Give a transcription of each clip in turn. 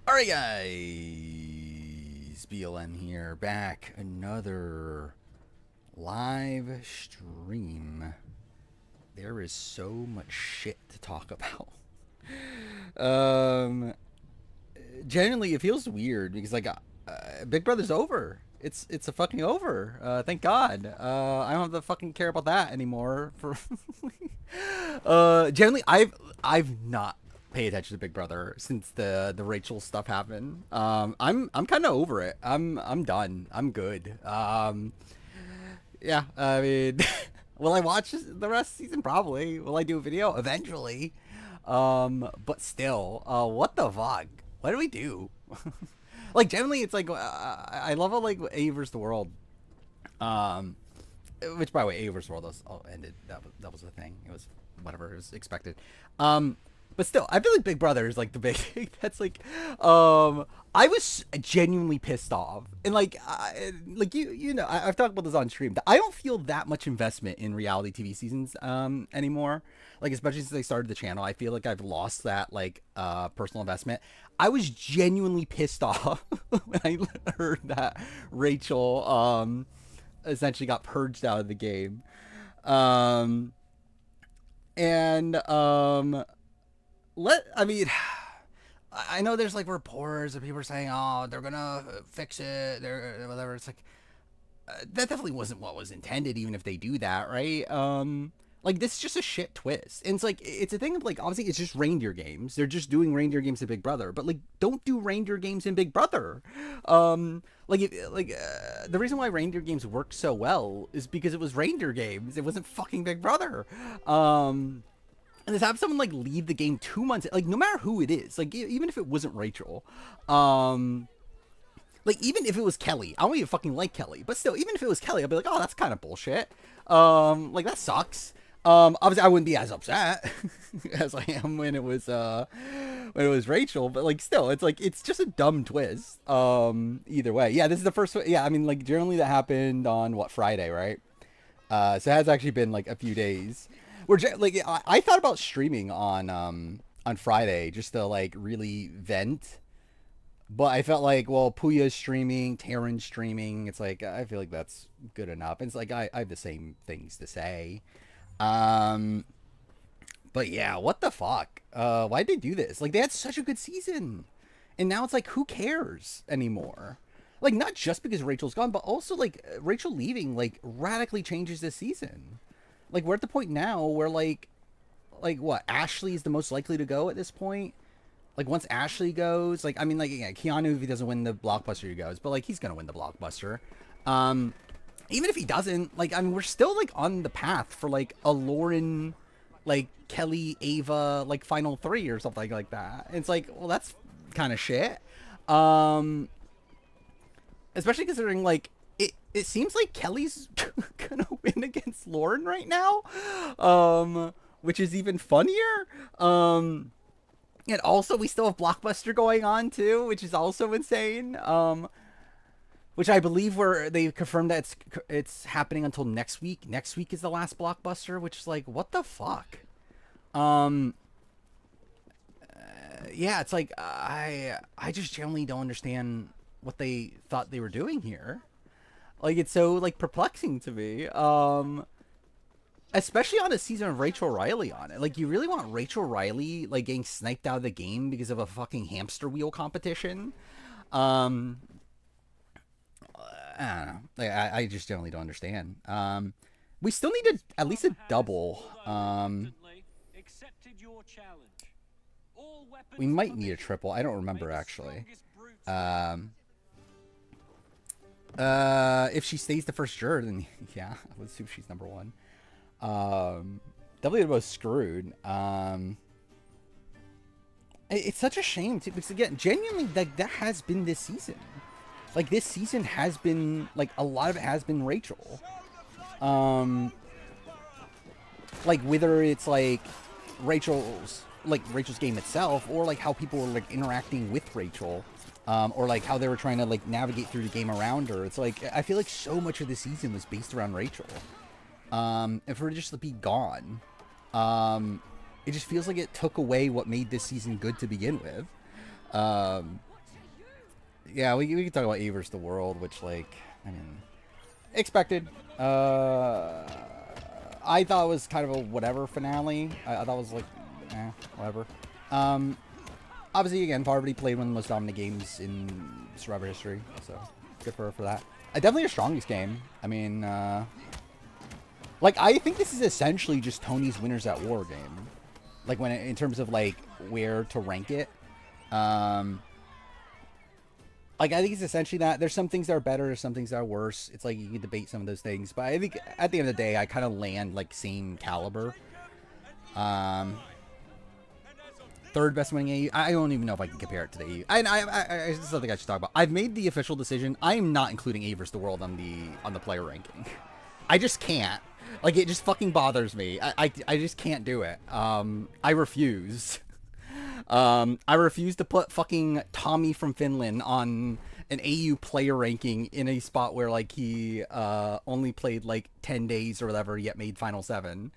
Alright guys, BLM here, back another live stream. There is so much shit to talk about. um, Genuinely, it feels weird because Big Brother's over. It's a fucking over. Thank God. I don't have to fucking care about that anymore. For generally, I've not paid attention to Big Brother since the Rachel stuff happened. I'm kind of over it. I'm done. I'm good. Yeah. I mean, will I watch the rest of the season? Probably. Will I do a video eventually? But still, what the fuck? What do we do? Like generally, it's like I love how like A versus the World. Um, which by the way, A versus World was ended. That was the thing. It was whatever it was expected. Um, but still, I feel like Big Brother is like the big thing. That's like, I was genuinely pissed off, and like you know, I've talked about this on stream. I don't feel that much investment in reality TV seasons anymore. Like especially since they started the channel, I feel like I've lost that like personal investment. I was genuinely pissed off when I heard that Rachel essentially got purged out of the game. Um, and let I mean, I know there's like reports of people saying, "Oh, they're gonna fix it," they're whatever. It's like that definitely wasn't what was intended, even if they do that, right? Like this is just a shit twist, and it's like it's a thing of like obviously it's just reindeer games. They're just doing reindeer games in Big Brother, but like don't do reindeer games in Big Brother. The reason why reindeer games work so well is because it was reindeer games. It wasn't fucking Big Brother. And to have someone like leave the game 2 months, like no matter who it is, like even if it wasn't Rachel, um, like even if it was Kelly, I don't even fucking like Kelly, but still, even if it was Kelly, I'd be like, oh, that's kind of bullshit. Like that sucks. Obviously, I wouldn't be as upset as I am when it was Rachel, but like still, it's like it's just a dumb twist. Either way, yeah, this is the first. Yeah, I mean, like generally that happened on what Friday, right? So it has actually been like a few days. Where like I thought about streaming on Friday just to like really vent, but I felt like, well, Puya's streaming, Taryn's streaming. It's like I feel like that's good enough. It's like I have the same things to say. Um, but yeah, what the fuck? Why'd they do this? Like they had such a good season, and now it's like who cares anymore? Like not just because Rachel's gone, but also like Rachel leaving like radically changes this season. Like we're at the point now where like what Ashley is the most likely to go at this point. Like once Ashley goes, like I mean, like yeah, Keanu if he doesn't win the blockbuster, he goes, but like he's gonna win the blockbuster. Um, Even if he doesn't, like I mean, we're still like on the path for like a Lauren, like Kelly, Ava, like final three or something like that. And it's like, well, that's kind of shit. Um, Especially considering like it seems like Kelly's gonna win against Lauren right now, which is even funnier. And also we still have Blockbuster going on too, which is also insane. Which I believe where they confirmed that it's happening until next week. Next week is the last Blockbuster, which is like what the fuck. Um, yeah, it's like I just generally don't understand what they thought they were doing here. Like it's so like perplexing to me. Especially on a season of Rachel Riley on it. Like you really want Rachel Riley like getting sniped out of the game because of a fucking hamster wheel competition? Um, I don't know. Like, I just generally don't understand. We still need at least a double. We might need a triple. I don't remember actually. Um, if she stays the first juror, then yeah, I would assume she's number one. Definitely the most screwed. It's such a shame too, because again, genuinely, that has been this season. Like this season has been like a lot of it has been Rachel. Um, like whether it's like Rachel's game itself, or like how people were like interacting with Rachel, or like how they were trying to like navigate through the game around her. It's like I feel like so much of the season was based around Rachel. And for her to just be gone, it just feels like it took away what made this season good to begin with. Yeah, we can talk about A versus the World, which, like, I mean, expected. I thought it was kind of a whatever finale. I thought it was like, whatever. Um, Obviously, again, Parvati played one of the most dominant games in Survivor history, so good for her for that. Definitely her strongest game. I mean, like, I think this is essentially just Tony's Winners at War game. Like, in terms of, like, where to rank it. Like, I think it's essentially that. There's some things that are better, there's some things that are worse. It's like, you can debate some of those things. But I think, at the end of the day, I kind of land, like, same caliber. Third best winning AU. I don't even know if I can compare it to the AU. I just something I should talk about. I've made the official decision. I am not including A versus the World on the player ranking. I just can't. Like, it just fucking bothers me. I just can't do it. I refuse. I refuse to put fucking Tommy from Finland on an AU player ranking in a spot where, like, he only played like 10 days or whatever, yet made Final 7.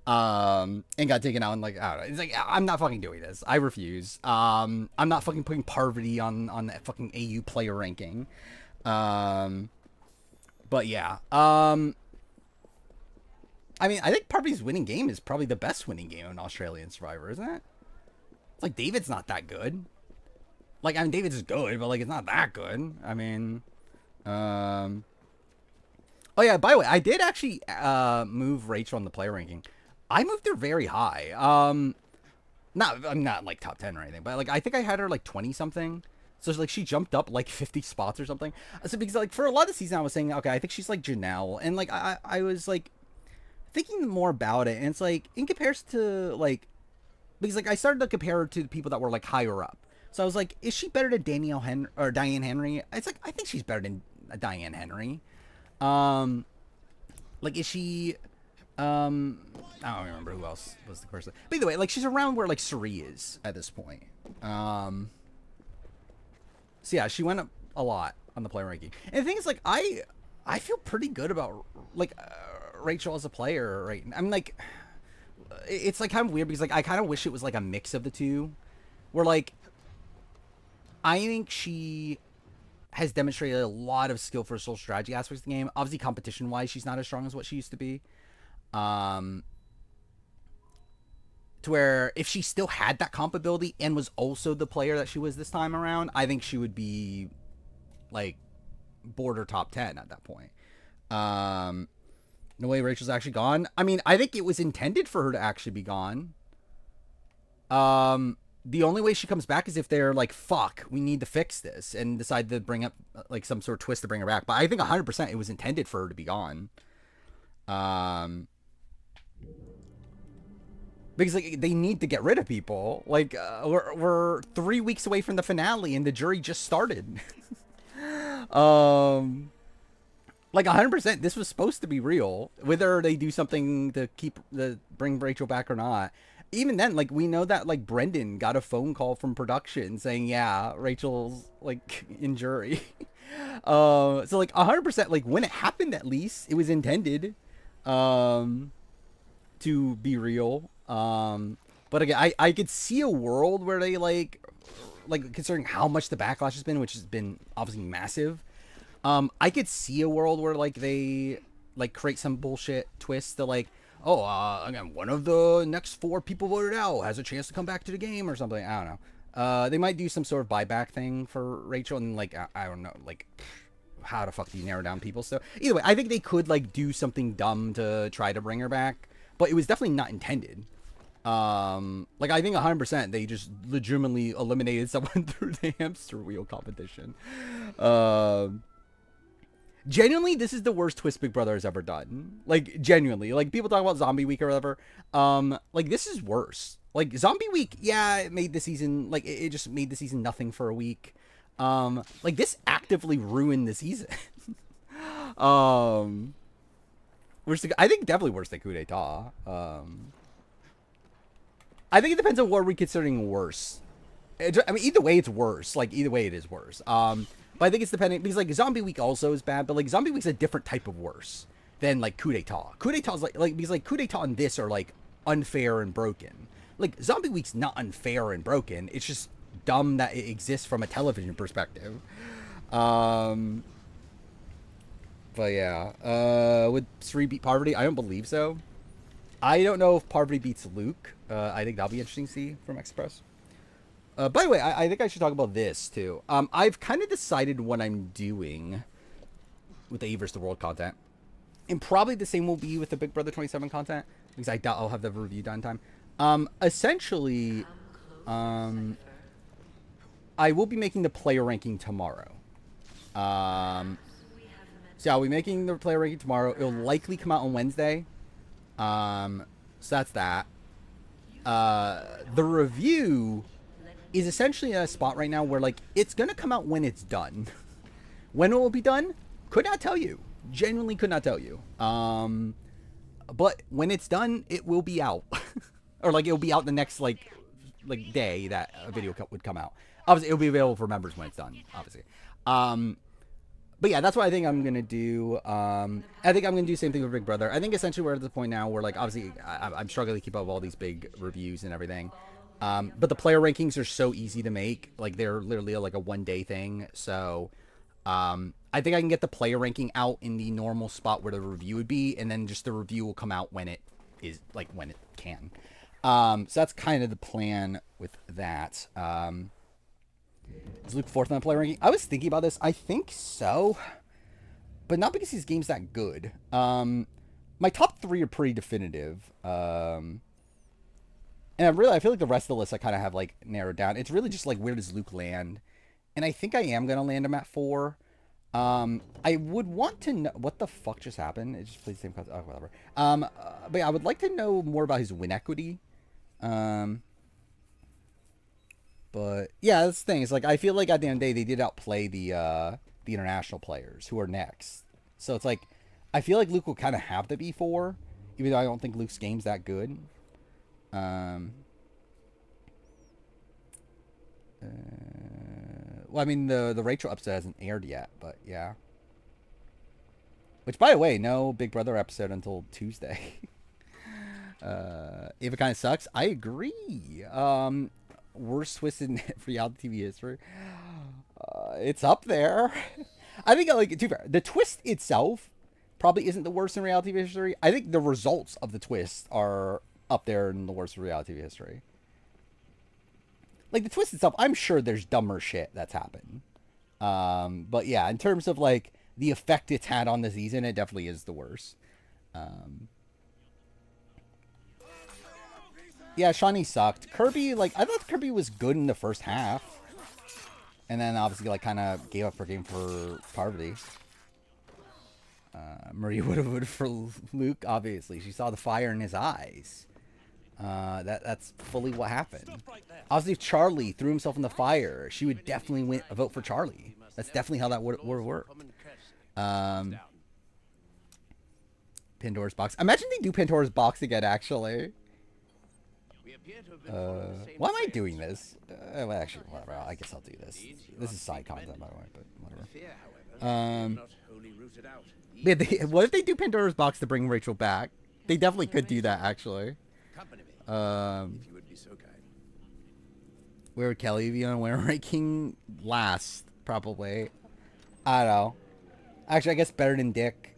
And got taken out, and, like, I don't know. It's like, I'm not fucking doing this. I refuse. I'm not fucking putting Parvati on that fucking AU player ranking. But yeah. I mean, I think Parvati's winning game is probably the best winning game in Australian Survivor, isn't it? It's like, David's not that good. Like, I mean, David's is good, but, like, it's not that good. I mean, oh yeah, by the way, I did actually move Rachel on the player ranking. I moved her very high. I'm not like top 10 or anything, but, like, I think I had her like 20 something. So, like, she jumped up like 50 spots or something. So, because, like, for a lot of the season, I was saying, okay, I think she's like Janelle, and, like, I was like thinking more about it, and it's like, in comparison to, like, because, like, I started to compare her to the people that were, like, higher up. So I was like, is she better than Diane Henry? It's like, I think she's better than Diane Henry. Like, is she? I don't remember who else was the person. But either way, like, she's around where, like, Suri is at this point. So yeah, she went up a lot on the player ranking. And the thing is, like, I feel pretty good about, like, Rachel as a player, right? I'm like, it's, like, kind of weird because, like, I kind of wish it was, like, a mix of the two, where, like, I think she has demonstrated a lot of skill for social strategy aspects of the game. Obviously, competition-wise, she's not as strong as what she used to be. To where if she still had that comp ability and was also the player that she was this time around, I think she would be, like, border top 10 at that point. The way Rachel's actually gone, I mean, I think it was intended for her to actually be gone. The only way she comes back is if they're like, fuck, we need to fix this, and decide to bring up, like, some sort of twist to bring her back. But I think 100% it was intended for her to be gone. Because, like, they need to get rid of people. Like, we're 3 weeks away from the finale, and the jury just started. Like, 100%, this was supposed to be real. Whether they do something to bring Rachel back or not. Even then, like, we know that, like, Brendan got a phone call from production saying, yeah, Rachel's, like, in jury. So, like, 100%, like, when it happened, at least, it was intended to be real. But again, I could see a world where they, like, considering how much the backlash has been, which has been obviously massive, I could see a world where, like, they, like, create some bullshit twist to, like, oh, again, one of the next 4 people voted out has a chance to come back to the game or something. I don't know. They might do some sort of buyback thing for Rachel, and, like, I don't know, like, how the fuck do you narrow down people? So either way, I think they could, like, do something dumb to try to bring her back, but it was definitely not intended. Like, I think 100% they just legitimately eliminated someone through the hamster wheel competition. Genuinely, this is the worst twist Big Brother has ever done. Like, genuinely. Like, people talk about Zombie Week or whatever. Like, this is worse. Like, Zombie Week, yeah, it made the season, like, it just made the season nothing for a week. Like, this actively ruined the season. I think definitely worse than Coup d'etat. I think it depends on what we're considering worse. I mean, either way, it's worse. Like, either way, it is worse. But I think it's depending, because, like, Zombie Week also is bad, but, like, Zombie Week's a different type of worse than, like, Coup d'etat. Coup d'etat's like, because, like, Coup d'etat and this are, like, unfair and broken. Like, Zombie Week's not unfair and broken. It's just dumb that it exists from a television perspective. Um, but yeah, would Sri beat Parvati? I don't believe so. I don't know if Parvati beats Luke. I think that'll be interesting to see from Express. By the way, I think I should talk about this too. I've kind of decided what I'm doing with the A vs. the World content. And probably the same will be with the Big Brother 27 content, because I doubt I'll have the review done in time. Essentially, I will be making the player ranking tomorrow. So I'll be making the player ranking tomorrow. It'll likely come out on Wednesday. So that's that. The review is essentially in a spot right now where, like, it's gonna come out when it's done. When it will be done, could not tell you. Genuinely could not tell you. But when it's done, it will be out. Or, like, it'll be out the next, like day that a video would come out. Obviously, it'll be available for members when it's done, obviously. But yeah, that's what I think I'm gonna do. I think I'm gonna do the same thing with Big Brother. I think essentially we're at the point now where, like, obviously I'm struggling to keep up with all these big reviews and everything. But the player rankings are so easy to make. Like, they're literally like a 1-day thing. So I think I can get the player ranking out in the normal spot where the review would be, and then just the review will come out when it is, like, when it can. So that's kind of the plan with that. Is Luke fourth on the player ranking? I was thinking about this. I think so, but not because his game's that good. My top 3 are pretty definitive. And I feel like the rest of the list I kind of have, like, narrowed down. It's really just, like, where does Luke land? And I think I am going to land him at 4. I would want to know what the fuck just happened. It just plays the same concept. Oh, whatever. But yeah, I would like to know more about his win equity. But yeah, that's the thing. It's like, I feel like at the end of the day, they did outplay the international players who are next. So it's like, I feel like Luke will kind of have to be 4, even though I don't think Luke's game's that good. Well, I mean, the Rachel episode hasn't aired yet, but yeah. Which, by the way, no Big Brother episode until Tuesday. If it kind of sucks, I agree. Worst twist in reality TV history. It's up there. I think, like, to be fair, the twist itself probably isn't the worst in reality TV history. I think the results of the twist are up there in the worst in reality TV history. Like, the twist itself, I'm sure there's dumber shit that's happened. But yeah, in terms of, like, the effect it's had on the season, it definitely is the worst. Yeah, Shawnee sucked. Kirby, like, I thought Kirby was good in the first half. And then, obviously, like, kind of gave up her game for Parvati. Marie would have voted for Luke, obviously. She saw the fire in his eyes. That's fully what happened. Obviously, if Charlie threw himself in the fire, she would definitely vote for Charlie. That's definitely how that would work. Pandora's box. Imagine they do Pandora's box again, actually. Why am I doing this? Well, actually, whatever. I guess I'll do this. This is side content, by the way, but whatever. What if they do Pandora's box to bring Rachel back? They definitely could do that, actually. Where would Kelly be on winner ranking? Last, probably. I don't know. Actually, I guess better than Dick.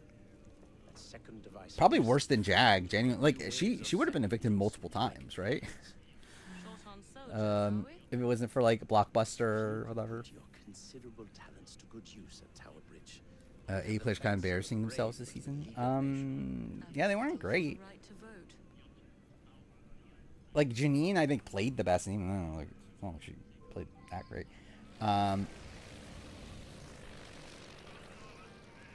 Probably worse than Jag. Genuinely, like, she would have been evicted multiple times, right? If it wasn't for, like, Blockbuster or whatever. A players kind of embarrassing themselves this season. Yeah, they weren't great. Like, Janine, I think, played the best. Even though, like, I don't know if she played that great.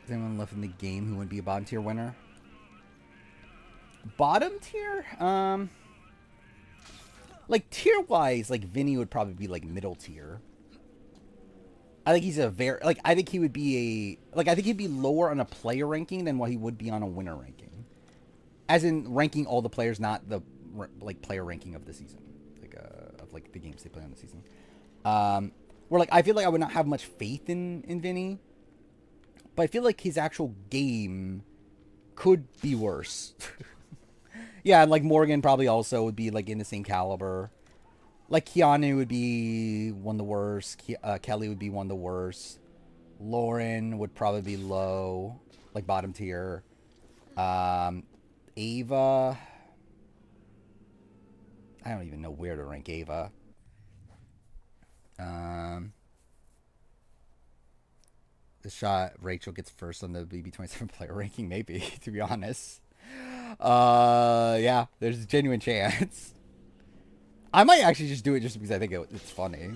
Is anyone left in the game who would be a bottom tier winner? Bottom tier? Like, tier-wise, like, Vinny would probably be, like, middle tier. I think he's a very... Like, I think he would be a... Like, I think he'd be lower on a player ranking than what he would be on a winner ranking. As in, ranking all the players, not the, like, player ranking of the season. Like, of, like, the games they play on the season. Where, like, I feel like I would not have much faith in Vinny. But I feel like his actual game could be worse. Yeah, and, like, Morgan probably also would be, like, in the same caliber. Like, Keanu would be one of the worst. Kelly would be one of the worst. Lauren would probably be low, like bottom tier. Ava, I don't even know where to rank Ava. Um, the shot Rachel gets first on the BB27 player ranking, maybe, to be honest. Yeah, there's a genuine chance. I might actually just do it just because I think it's funny.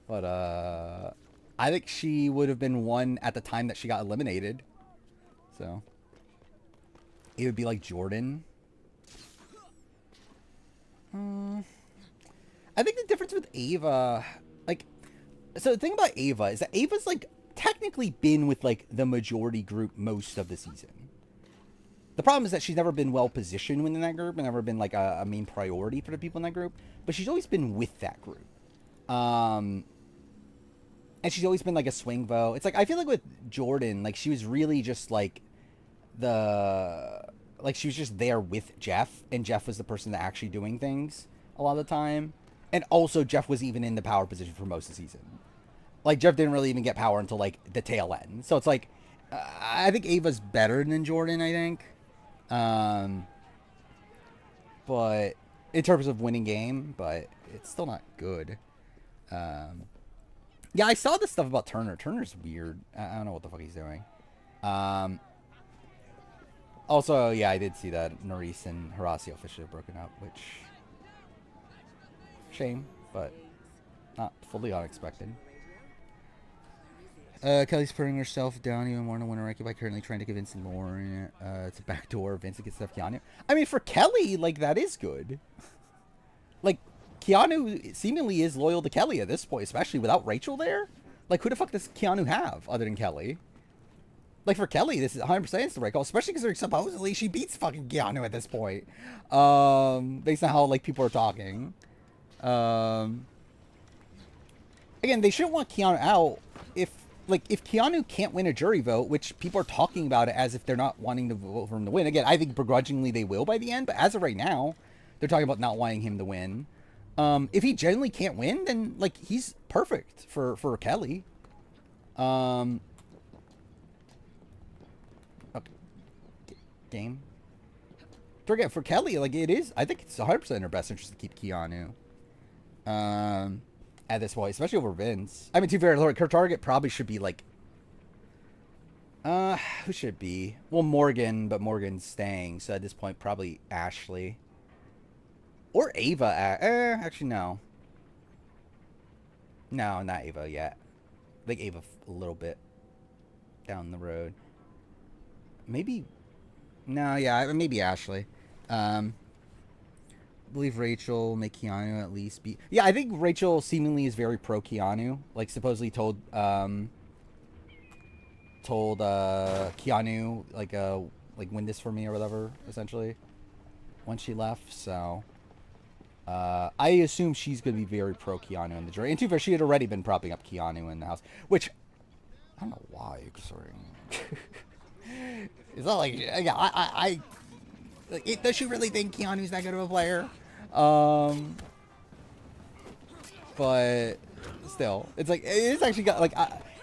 But I think she would have been one at the time that she got eliminated. So it would be like Jordan. I think the difference with Ava, like, so the thing about Ava is that Ava's like technically been with like the majority group most of the season. The problem is that she's never been well positioned within that group and never been like a main priority for the people in that group. But she's always been with that group. And she's always been like a swing vote. It's like I feel like with Jordan, like she was really just like she was just there with Jeff, and Jeff was the person that actually doing things a lot of the time. And also Jeff was even in the power position for most of the season. Like Jeff didn't really even get power until like the tail end. So it's like I think Ava's better than Jordan, I think. But in terms of winning game, but it's still not good. Yeah, I saw this stuff about Turner. Turner's weird. I don't know what the fuck he's doing. Also, yeah, I did see that Nerys and Horacio officially have broken up, which shame, but not fully unexpected. Kelly's putting herself down even more in the winner ranking by currently trying to convince Lauren to backdoor Vince against Keanu. I mean, for Kelly, like, that is good. Like, Keanu seemingly is loyal to Kelly at this point, especially without Rachel there. Like, who the fuck does Keanu have other than Kelly? Like, for Kelly, this is 100% the right call, especially because supposedly she beats fucking Keanu at this point. Based on how, like, people are talking. Again, they shouldn't want Keanu out if Keanu can't win a jury vote, which people are talking about it as if they're not wanting to vote for him to win. Again, I think begrudgingly they will by the end, but as of right now, they're talking about not wanting him to win. If he genuinely can't win, then like he's perfect for Kelly. Okay. Game. Forget for Kelly, like it is. I think it's 100% in her best interest to keep Keanu. At this point, especially over Vince. I mean, to be fair, her target probably should be like, who should it be? Well, Morgan, but Morgan's staying, so at this point, probably Ashley or Ava. Actually, no, not Ava yet. I think Ava a little bit down the road. Maybe, no, yeah, maybe Ashley. I believe Rachel make Keanu at least be. Yeah, I think Rachel seemingly is very pro Keanu. Like supposedly told Keanu like win this for me or whatever, essentially, when she left. So I assume she's gonna be very pro Keanu in the jury. And to be fair, she had already been propping up Keanu in the house, which I don't know why. Sorry. It's not like yeah, I does she really think Keanu's that good of a player? But still, it's like it's actually got like,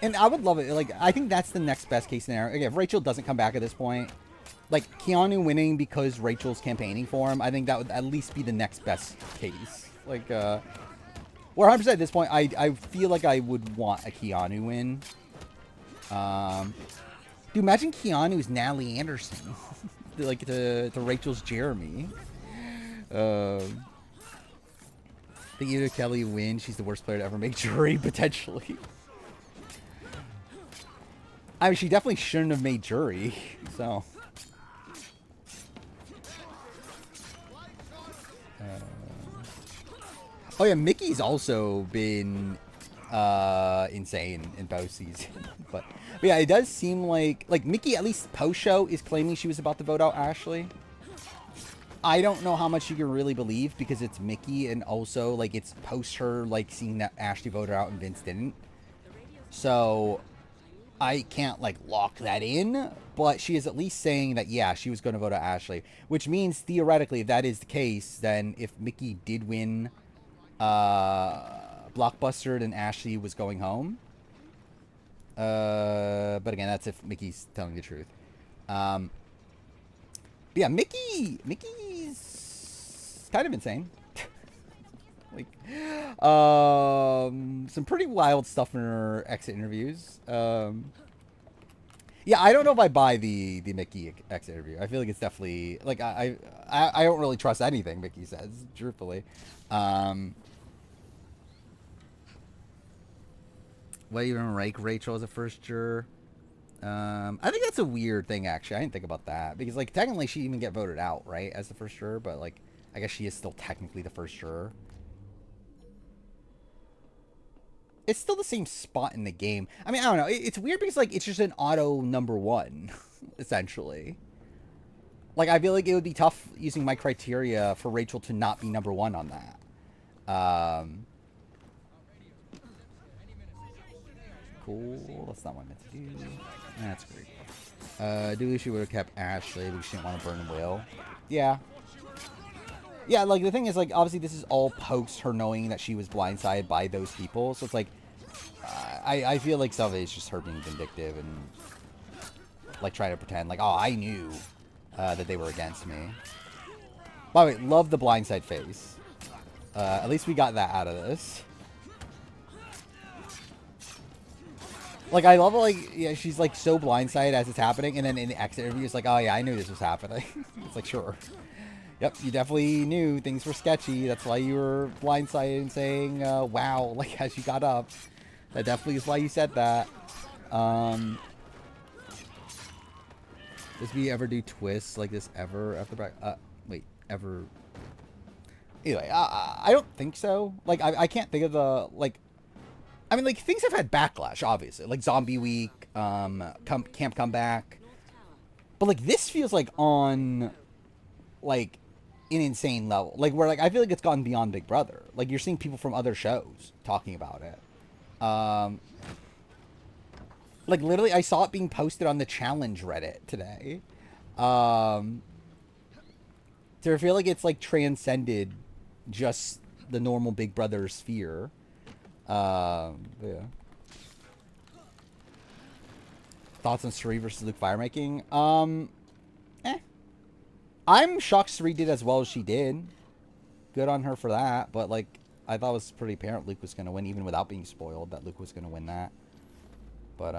and I would love it. Like I think that's the next best case scenario. Again, if Rachel doesn't come back at this point, like Keanu winning because Rachel's campaigning for him, I think that would at least be the next best case. Like, we're 100% at this point. I feel like I would want a Keanu win. Dude, imagine Keanu's Natalie Anderson. Like to Rachel's Jeremy. The either Kelly wins, she's the worst player to ever make jury, potentially. I mean, she definitely shouldn't have made jury, so. Oh yeah, Mickey's also been insane in both seasons. But yeah, it does seem like Mickey, at least post-show, is claiming she was about to vote out Ashley. I don't know how much you can really believe because it's Mickey, and also like it's post her like seeing that Ashley voted out and Vince didn't. So I can't like lock that in, but she is at least saying that yeah, she was going to vote out Ashley, which means theoretically, if that is the case, then if Mickey did win Blockbuster, then Ashley was going home. But again, that's if Mickey's telling the truth. But yeah, Mickey's kind of insane. Like, some pretty wild stuff in her exit interviews. Yeah, I don't know if I buy the Mickey exit interview. I feel like it's definitely like I don't really trust anything Mickey says, truthfully. What even rank Rachel as a first juror? I think that's a weird thing, actually. I didn't think about that because, like, technically she even get voted out, right, as the first juror, but like, I guess she is still technically the first juror. It's still the same spot in the game. I mean, I don't know. It's weird because, like, it's just an auto number one, essentially. Like, I feel like it would be tough using my criteria for Rachel to not be number one on that. Cool. That's not what I meant to do. That's great. Do wish she would have kept Ashley because she didn't want to burn Will. Yeah. Yeah, like, the thing is, like, obviously this is all post her knowing that she was blindsided by those people. So it's like, I feel like some of it is just her being vindictive and, like, trying to pretend, like, oh, I knew that they were against me. By the way, love the blindside face. At least we got that out of this. Like, I love it, like, yeah, she's, like, so blindsided as it's happening, and then in the exit interview, it's like, oh, yeah, I knew this was happening. It's like, sure. Yep, you definitely knew things were sketchy. That's why you were blindsided and saying, wow, like, as you got up. That definitely is why you said that. Does we ever do twists like this ever after back? Wait, ever? Anyway, I don't think so. Like, I can't think of the, like, I mean, like, things have had backlash, obviously. Like, Zombie Week, Camp Comeback. But, like, this feels like on, like, an insane level. Like, where, like, I feel like it's gone beyond Big Brother. Like, you're seeing people from other shows talking about it. Like, literally, I saw it being posted on the Challenge Reddit today. So I feel like it's, like, transcended just the normal Big Brother sphere. Yeah. Thoughts on Suri versus Luke firemaking? I'm shocked Suri did as well as she did. Good on her for that. But, like, I thought it was pretty apparent Luke was going to win, even without being spoiled, that Luke was going to win that. But,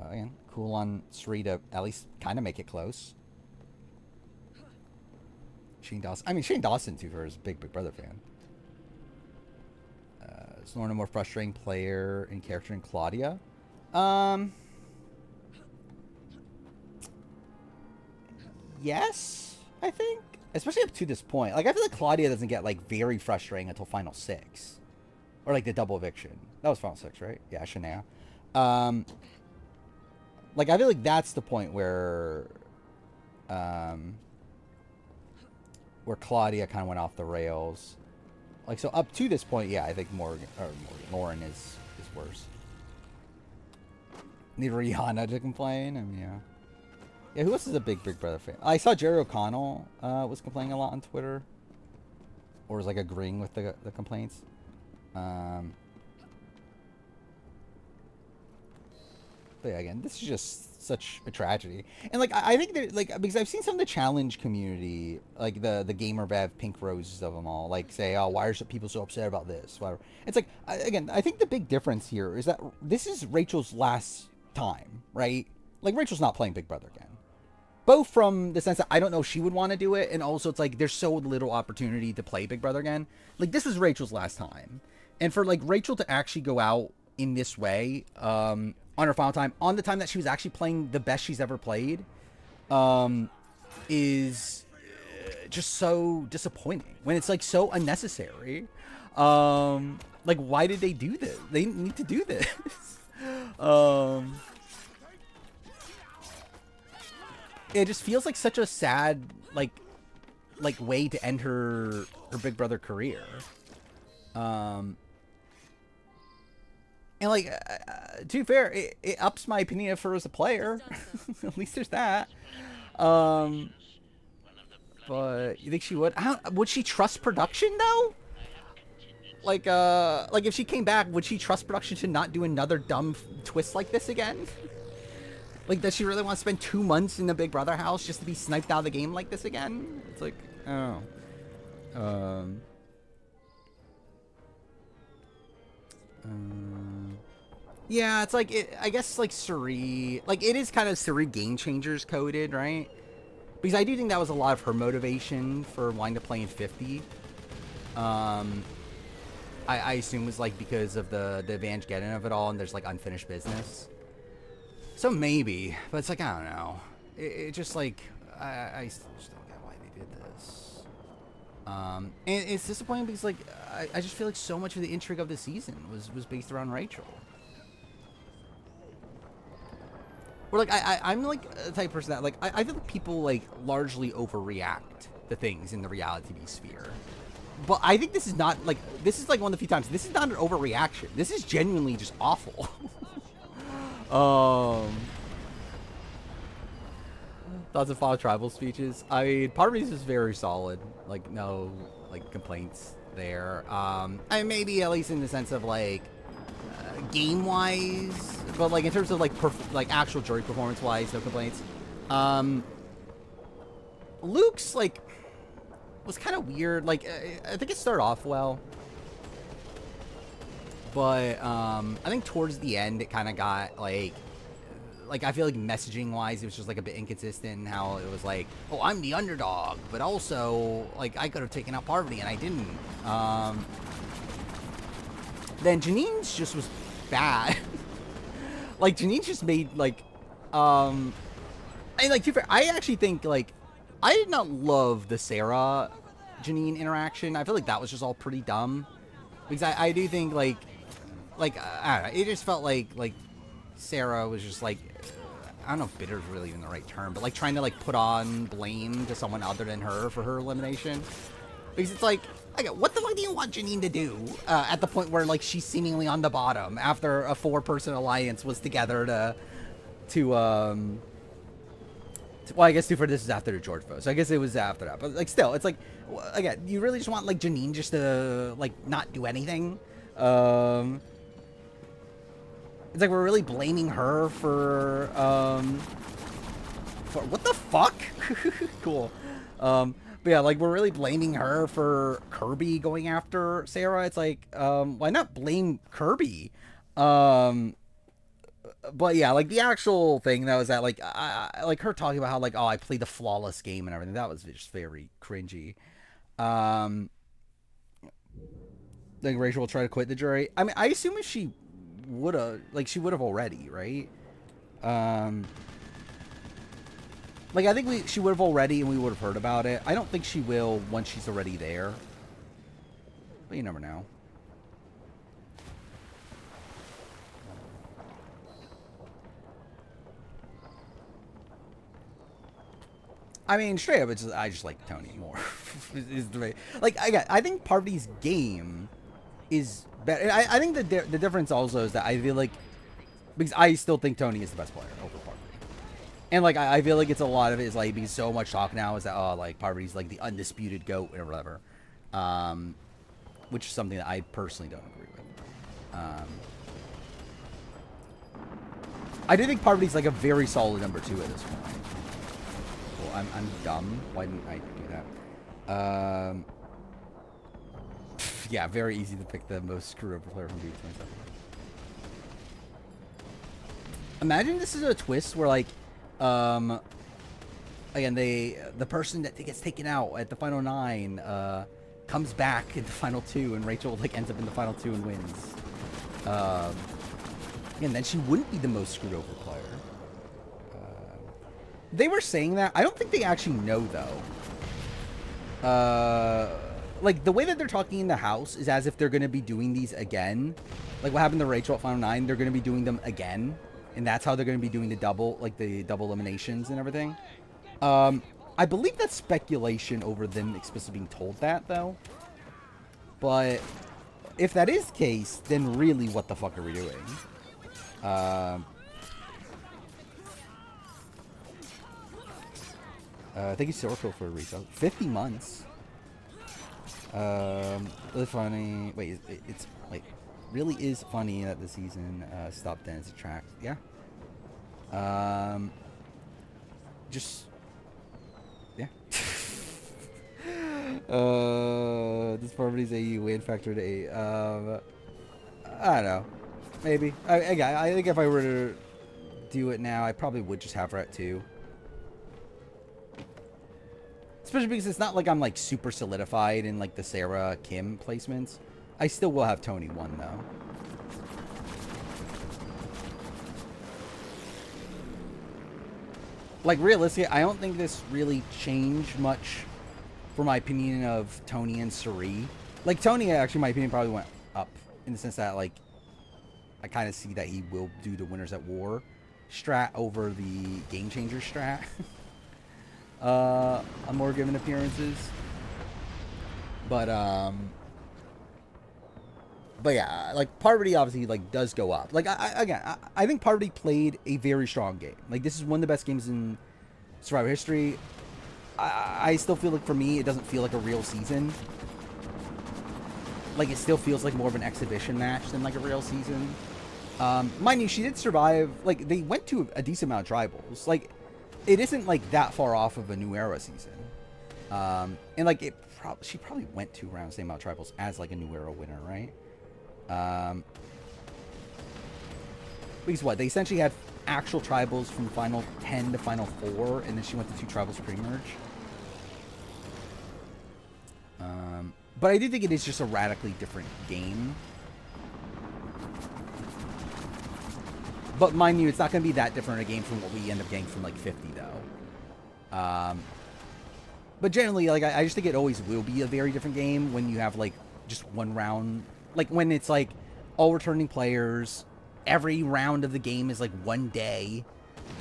again, cool on Suri to at least kind of make it close. Shane Dawson. I mean, Shane Dawson, too, for his big Brother fan. Is Lorna a more frustrating player in character than Claudia? Yes, I think. Especially up to this point. Like, I feel like Claudia doesn't get, like, very frustrating until Final 6. Or, like, the double eviction. That was Final 6, right? Yeah, Shania. Like, I feel like that's the point where Claudia kind of went off the rails. Like, so up to this point, yeah, I think Lauren is worse. Need Rihanna to complain? I mean, yeah. Yeah, who else is a big Brother fan? I saw Jerry O'Connell was complaining a lot on Twitter. Or was, like, agreeing with the complaints. But yeah, again, this is just such a tragedy. And, like, I think that, like, because I've seen some of the challenge community, like, the Gamer Bev, Pink Roses of them all, like, say, oh, why are people so upset about this? Whatever. It's like, again, I think the big difference here is that this is Rachel's last time, right? Like, Rachel's not playing Big Brother again. Both from the sense that I don't know if she would want to do it, and also it's like there's so little opportunity to play Big Brother again. Like, this is Rachel's last time. And for, like, Rachel to actually go out in this way, on her final time, on the time that she was actually playing the best she's ever played, is just so disappointing. When it's, like, so unnecessary. Like, why did they do this? They didn't need to do this. It just feels like such a sad, like way to end her Big Brother career. And, like, to be fair, it ups my opinion of her as a player. At least there's that. But you think she would? Would she trust production, though? like if she came back, would she trust production to not do another dumb twist like this again? Like, does she really want to spend 2 months in the Big Brother house just to be sniped out of the game like this again? It's like, oh. Yeah, it's like, I guess, like, Suri, like, it is kind of Suri Game Changers coded, right? Because I do think that was a lot of her motivation for wanting to play in 50. I assume it was, like, because of the advantage getting of it all, and there's, like, unfinished business. So maybe, but it's like, I don't know. It just, like, I just don't get why they did this. And it's disappointing because, like, I just feel like so much of the intrigue of the season was based around Rachel. Or, like, I'm, like, a type of person that, like, I feel like people, like, largely overreact to things in the reality TV sphere. But I think this is not, like, this is, like, one of the few times. This is not an overreaction. This is genuinely just awful. Thoughts of Fall Tribal speeches. I mean, part of me is just very solid. Like, no, like, complaints there. I maybe at least in the sense of, like, game-wise, but, like, in terms of, like, actual jury performance-wise, no complaints. Luke's, like, was kind of weird. Like, I think it started off well. But, I think towards the end, it kind of got, like, I feel like messaging-wise, it was just, like, a bit inconsistent in how it was like, oh, I'm the underdog, but also, like, I could have taken out Parvati, and I didn't. Then Janine's just was bad. Like, Janine's just made, like, and, like, to be fair, I actually think, like, I did not love the Sarah-Janine interaction. I feel like that was just all pretty dumb. Because I do think, like, I don't know, it just felt like Sarah was just, like, I don't know if bitter is really even the right term, but, like, trying to, like, put on blame to someone other than her for her elimination. Because it's like, what the fuck do you want Janine to do at the point where, like, she's seemingly on the bottom after a 4-person alliance was together well, I guess for this is after the George vote, so I guess it was after that. But, like, still, it's like, again, you really just want, like, Janine just to, like, not do anything? It's like we're really blaming her for what the fuck? Cool. But yeah, like, we're really blaming her for Kirby going after Sarah. It's like, why not blame Kirby? But yeah, like, the actual thing that was that, like, like, her talking about how, like, oh, I played a flawless game and everything. That was just very cringy. Like, Rachel will try to quit the jury. I mean, I assume if she would have, like, she would have already, right? Like, I think she would have already, and we would have heard about it. I don't think she will once she's already there. But you never know. I mean, straight up, it's just, I just like Tony more. Like, I think Parvati's game is better. I think the difference also is that I feel like, because I still think Tony is the best player over Parvati. And, like, I feel like it's a lot of it is, like, because so much talk now is that, oh, like, Parvati's, like, the undisputed GOAT or whatever. Which is something that I personally don't agree with. I do think Parvati's, like, a very solid number 2 at this point. Cool, I'm dumb. Why didn't I do that? Yeah, very easy to pick the most screwed over player from B27. Imagine this is a twist where, like, again, the person that gets taken out at the final 9 comes back in the final 2, and Rachel, like, ends up in the final 2 and wins. And then she wouldn't be the most screwed over player. They were saying that. I don't think they actually know, though. Like, the way that they're talking in the house is as if they're going to be doing these again. Like, what happened to Rachel at Final 9, they're going to be doing them again. And that's how they're going to be doing the double eliminations and everything. I believe that's speculation over them explicitly being told that, though. But if that is the case, then really, what the fuck are we doing? Thank you, Sorko, for a resale. 50 months. Really funny. Wait, it's wait, really is funny that the season stopped and it's a track. Yeah. Um, just yeah. This Parvati's a win factor to 8. I don't know. Maybe. I think if I were to do it now, I probably would just have her at 2. Especially because it's not like I'm like super solidified in like the Sarah Kim placements. I still will have Tony 1 though. Like realistically, I don't think this really changed much for my opinion of Tony and Suri. Like Tony, actually, my opinion probably went up in the sense that like I kind of see that he will do the Winners at War strat over the Game Changer strat on more given appearances. But yeah, like Parvati obviously like does go up. Like I think Parvati played a very strong game. Like this is one of the best games in Survivor history. I still feel like for me it doesn't feel like a real season. Like it still feels like more of an exhibition match than like a real season. Mind you, she did survive. Like they went to a decent amount of tribals. Like it isn't like that far off of a New Era season. And like she probably went to around the same amount of tribals as like a New Era winner, right? Because what they essentially had actual tribals from final 10 to final 4, and then she went to 2 tribals pre-merge. But I do think it is just a radically different game. But mind you, it's not going to be that different a game from what we end up getting from like 50 though. But generally, like I just think it always will be a very different game when you have like just one round. Like when it's like all returning players, every round of the game is like one day,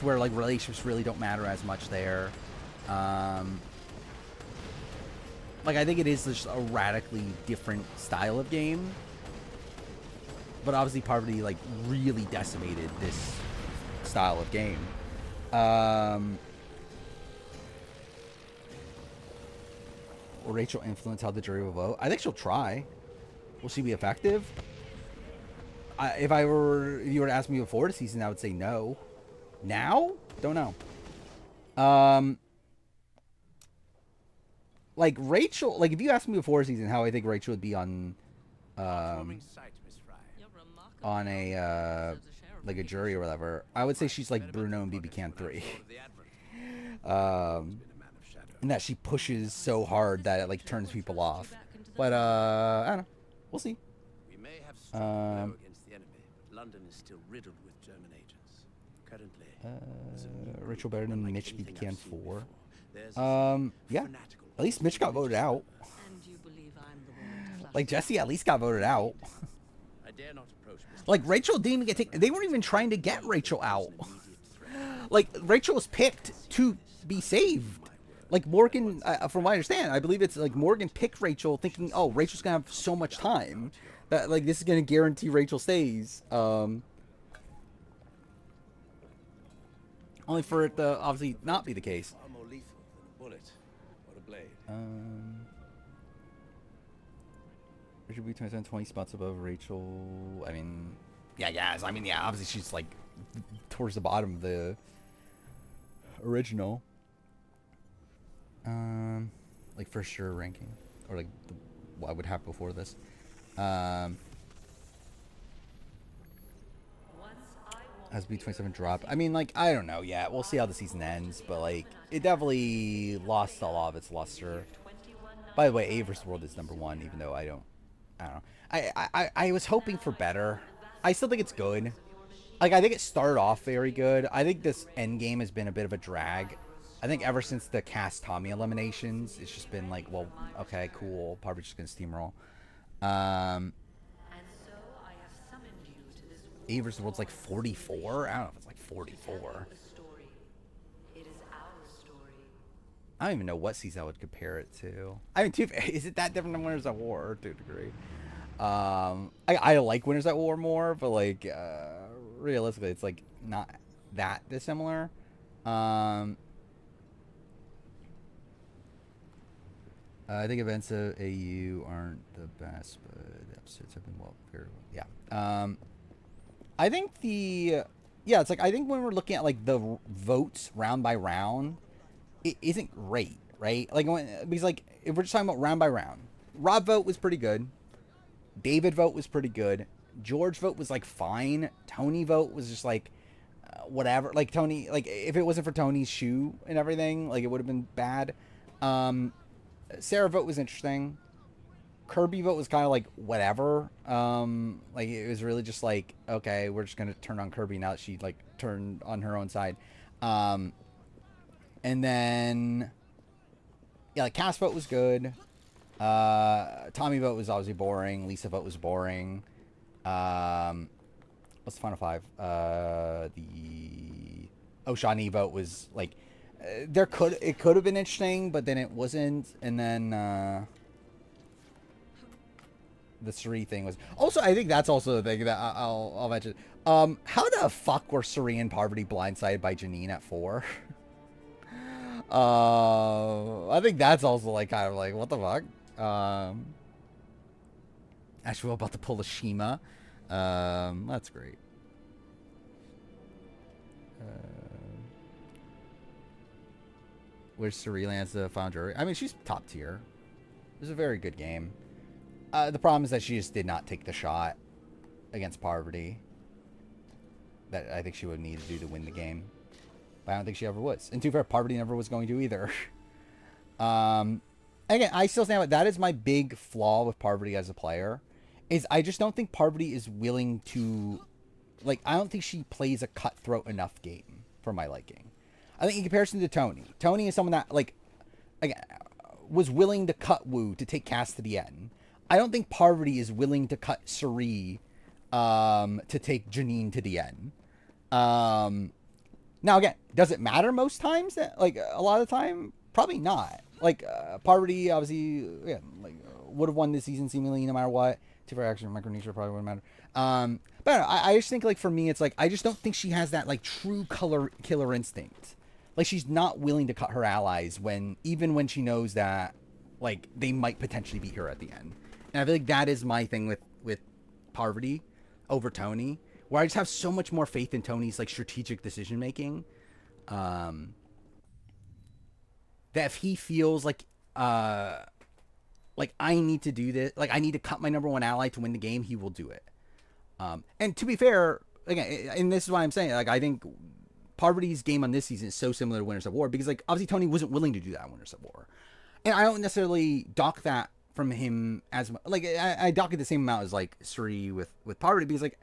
to where like relationships really don't matter as much there. Like I think it is just a radically different style of game. But obviously Parvati like really decimated this style of game. Will Rachel influence how the jury will vote? I think she'll try. Will she be effective? If you were to ask me before the season, I would say no. Now? Don't know. Like Rachel, like if you asked me before the season how I think Rachel would be on a like a jury or whatever, I would say she's like Bruno and BB Can 3. And that she pushes so hard that it like turns people off. But I don't know. We'll see. We may have strong against the enemy. London is still riddled with German agents. Currently, Rachel better than Mitch BB Can 4. Yeah. At least Mitch got voted out. Like Jesse at least got voted out. Like Rachel didn't even get taken. They weren't even trying to get Rachel out. Like Rachel was picked to be saved. Like Morgan, from what I understand, I believe it's like Morgan picked Rachel thinking, oh, Rachel's gonna have so much time that like this is gonna guarantee Rachel stays. Only for it to obviously not be the case. Rachel be 20 spots above Rachel. I mean, yeah. I mean, yeah. Obviously, she's like towards the bottom of the original. Like for sure ranking, or like what I would have before this. Has B27 drop? I mean, like I don't know yet. We'll see how the season ends, but like it definitely lost a lot of its luster. By the way, A vs World is #1, even though I don't know. I was hoping for better. I still think it's good. Like I think it started off very good. I think this end game has been a bit of a drag. I think ever since the Cass Tommy eliminations, it's just been like, well, okay, cool. Probably just gonna steamroll. A vs World's like 44. I don't know if it's like 44. I don't even know what season I would compare it to. I mean, is it that different than Winners at War to a degree? I like Winners at War more, but like realistically, it's like not that dissimilar. I think events of AU aren't the best, but the episodes have been very well. Yeah. I think yeah, it's like I think when we're looking at like the votes round by round, it isn't great, right? Like because like if we're just talking about round by round, Rob vote was pretty good. David vote was pretty good. George vote was like fine. Tony vote was just like whatever. Like Tony, like if it wasn't for Tony's shoe and everything, like it would have been bad. Sarah vote was interesting. Kirby vote was kind of like whatever. Like it was really just like, okay, we're just gonna turn on Kirby now that she like turned on her own side. And then yeah, like Cass vote was good. Tommy vote was obviously boring. Lisa vote was boring. What's the final five? The Oshani vote was like it could have been interesting, but then it wasn't. And then the Suri thing was also. I think that's also the thing that I'll mention. How the fuck were Suri and Parvati blindsided by Janine at 4? I think that's also like kind of like what the fuck. Actually, we're about to pull the Shima. That's great. Where's Suri lands the final jury? I mean, she's top tier. It was a very good game. The problem is that she just did not take the shot against Parvati that I think she would need to do to win the game. But I don't think she ever was. And to be fair, Parvati never was going to either. Again, I still stand with that is my big flaw with Parvati as a player. Is I just don't think Parvati is willing to, like, I don't think she plays a cutthroat enough game for my liking. I think in comparison to Tony is someone that, like, again, was willing to cut Wu to take Cass to the end. I don't think Parvati is willing to cut Suri to take Janine to the end. Now, again, does it matter most times? Like, a lot of the time, probably not. Like, Parvati, obviously, yeah, like, would have won this season seemingly no matter what. For action, Micronesia probably wouldn't matter. But I don't know, I just think, like, for me, it's like, I just don't think she has that, like, true killer instinct. Like, she's not willing to cut her allies even when she knows that, like, they might potentially beat her at the end. And I feel like that is my thing with Parvati over Tony, where I just have so much more faith in Tony's, like, strategic decision making. That if he feels like I need to do this, like I need to cut my number one ally to win the game, he will do it. And to be fair, again, and this is why I'm saying, like, I think Parvati's game on this season is so similar to Winners of War because, like, obviously Tony wasn't willing to do that in Winners of War, and I don't necessarily dock that from him as much. Like, I dock it the same amount as like Suri with Parvati because, like,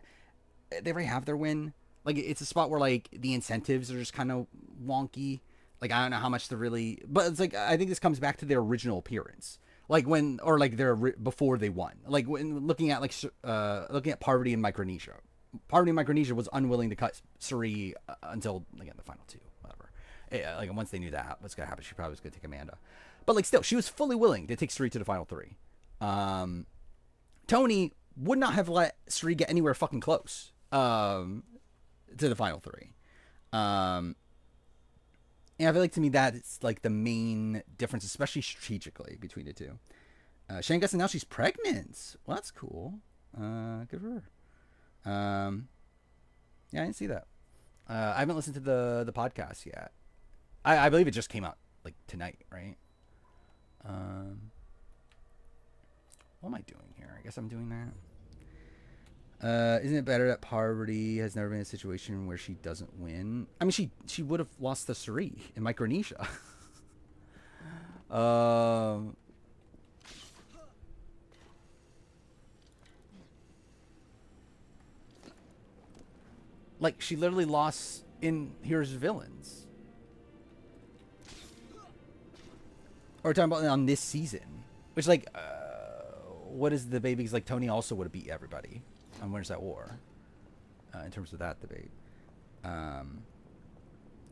they already have their win. Like, it's a spot where, like, the incentives are just kind of wonky. Like, I don't know how much to really, but it's like I think this comes back to their original appearance. Like when, or like before they won. Like when looking at Parvati and Micronesia. Parvati and Micronesia was unwilling to cut Suri until, again, the final 2, whatever. Like once they knew that what's gonna happen, she probably was gonna take Amanda. But like still, she was fully willing to take Suri to the final 3. Tony would not have let Suri get anywhere fucking close to the final 3. And I feel like, to me, that's like the main difference, especially strategically, between the two. Shane Gus, and now she's pregnant. Well, that's cool. Good for her. Yeah, I didn't see that. I haven't listened to the podcast yet. I believe it just came out like tonight, right? What am I doing here? I guess I'm doing that. Isn't it better that Parvati has never been in a situation where she doesn't win? I mean, she would have lost to Suri in Micronesia. Like, she literally lost in Here's Villains. Or we're talking about on this season. Which, like, what is the debate? Because, like, Tony also would have beat everybody on Winners at War. In terms of that debate.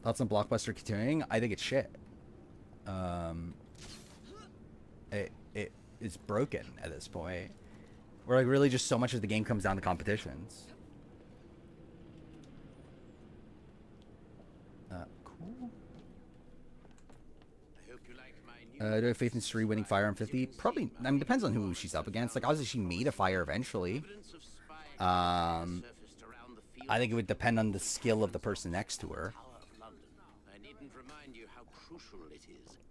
Thoughts on Blockbuster continuing? I think it's shit. It is broken at this point. Where, like, really just so much of the game comes down to competitions. Cool. I hope you like my Do I have faith in Suri winning Fire on 50? Probably. I mean, depends on who she's up against. Like, obviously, she made a Fire eventually. I think it would depend on the skill of the person next to her. I needn't remind you how crucial it is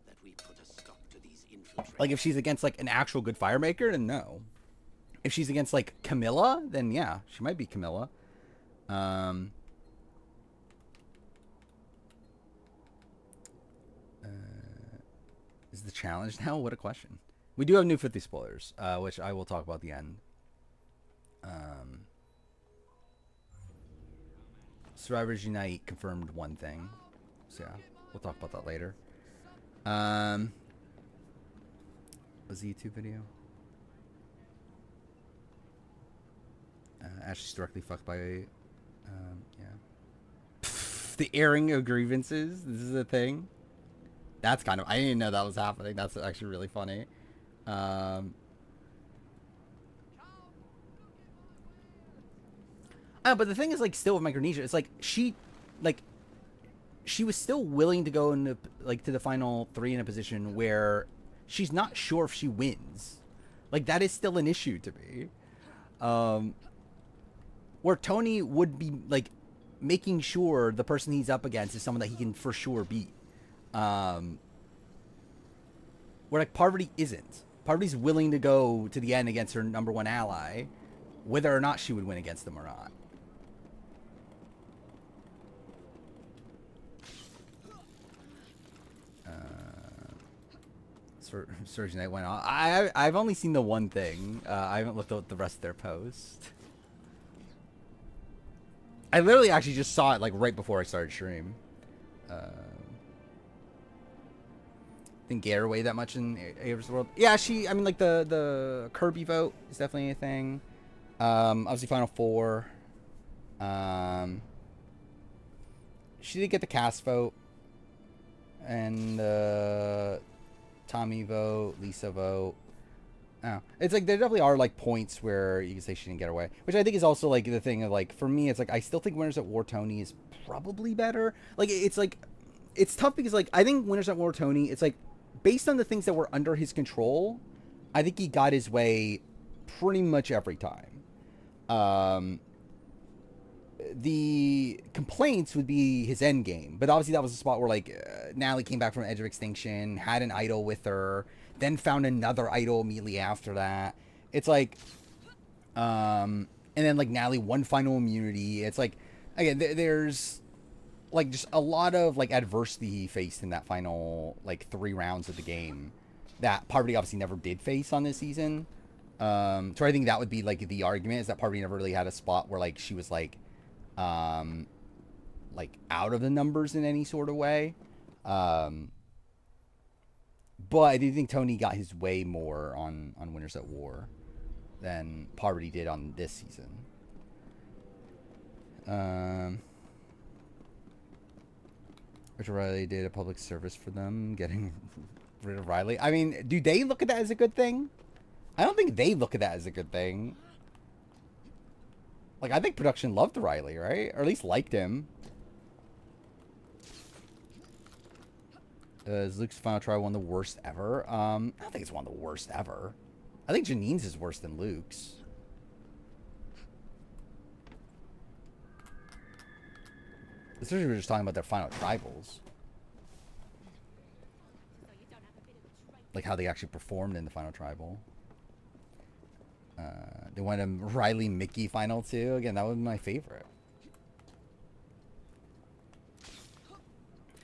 that we put a stop to these infiltrations. Like, if she's against, like, an actual good Fire Maker, then no. If she's against, like, Camilla, then yeah, she might be Camilla. Is the challenge now? What a question. We do have new 50 spoilers, which I will talk about at the end. Survivors Unite confirmed one thing. So yeah, we'll talk about that later. Was the YouTube video? Ashley's directly fucked by, yeah. The airing of grievances. This is a thing. That's kind of, I didn't know that was happening. That's actually really funny. But the thing is, like, still with Micronesia, it's like she was still willing to go into, like, to the final 3 in a position where she's not sure if she wins. Like, that is still an issue to me. Where Tony would be, like, making sure the person he's up against is someone that he can for sure beat. Where, like, Parvati isn't. Parvati's willing to go to the end against her #1 ally, whether or not she would win against them or not. Surgeon Knight went on. I've only seen the one thing. I haven't looked at the rest of their post. I literally actually just saw it, like, right before I started stream. Didn't get her away that much in Ava's World. Yeah, I mean, like, the Kirby vote is definitely a thing. Obviously, Final Four. She did get the cast vote. And Tommy vote, Lisa vote. Oh, it's like there definitely are, like, points where you can say she didn't get away, which I think is also, like, the thing of, like, for me, it's like I still think Winners at War Tony is probably better. Like, it's like, it's tough because, like, I think Winners at War Tony, it's like, based on the things that were under his control, I think he got his way pretty much every time. The complaints would be his end game, but obviously that was a spot where, like, Natalie came back from Edge of Extinction, had an idol with her, then found another idol immediately after that. It's like, and then, like, Natalie won final immunity. It's like, again, there's, like, just a lot of, like, adversity he faced in that final, like, 3 rounds of the game that Parvati obviously never did face on this season. So I think that would be, like, the argument, is that Parvati never really had a spot where, like, she was, like out of the numbers in any sort of way. But I do think Tony got his way more on Winners at War than Parvati did on this season. Which Riley did a public service for them, getting rid of Riley. I mean, do they look at that as a good thing? I don't think they look at that as a good thing. Like, I think production loved Riley, right? Or at least liked him. Is Luke's final try one of the worst ever? I don't think it's one of the worst ever. I think Janine's is worse than Luke's. Especially if we're just talking about their final tribals. Like how they actually performed in the final tribal. They went a Riley Mickey final too. Again, that was my favorite.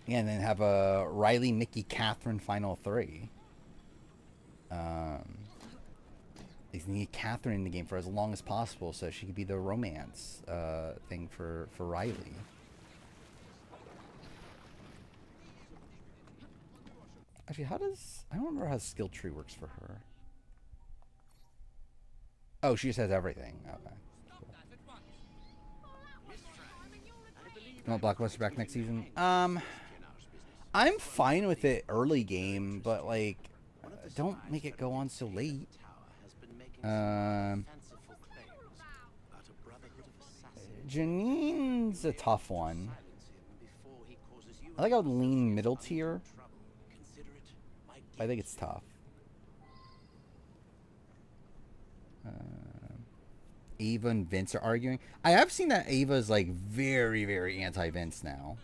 Yeah, and then have a Riley Mickey Catherine final 3. They need Catherine in the game for as long as possible so she could be the romance thing for Riley. Actually, I don't remember how skill tree works for her. Oh, she just has everything. Okay. Cool. You want Blockbuster back next season? I'm fine with it early game, but, like, don't make it go on so late. Janine's a tough one. I think I would lean middle tier. I think it's tough. Ava and Vince are arguing. I have seen that Ava's like very, very anti-Vince now.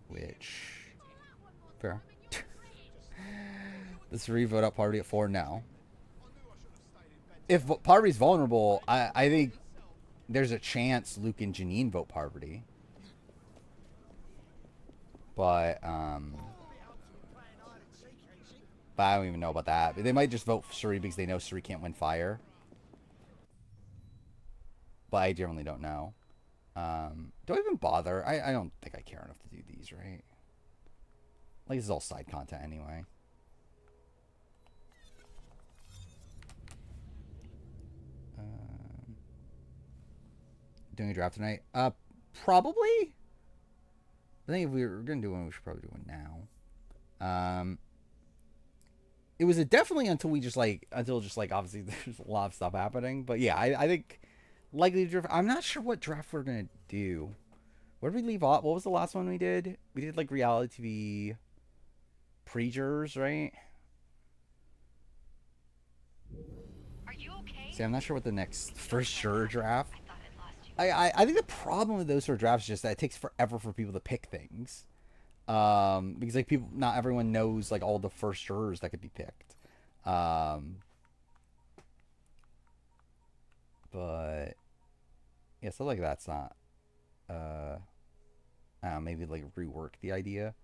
Which fair. Let's re-vote up Party at 4 now. If Party's vulnerable, I think there's a chance Luke and Janine vote Parvati. But I don't even know about that. They might just vote for Suri because they know Suri can't win fire. But I generally don't know. Do I even bother? I don't think I care enough to do these, right? Like, this is all side content anyway. Doing a draft tonight? Probably. I think if we were going to do one, we should probably do one now. It was a definitely until just obviously there's a lot of stuff happening. But yeah, I think likely draft. I'm not sure what draft we're going to do. Where did we leave off? What was the last one we did? We did like reality TV pre-jurors, right? Are you okay? See, I'm not sure what the next first juror draft. I think the problem with those sort of drafts is just that it takes forever for people to pick things. Because like not everyone knows like all the first jurors that could be picked. But yeah, so like that's not. I don't know, maybe like rework the idea.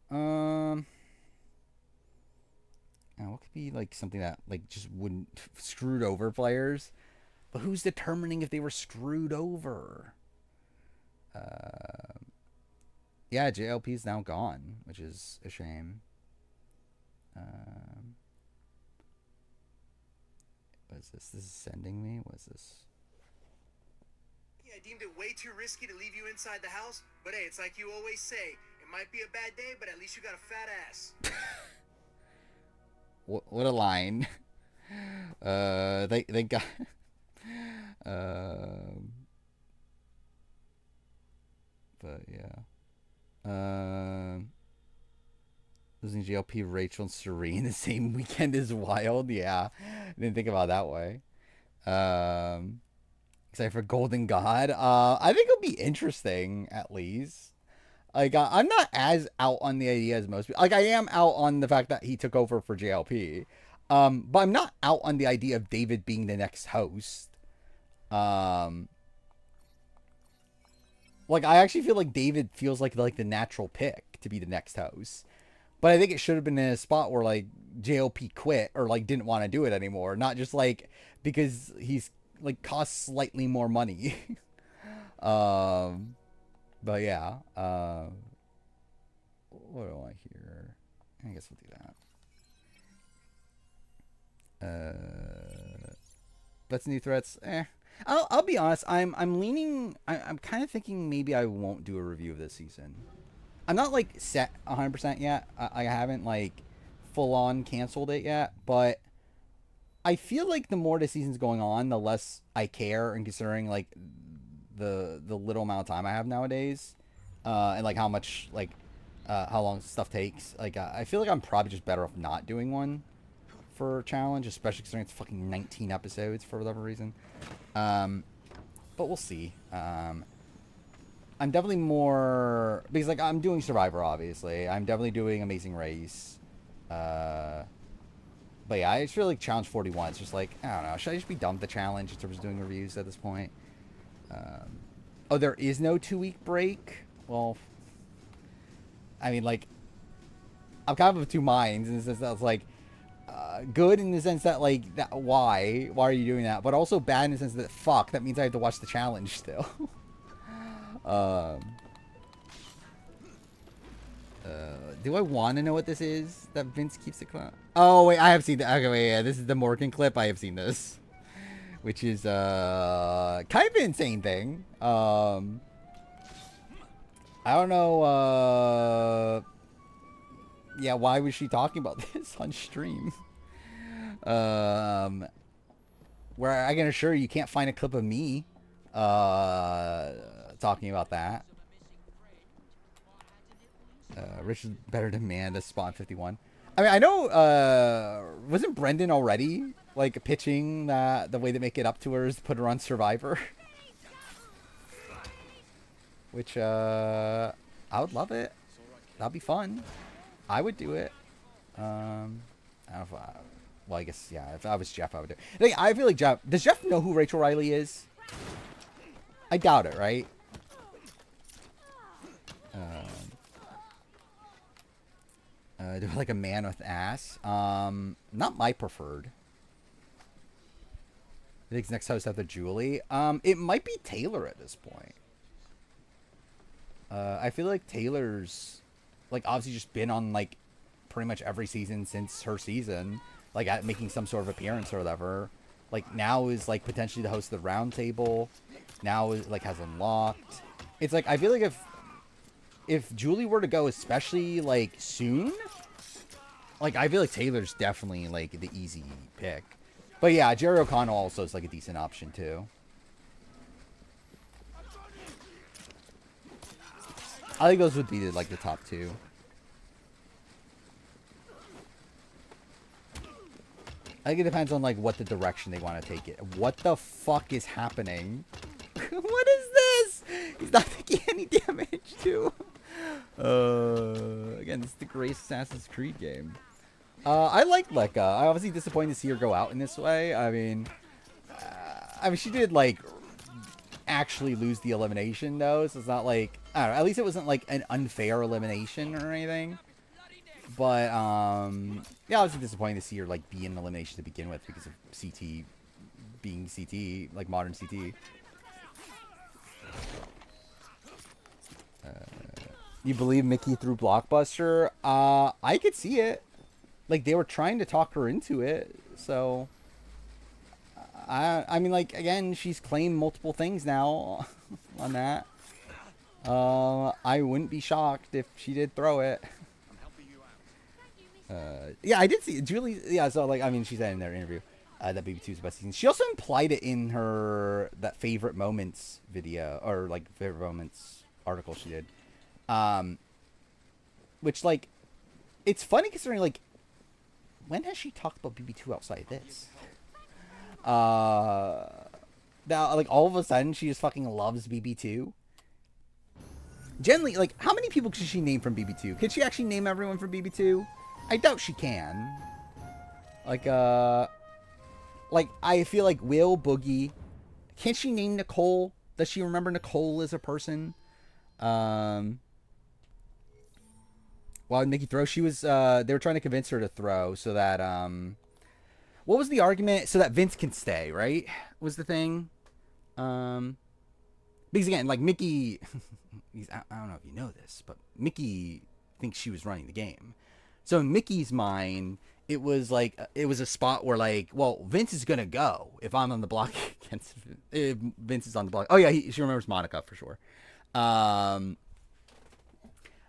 What could be like something that like just wouldn't screwed over players? But who's determining if they were screwed over? Yeah, JLP's now gone, which is a shame. What is this? This is sending me? What is this? I deemed it way too risky to leave you inside the house, but hey, it's like you always say, it might be a bad day, but at least you got a fat ass. What a line. They got but yeah. Losing GLP, Rachel, and Serene the same weekend is wild. Yeah, I didn't think about it that way. Except for Golden God, I think it'll be interesting at least. Like, I'm not as out on the idea as most people. Like, I am out on the fact that he took over for JLP. But I'm not out on the idea of David being the next host. Like, I actually feel like David feels like the natural pick to be the next host. But I think it should have been in a spot where, like, JLP quit or, like, didn't want to do it anymore. Not just, like, because he's, like, costs slightly more money. But, yeah. What do I hear? I guess we'll do that. That's new threats. I'll be honest. I'm leaning. I'm kind of thinking maybe I won't do a review of this season. I'm not like set 100% yet. I haven't like full on canceled it yet, but I feel like the more the season's going on, the less I care, and considering like the little amount of time I have nowadays, and like how much like how long stuff takes. Like I feel like I'm probably just better off not doing one for challenge, especially considering it's fucking 19 episodes for whatever reason. But we'll see. I'm definitely more because like I'm doing Survivor, obviously. I'm definitely doing Amazing Race. But yeah, I just feel like Challenge 41. It's just like I don't know. Should I just be done with the challenge in terms of doing reviews at this point? Oh, there is no 2-week break. Well, I mean, like I'm kind of of two minds in the sense that it's like good in the sense that like why are you doing that? But also bad in the sense that fuck that means I have to watch the challenge still. Do I want to know what this is that Vince keeps it clown? Oh wait, I have seen that. Okay, wait, yeah, this is the Morgan clip. I have seen this, which is kind of an insane thing. I don't know. Yeah, why was she talking about this on stream? Where I can assure you can't find a clip of me talking about that. Rich is better than Amanda. Spawn 51. I mean, I know. Wasn't Brendan already like pitching that the way to make it up to her is to put her on Survivor? Which I would love it. That'd be fun. I would do it. I don't know if well, I guess yeah. If I was Jeff, I would do it. Like, I feel like Jeff. Does Jeff know who Rachel Riley is? I doubt it, right? Do like a man with ass. Not my preferred. I think next host after Julie. It might be Taylor at this point. I feel like Taylor's like obviously just been on like pretty much every season since her season, like at making some sort of appearance or whatever. Like now is like potentially the host of the round table. Now is like has unlocked. It's like I feel like if Julie were to go, especially like soon, like I feel like Taylor's definitely like the easy pick. But yeah, Jerry O'Connell also is like a decent option too. I think those would be like the top two. I think it depends on like what the direction they want to take it. What the fuck is happening? What is this? He's not taking any damage too. Again, this is the greatest Assassin's Creed game. I like Lekka. I'm obviously disappointed to see her go out in this way. I mean, she did like actually lose the elimination though, so it's not like I don't know. At least it wasn't like an unfair elimination or anything. But yeah, I was disappointed to see her like be in elimination to begin with because of CT being CT, like modern CT. You believe Mickey through Blockbuster? I could see it. Like they were trying to talk her into it, so I mean, like again, she's claimed multiple things now on that. I wouldn't be shocked if she did throw it. Yeah, I did see Julie. Yeah, so like I mean, she said in their interview that BB2 is the best season. She also implied it in her that favorite moments video or like favorite moments article she did. Which like, it's funny considering like, when has she talked about BB2 outside this? Now like all of a sudden she just fucking loves BB2. Generally, like how many people can she name from BB2? Can she actually name everyone from BB2? I doubt she can. Like I feel like Will, Boogie. Can't she name Nicole? Does she remember Nicole as a person? Why would Mickey throw? She was they were trying to convince her to throw so that what was the argument? So that Vince can stay, right? Was the thing. Because again, like Mickey I don't know if you know this, but Mickey thinks she was running the game. So in Mickey's mind, it was like it was a spot where like, well, Vince is gonna go if I'm on the block against if Vince is on the block. Oh yeah, she remembers Monica for sure.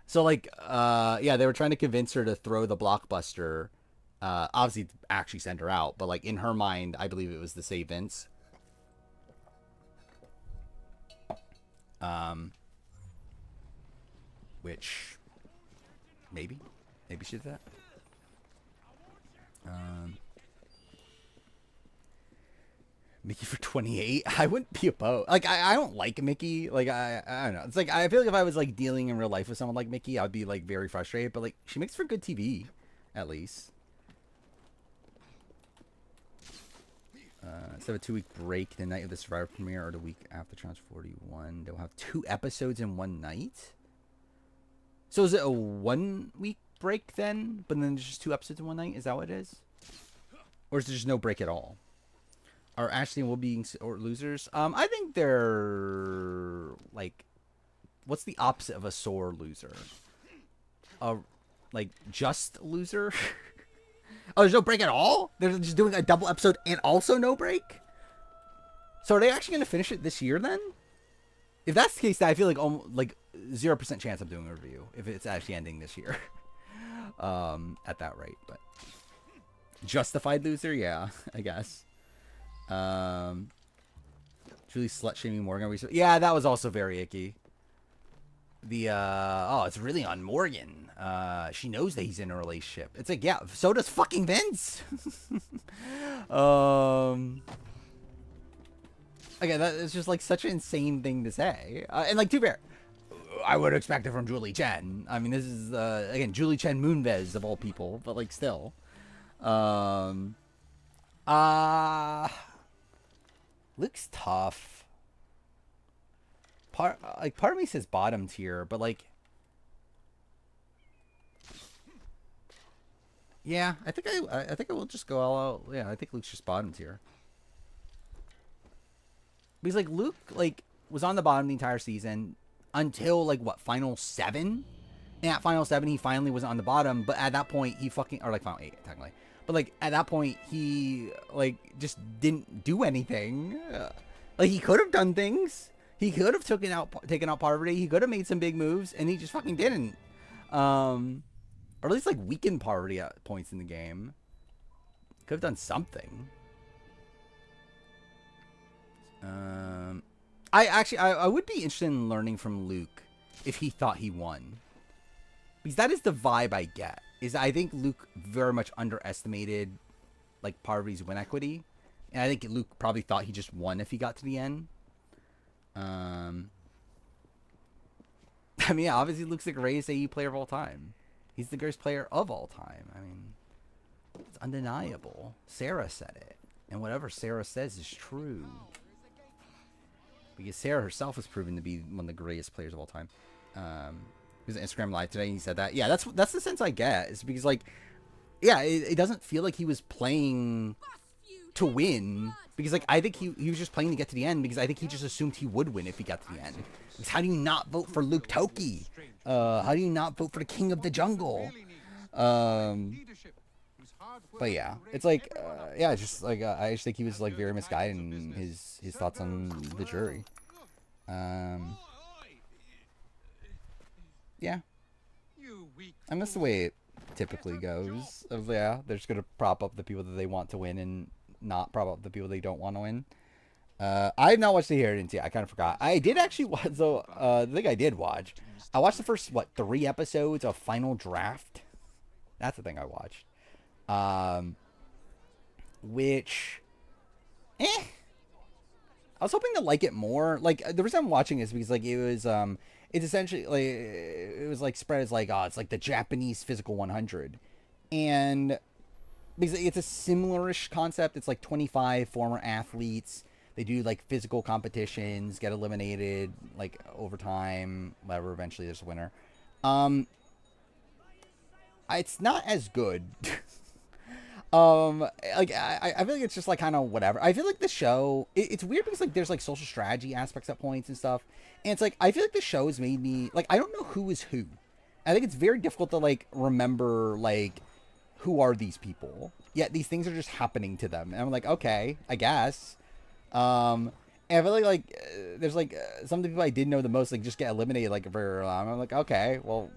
So like, yeah, they were trying to convince her to throw the blockbuster. Obviously, to actually send her out, but like in her mind, I believe it was to save Vince. Which maybe she did that. Mickey for 28. I wouldn't be opposed. Like I don't like Mickey. Like I don't know. It's like I feel like if I was like dealing in real life with someone like Mickey, I'd be like very frustrated. But like she makes for good TV, at least. Instead of a 2-week break, the night of the Survivor premiere or the week after Trans 41, they'll have 2 episodes in one night. So is it a 1 week break then, but then there's just 2 episodes in one night? Is that what it is? Or is there just no break at all? Are Ashley and Will being or losers? I think they're like, what's the opposite of a sore loser? Like just loser? Oh, there's no break at all? They're just doing a double episode and also no break? So are they actually going to finish it this year then? If that's the case, I feel like 0% chance I'm doing a review if it's actually ending this year. At that rate, but justified loser, yeah, I guess. Julie slut shaming Morgan recently. Yeah, that was also very icky. it's really on Morgan. She knows that he's in a relationship. It's like, yeah, so does fucking Vince. Again, that is just like such an insane thing to say. And like, to be fair, I would expect it from Julie Chen. I mean, this is again Julie Chen Moonves of all people, but like still. Luke's tough. Part of me says bottom tier, but like, yeah, I think I will just go all out. Yeah, I think Luke's just bottom tier. Because like Luke like was on the bottom the entire season until like what, final 7? And at final 7 he finally was on the bottom, but at that point he fucking, or like final 8 technically. But like at that point he like just didn't do anything. Like he could have done things. He could have taken out Parvati. He could have made some big moves, and he just fucking didn't. Or at least like weakened Parvati at points in the game. Could have done something. I would be interested in learning from Luke if he thought he won, because that is the vibe I get. Is I think Luke very much underestimated like Parvati's win equity, and I think Luke probably thought he just won if he got to the end. I mean, yeah, obviously Luke's the greatest AE player of all time. He's the greatest player of all time. I mean, it's undeniable. Sarah said it, and whatever Sarah says is true. Because Sarah herself has proven to be one of the greatest players of all time. He was on Instagram Live today, and he said that. Yeah, that's the sense I get. Is because like, yeah, it doesn't feel like he was playing to win. Because like I think he was just playing to get to the end. Because I think he just assumed he would win if he got to the end. Because how do you not vote for Luke Toki? How do you not vote for the King of the Jungle? But yeah, it's like, yeah, it's just like I just think he was like very misguided in his thoughts on the jury. Yeah, and that's the way it typically goes. Of yeah, they're just gonna prop up the people that they want to win and not prop up the people they don't want to win. I have not watched the Heritage yet. I kind of forgot. I did actually watch. So the thing I did watch, I watched the first 3 episodes of Final Draft. That's the thing I watched. Which, I was hoping to like it more. Like the reason I'm watching is because like it was it's essentially like it was like spread as like, oh, it's like the Japanese physical 100, and because it's a similarish concept. It's like 25 former athletes. They do like physical competitions, get eliminated like over time, whatever. Eventually, there's a winner. It's not as good. Like I feel like it's just like kind of whatever. I feel like the show, it's weird because like there's like social strategy aspects at points and stuff, and it's like I feel like the show has made me like, I don't know who is who. I think it's very difficult to like remember like who are these people. Yet these things are just happening to them, and I'm like, okay, I guess. And I feel like there's like some of the people I did know the most like just get eliminated like very long. I'm like, okay, well,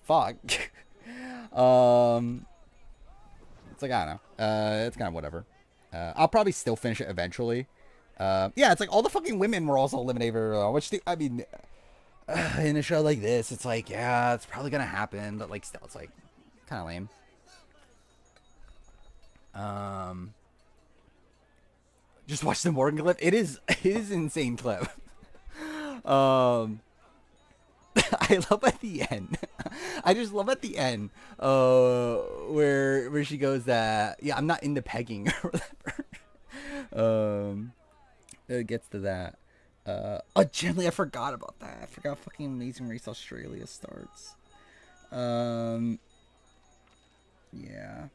fuck. It's like, I don't know. It's kind of whatever. I'll probably still finish it eventually. Yeah, it's like all the fucking women were also eliminated very long, which I mean, in a show like this, it's like, yeah, it's probably gonna happen, but like still, it's like kind of lame. Just watch the Morgan clip. It is an insane clip. I love at the end. I just love at the end, where she goes that, yeah, I'm not into pegging or whatever. It gets to that. Oh, generally, I forgot about that. I forgot fucking Amazing Race Australia starts. Yeah.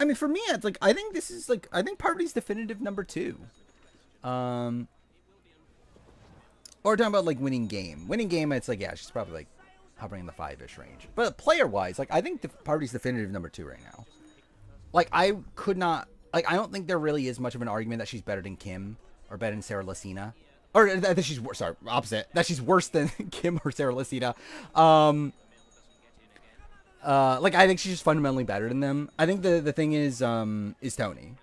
I mean, for me, it's like, I think this is like, I think Parvati's definitive number 2. Or talking about like winning game. Winning game, it's like, yeah, she's probably like hovering in the 5-ish range. But player wise, like I think the Parvati's definitive number 2 right now. Like I could not, like I don't think there really is much of an argument that she's better than Kim or better than Sarah Lacina. Or that she's worse. Sorry, opposite. That she's worse than Kim or Sarah Lacina. Like I think she's just fundamentally better than them. I think the thing is Tony.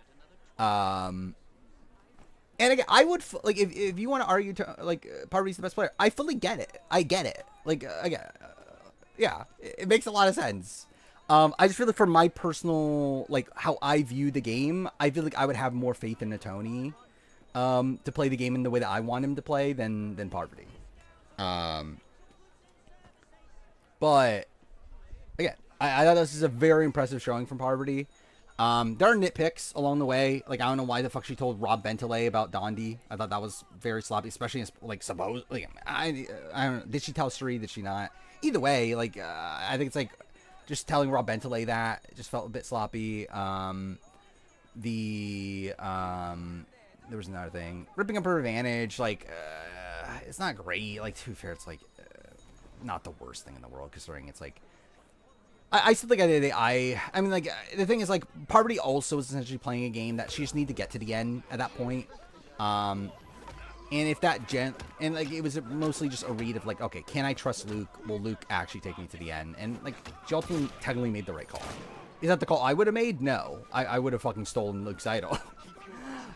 And again, I would like if you want to argue to like Parvati's the best player, I fully get it. I get it. Like again, yeah, it makes a lot of sense. I just feel like for my personal, like how I view the game, I feel like I would have more faith in Natoni to play the game in the way that I want him to play than Parvati. But again, I thought this is a very impressive showing from Parvati. There are nitpicks along the way. Like, I don't know why the fuck she told Rob Bentelay about Dondi. I thought that was very sloppy, especially as, like, suppose. Like, I don't know. Did she tell Sri? Did she not? Either way, like, I think it's like just telling Rob Bentelay that it just felt a bit sloppy. There was another thing. Ripping up her advantage, like, it's not great. Like, to be fair, it's like not the worst thing in the world considering it's like. I still think I mean, like, the thing is, like, Parvati also is essentially playing a game that she just need to get to the end at that point. And if that and, like, it was mostly just a read of, like, okay, can I trust Luke? Will Luke actually take me to the end? And, like, she ultimately technically made the right call. Is that the call I would have made? No. I would have fucking stolen Luke's idol.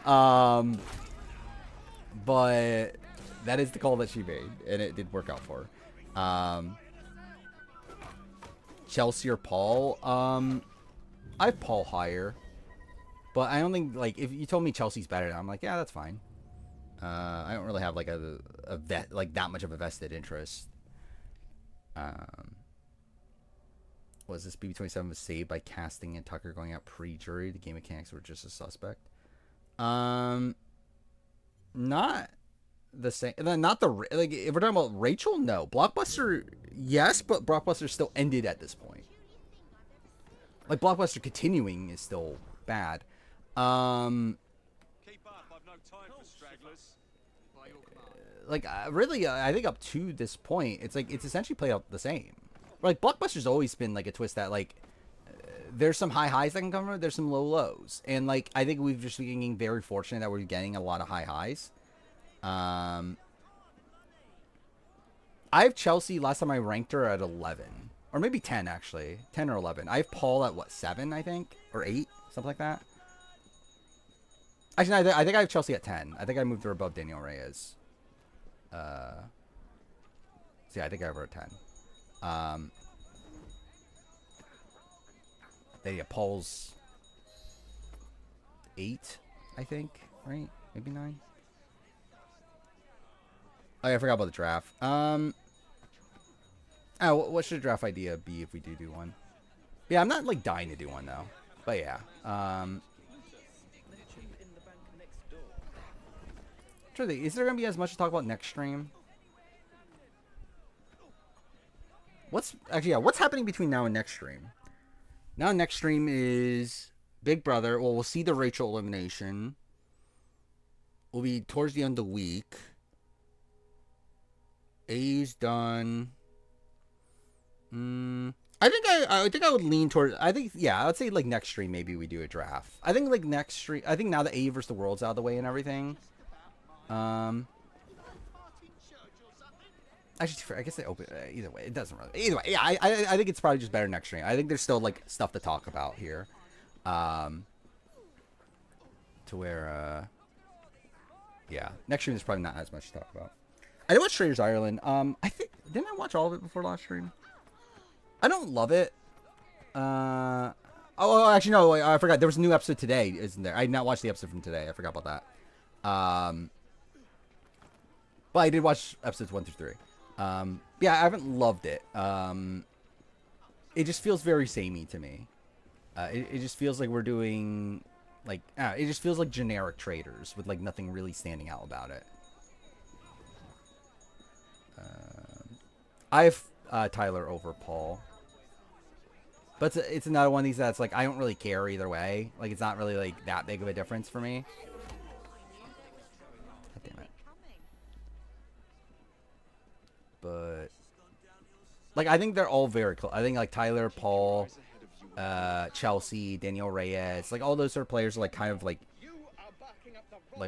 But that is the call that she made, and it did work out for her. Chelsea or Paul? I have Paul higher, but I don't think, like, if you told me Chelsea's better, I'm like, yeah, that's fine. I don't really have like a like that much of a vested interest. Was this BB27 was saved by casting and Tucker going out pre-jury? The game mechanics were just a suspect. Not the same. Not the like. If we're talking about Rachel, no. Blockbuster, yes, but Blockbuster still ended at this point. Like, Blockbuster continuing is still bad. Keep up. I've no time for stragglers. Like, really, I think up to this point, it's like it's essentially played out the same. Like, Blockbuster's always been like a twist that, like, there's some high highs that can come from it, there's some low lows, and, like, I think we've just been getting very fortunate that we're getting a lot of high highs. I have Chelsea, last time I ranked her at 11. Or maybe 10, actually. 10 or 11. I have Paul at, what, 7, I think? Or 8? Something like that. Actually, no, I think I have Chelsea at 10. I think I moved her above Daniel Reyes. So, yeah, I think I have her at 10. Then, yeah, Paul's 8, I think, right? Maybe 9? Oh, yeah, I forgot about the draft. Oh, what should a draft idea be if we do one? Yeah, I'm not, like, dying to do one, though. But, yeah. Is there going to be as much to talk about next stream? What's happening between now and next stream? Now next stream is Big Brother. Well, we'll see the Rachel elimination. We'll be towards the end of the week. A's done. I think I would lean toward. I would say like next stream maybe we do a draft. I think like next stream. I think now that A versus the World's out of the way and everything. Actually, I guess they open either way. It doesn't really. Either way, yeah. I think it's probably just better next stream. I think there's still like stuff to talk about here. To where yeah, next stream is probably not as much to talk about. I did watch Traders Ireland. I think didn't I watch all of it before last stream? I don't love it. Oh, actually, no. Wait, I forgot. There was a new episode today, isn't there? I did not watch the episode from today. I forgot about that. But I did watch episodes 1 through 3. Yeah, I haven't loved it. It just feels very samey to me. It just feels like we're doing, like, it just feels like generic traders with, like, nothing really standing out about it. I have Tyler over Paul. But it's another one of these that's, like, I don't really care either way. Like, it's not really, like, that big of a difference for me. God damn it. But, like, I think they're all very close. I think, like, Tyler, Paul, Chelsea, Daniel Reyes, like, all those sort of players are, like, kind of, like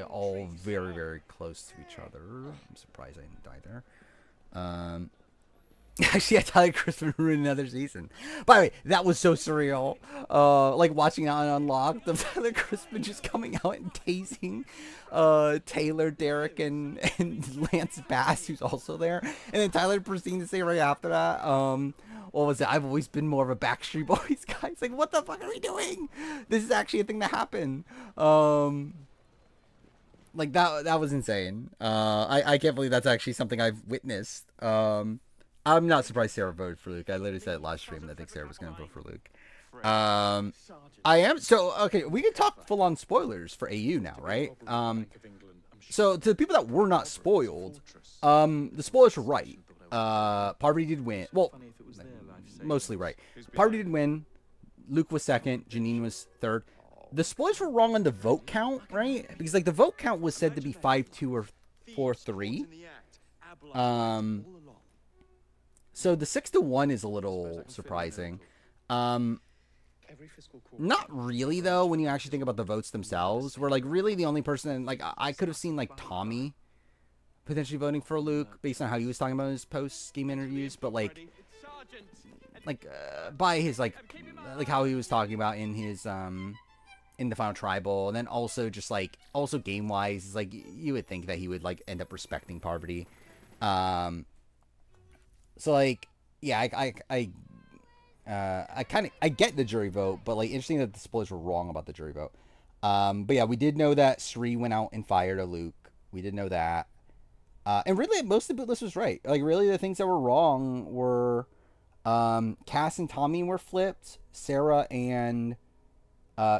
all very, very close to each other. I'm surprised I didn't die there. Actually, yeah, Tyler Crispin ruined another season. By the way, that was so surreal. Like watching it on Unlocked of Tyler Crispin just coming out and tasing Taylor, Derek, and Lance Bass, who's also there. And then Tyler proceeding to say right after that, what was it? I've always been more of a Backstreet Boys guy. It's like, what the fuck are we doing? This is actually a thing that happened. Like that was insane. I can't believe that's actually something I've witnessed. I'm not surprised Sarah voted for Luke. I literally said live stream that I think Sarah was going to vote for Luke. I am so okay. We can talk full on spoilers for AU now, right? So to the people that were not spoiled, the spoilers were right. Parvati did win. Well, mostly right. Parvati did win. Luke was second. Janine was third. The spoilers were wrong on the vote count, right? Because like the vote count was said to be 5-2 or 4-3. So the 6-1 is a little surprising. Not really though. When you actually think about the votes themselves, where like really the only person like I could have seen like Tommy potentially voting for Luke based on how he was talking about his post game interviews, but like by his like how he was talking about in his in the final tribal, and then also just like also game wise, is like you would think that he would like end up respecting Parvati. So like yeah, I kind of I get the jury vote, but like interesting that the spoilers were wrong about the jury vote. But yeah, we did know that Sri went out and fired a Luke. We did know that. And really most of the list was right. Like really the things that were wrong were Cass and Tommy were flipped, Sarah and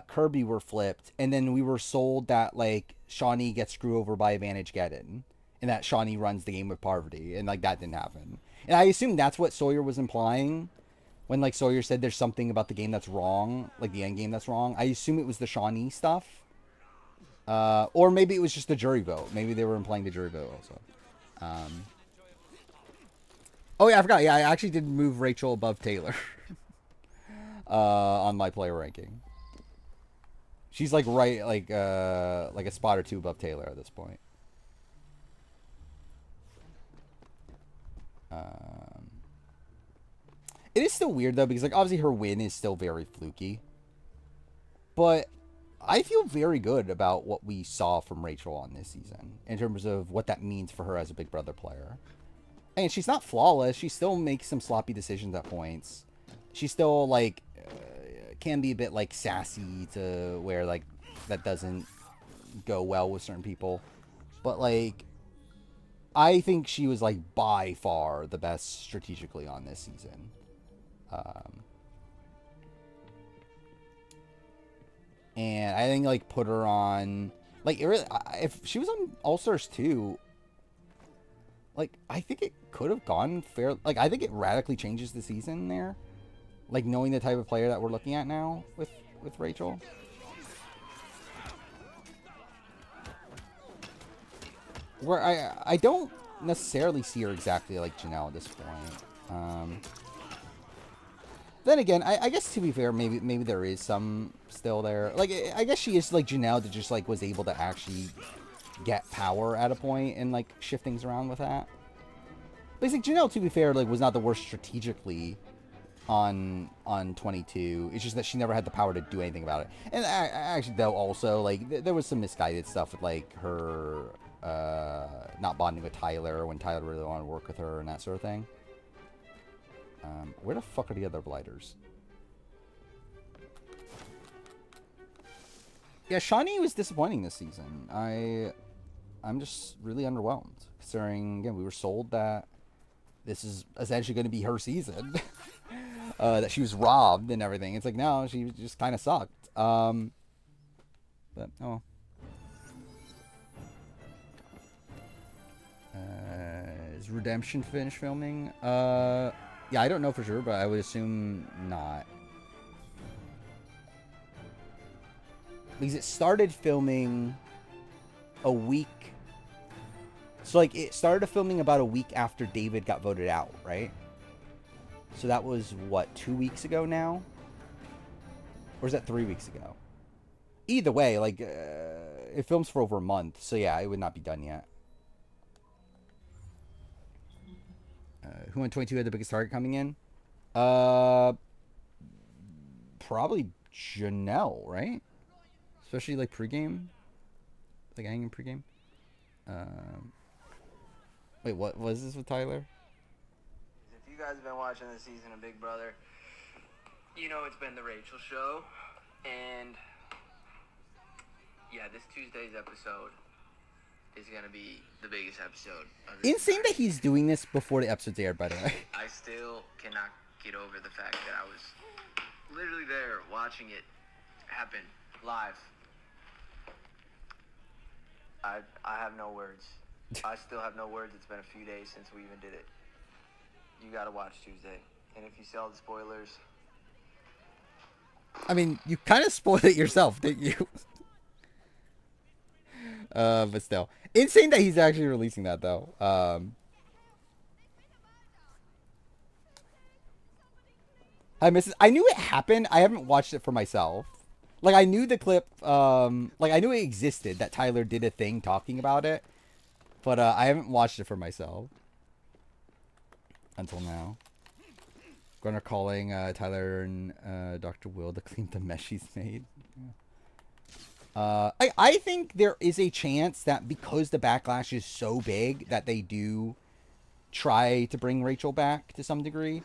Kirby were flipped, and then we were sold that like Shawnee gets screwed over by Advantage Geddon, and that Shawnee runs the game with Parvati, and like that didn't happen. And I assume that's what Sawyer was implying when like Sawyer said there's something about the game that's wrong, like the end game that's wrong. I assume it was the Shawnee stuff, or maybe it was just the jury vote. Maybe they were implying the jury vote also. Oh yeah, I forgot. Yeah, I actually did move Rachel above Taylor on my player ranking. She's like right, like a spot or two above Taylor at this point. It is still weird though because like obviously her win is still very fluky, but I feel very good about what we saw from Rachel on this season in terms of what that means for her as a Big Brother player. And she's not flawless. She still makes some sloppy decisions at points. She still like can be a bit like sassy to where like that doesn't go well with certain people. But like I think she was like by far the best strategically on this season. And I think like put her on like it really, if she was on All Stars 2, like I think it could have gone fair. Like I think it radically changes the season there. Like knowing the type of player that we're looking at now with Rachel. Where I don't necessarily see her exactly like Janelle at this point. Then again, I guess to be fair, maybe there is some still there. Like I guess she is like Janelle that just like was able to actually get power at a point and like shift things around with that. But like Janelle, to be fair, like was not the worst strategically on 22. It's just that she never had the power to do anything about it. And actually though also like there was some misguided stuff with like her not bonding with Tyler when Tyler really wanted to work with her and that sort of thing. Where the fuck are the other blighters? Yeah, Shawnee was disappointing this season. I'm just really underwhelmed considering again we were sold that this is essentially going to be her season. That she was robbed and everything. It's like no, she just kind of sucked. But oh. Is Redemption finished filming? Yeah, I don't know for sure, but I would assume not. Because it started filming a week. So, like, it started filming about a week after David got voted out, right? So that was, what, 2 weeks ago now? Or is that 3 weeks ago? Either way, like, it films for over a month. So, yeah, it would not be done yet. Who on 22 had the biggest target coming in? Uh, Probably Janelle, right? Especially like pregame, like hanging pregame. Wait, what was this with Tyler? If you guys have been watching the season of Big Brother, you know it's been the Rachel show, and yeah, this Tuesday's episode is gonna be the biggest episode of this Insane entire that he's doing this before the episode's aired, by the way. I still cannot get over the fact that I was literally there watching it happen live. I have no words. I still have no words. It's been a few days since we even did it. You gotta watch Tuesday. And if you see all the spoilers... I mean, you kind of spoiled it yourself, didn't you? But still. Insane that he's actually releasing that, though. Hi, Mrs. I knew it happened. I haven't watched it for myself. Like, I knew the clip, like, I knew it existed, that Tyler did a thing talking about it. But, I haven't watched it for myself. Until now. Gunnar calling, Tyler and, Dr. Will to clean the mess she's made. I think there is a chance that because the backlash is so big that they do try to bring Rachel back to some degree.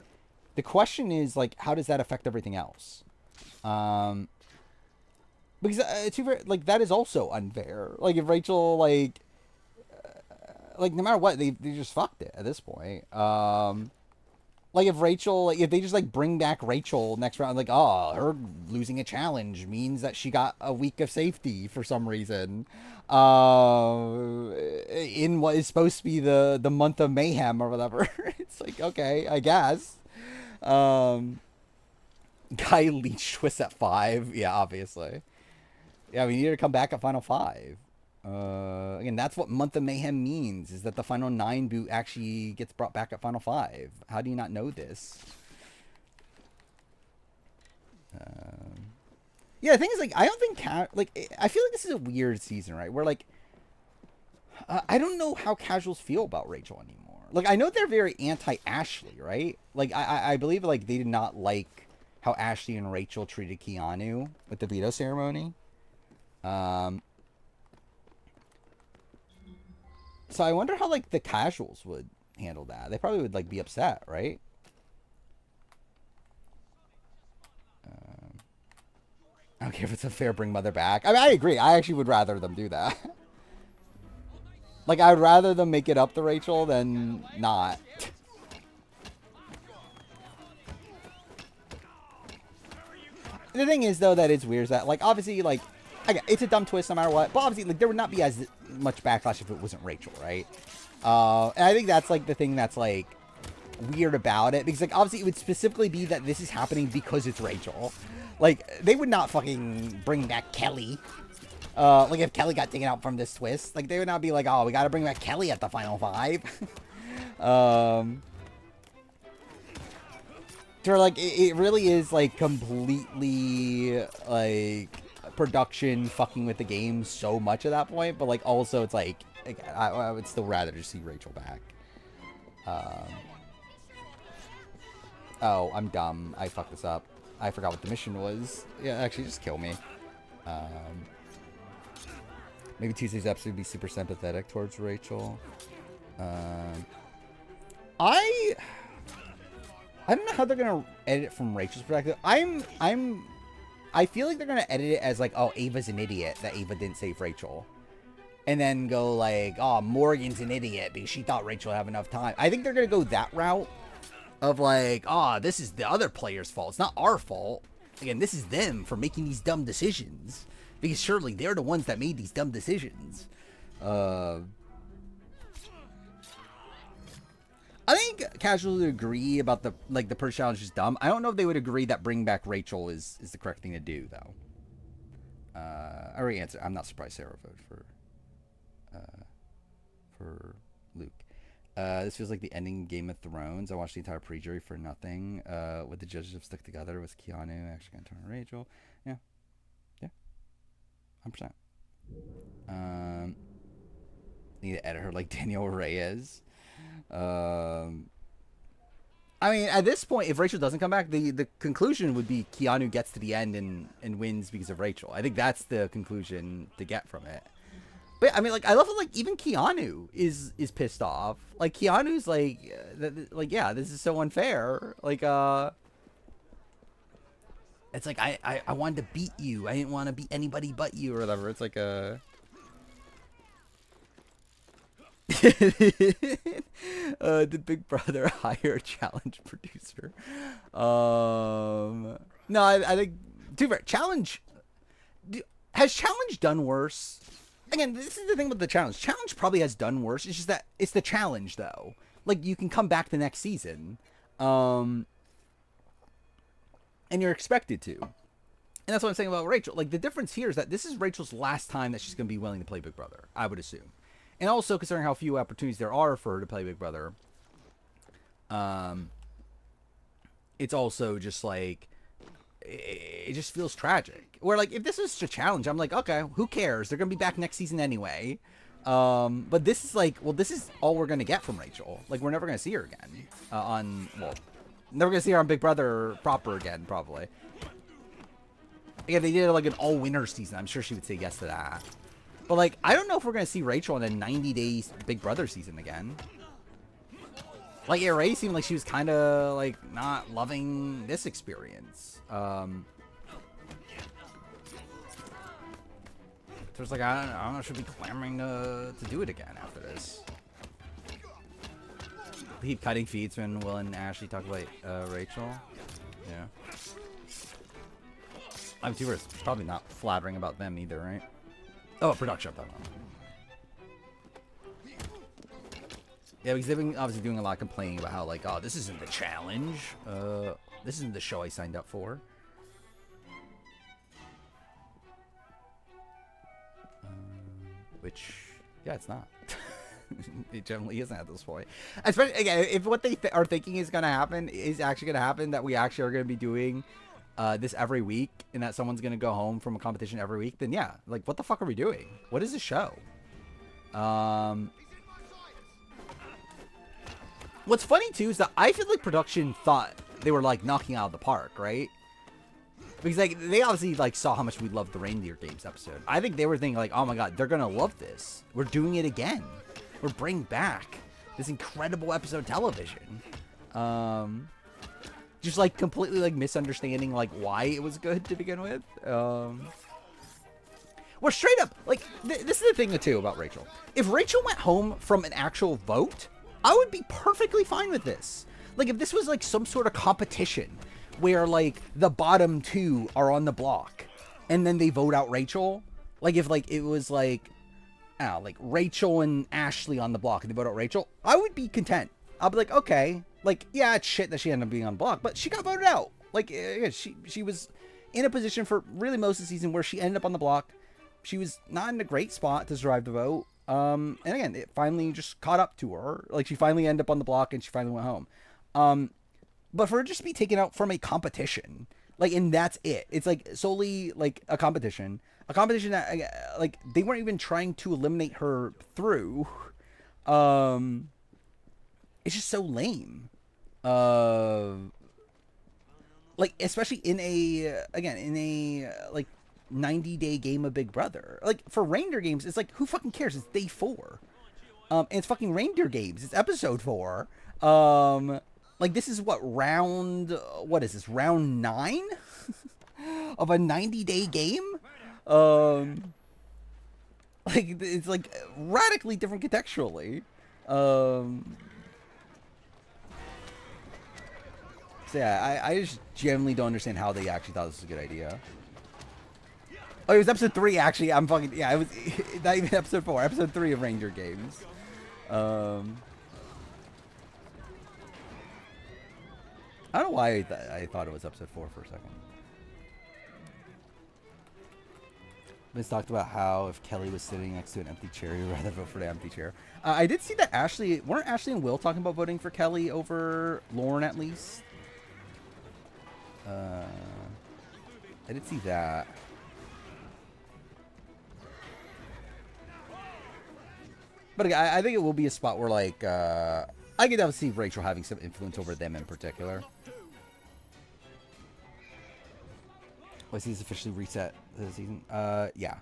The question is, like, how does that affect everything else? Because like, that is also unfair. Like, if Rachel, like no matter what, they just fucked it at this point. Like, if Rachel, like, if they just, like, bring back Rachel next round, like, oh, her losing a challenge means that she got a week of safety for some reason. In what is supposed to be the month of mayhem or whatever. It's like, okay, I guess. Guy leech twists at 5. Yeah, obviously. Yeah, we need her to come back at Final 5. Again, that's what Month of Mayhem means, is that the Final 9 boot actually gets brought back at Final 5. How do you not know this? Yeah, the thing is, like, I don't think, like, I feel like this is a weird season, right? Where, like, I don't know how casuals feel about Rachel anymore. Like, I know they're very anti-Ashley, right? Like, I believe, like, they did not like how Ashley and Rachel treated Keanu with the veto ceremony. So I wonder how, like, the casuals would handle that. They probably would, like, be upset, right? Okay, if it's unfair, bring Mother back. I mean, I agree. I actually would rather them do that. Like, I would rather them make it up to Rachel than not. The thing is, though, that it's weird is that, like, obviously, like, it's a dumb twist no matter what. But obviously, like, there would not be as much backlash if it wasn't Rachel, right? And I think that's, like, the thing that's, like, weird about it. Because, like, obviously, it would specifically be that this is happening because it's Rachel. Like, they would not fucking bring back Kelly. Like, if Kelly got taken out from this twist, like, they would not be like, oh, we gotta bring back Kelly at the Final 5. So, like, it really is, like, completely, like, production fucking with the game so much at that point. But, like, also, it's like I would still rather just see Rachel back. Oh, I'm dumb. I fucked this up. I forgot what the mission was. Yeah, actually, just kill me. Maybe Tuesday's episode would be super sympathetic towards Rachel. I don't know how they're gonna edit it from Rachel's perspective. I feel like they're gonna edit it as like, oh, Ava's an idiot that Ava didn't save Rachel, and then go like, oh, Morgan's an idiot because she thought Rachel would have enough time. I think they're gonna go that route of like, oh, this is the other player's fault. It's not our fault. Again, this is them for making these dumb decisions because surely they're the ones that made these dumb decisions. I think casuals would agree about the purge challenge is dumb. I don't know if they would agree that bring back Rachel is the correct thing to do, though. I already answered. I'm not surprised Sarah voted for Luke. This feels like the ending Game of Thrones. I watched the entire pre-jury for nothing. What the judges have stuck together was Keanu actually going to turn on Rachel. Yeah. 100%. Need to edit her like Daniel Reyes. I mean, at this point, if Rachel doesn't come back, the conclusion would be Keanu gets to the end and wins because of Rachel. I think that's the conclusion to get from it. But I mean, like, I love it. Like, even Keanu is pissed off. Like, Keanu's like, yeah, this is so unfair. Like, it's like I wanted to beat you. I didn't want to beat anybody but you or whatever. It's like a. Did Big Brother hire a challenge producer? No, I think too fair. Challenge has Challenge done worse? Again, this is the thing with the Challenge. Challenge probably has done worse. It's just that it's the Challenge though. Like you can come back the next season, and you're expected to. And that's what I'm saying about Rachel. Like the difference here is that this is Rachel's last time that she's going to be willing to play Big Brother. I would assume. And also, considering how few opportunities there are for her to play Big Brother, it's also just like, it just feels tragic. Where, like, if this is a challenge, I'm like, okay, who cares? They're going to be back next season anyway. But this is like, well, this is all we're going to get from Rachel. Like, we're never going to see her again never going to see her on Big Brother proper again, probably. Again, they did like an all-winner season. I'm sure she would say yes to that. But, like, I don't know if we're going to see Rachel in a 90-day Big Brother season again. Like, Ray seemed like she was kind of, like, not loving this experience. So it's like, I don't know, should be clamoring to do it again after this. Keep cutting feeds when Will and Ashley talk about Rachel. Yeah. I'm too probably not flattering about them either, right? Oh, production. I'm talking about. Yeah, because they've been obviously doing a lot of complaining about how, like, oh, this isn't the challenge. This isn't the show I signed up for. Which, yeah, it's not. It generally isn't at this point. Especially, again, if what they are thinking is going to happen is actually going to happen, that we actually are going to be doing this every week, and that someone's gonna go home from a competition every week, then yeah, like, what the fuck are we doing? What is this show? What's funny too is that I feel like production thought they were like knocking out of the park, right? Because like they obviously like saw how much we loved the Reindeer Games episode. I think they were thinking like, oh my god, they're gonna love this. We're doing it again. We're bringing back this incredible episode of television. Just, like, completely, like, misunderstanding, like, why it was good to begin with. Well, straight up, like, this is the thing, too, about Rachel. If Rachel went home from an actual vote, I would be perfectly fine with this. Like, if this was, like, some sort of competition where, like, the bottom two are on the block, and then they vote out Rachel. Like, if, like, it was, like, I don't know, like, Rachel and Ashley on the block, and they vote out Rachel, I would be content. I'll be like, okay. Like, yeah, it's shit that she ended up being on block, but she got voted out. Like, yeah, she was in a position for really most of the season where she ended up on the block. She was not in a great spot to survive the vote. And again, it finally just caught up to her. Like, she finally ended up on the block and she finally went home. But for her just to be taken out from a competition, like, and that's it. It's like solely like a competition that like they weren't even trying to eliminate her through. It's just so lame. Like, especially in a like 90-day game of Big Brother. Like, for Reindeer Games, it's like, who fucking cares? It's day 4. And it's fucking Reindeer Games. It's episode 4. Like, this is round 9 of a 90-day game? Like, it's like radically different contextually. So yeah, I just genuinely don't understand how they actually thought this was a good idea. Oh, it was episode 3, actually. I'm fucking... Yeah, it was not even episode 4. Episode 3 of Reindeer Games. I don't know why I thought it was episode 4 for a second. Vince talked about how if Kelly was sitting next to an empty chair, he'd rather vote for the empty chair. I did see that weren't Ashley and Will talking about voting for Kelly over Lauren at least? I did see that. But again, I think it will be a spot where, like, I could definitely see Rachel having some influence over them in particular. Was these officially reset this season? Yeah.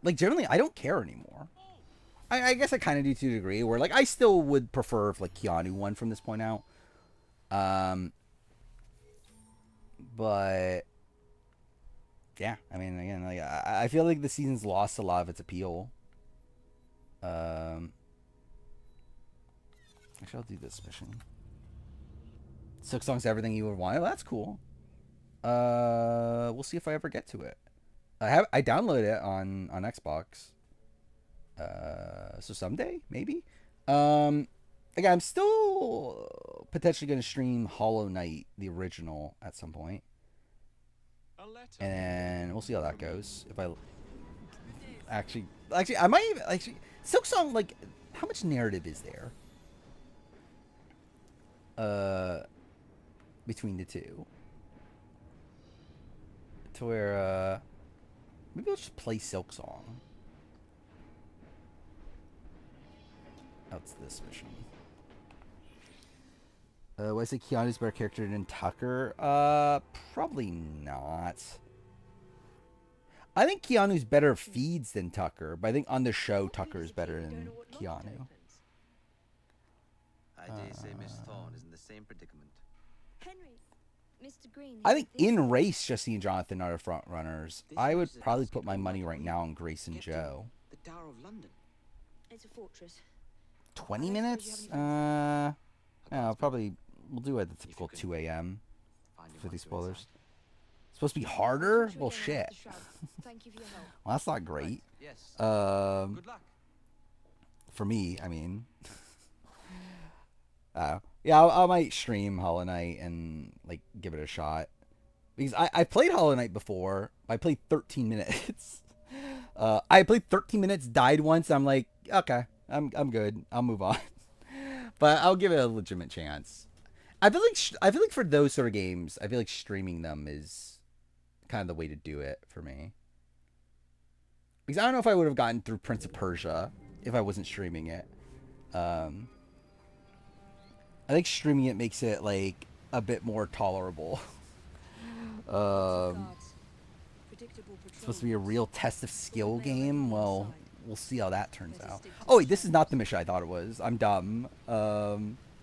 Like, generally, I don't care anymore. I guess I kind of do to a degree, where, like, I still would prefer if, like, Keanu won from this point out. But, yeah, I mean, again, like, I feel like the season's lost a lot of its appeal. Actually, I'll do this mission. 6 songs, everything you would want. Oh, that's cool. We'll see if I ever get to it. I downloaded it on Xbox. So someday, maybe. Again, I'm still potentially going to stream Hollow Knight, the original, at some point. And we'll see how that goes. If I actually, I might even Silksong. Like, how much narrative is there? Between the two, to where maybe I'll just play Silksong. That's this mission. Would I say Keanu's better character than Tucker? Probably not. I think Keanu's better feeds than Tucker, but I think on the show Tucker is better than Keanu. I dare say Miss Thorne is in the same predicament. Henry, Mr. Green. I think in race, Jesse and Jonathan are the front runners. I would probably put my money right now on Grace and Joe. The Tower of London. It's a fortress. 20 minutes? No, probably we'll do it at the typical 2 a.m. for these spoilers. Supposed to be harder? Well, shit. Thank you for your help. Well, that's not great. Yes. Good luck. For me, I mean. Yeah, I might stream Hollow Knight and, like, give it a shot. Because I played Hollow Knight before. I played 13 minutes. I played 13 minutes, died once. I'm like, okay, I'm good. I'll move on. But I'll give it a legitimate chance. I feel like for those sort of games, I feel like streaming them is kind of the way to do it for me. Because I don't know if I would have gotten through Prince of Persia if I wasn't streaming it. I think streaming it makes it like a bit more tolerable. It's supposed to be a real test of skill game. Well, we'll see how that turns out. Oh wait, this is not the mission I thought it was. I'm dumb.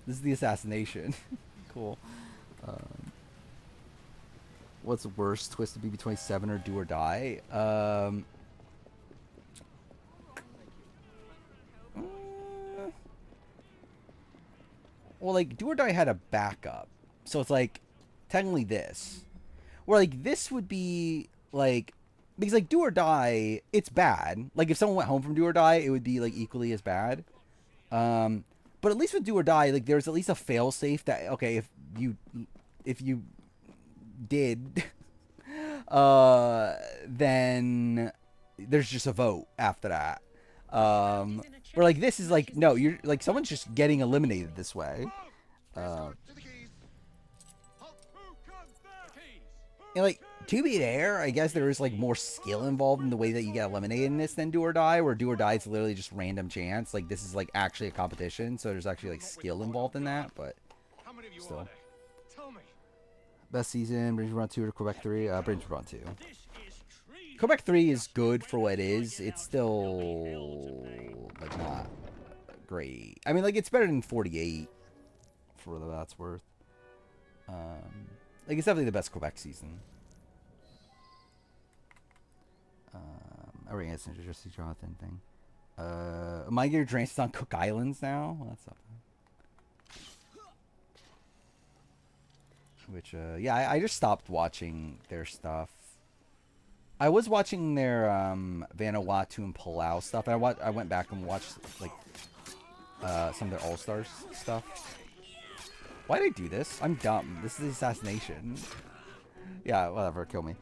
This is the assassination. Cool. What's worse, Twisted BB27 or Do or Die? Well, like, Do or Die had a backup. So it's like, technically this. Where, like, this would be, like, because, like, Do or Die, it's bad. Like, if someone went home from Do or Die, it would be, like, equally as bad. But at least with Do or Die, like, there's at least a fail-safe that, okay, if you did, then there's just a vote after that. Where, like, this is, like, no, you're, like, someone's just getting eliminated this way. And, like, to be there, I guess there is, like, more skill involved in the way that you get eliminated in this than Do or Die, where Do or Die is literally just random chance. Like, this is, like, actually a competition, so there's actually, like, skill involved in that, but still. Best season, Brings Run 2 or Quebec 3? Brings Run 2. Quebec 3 is good for what it is. It's still, like, not great. I mean, like, it's better than 48, for what that's worth. Like, it's definitely the best Quebec season. Alright, it's just the Jonathan thing. Am I getting drains on Cook Islands now? Well, that's something. Which, yeah, I just stopped watching their stuff. I was watching their Vanuatu and Palau stuff. And I went back and watched, like, some of their All-Stars stuff. Why did I do this? I'm dumb. This is the assassination. Yeah, whatever. Kill me.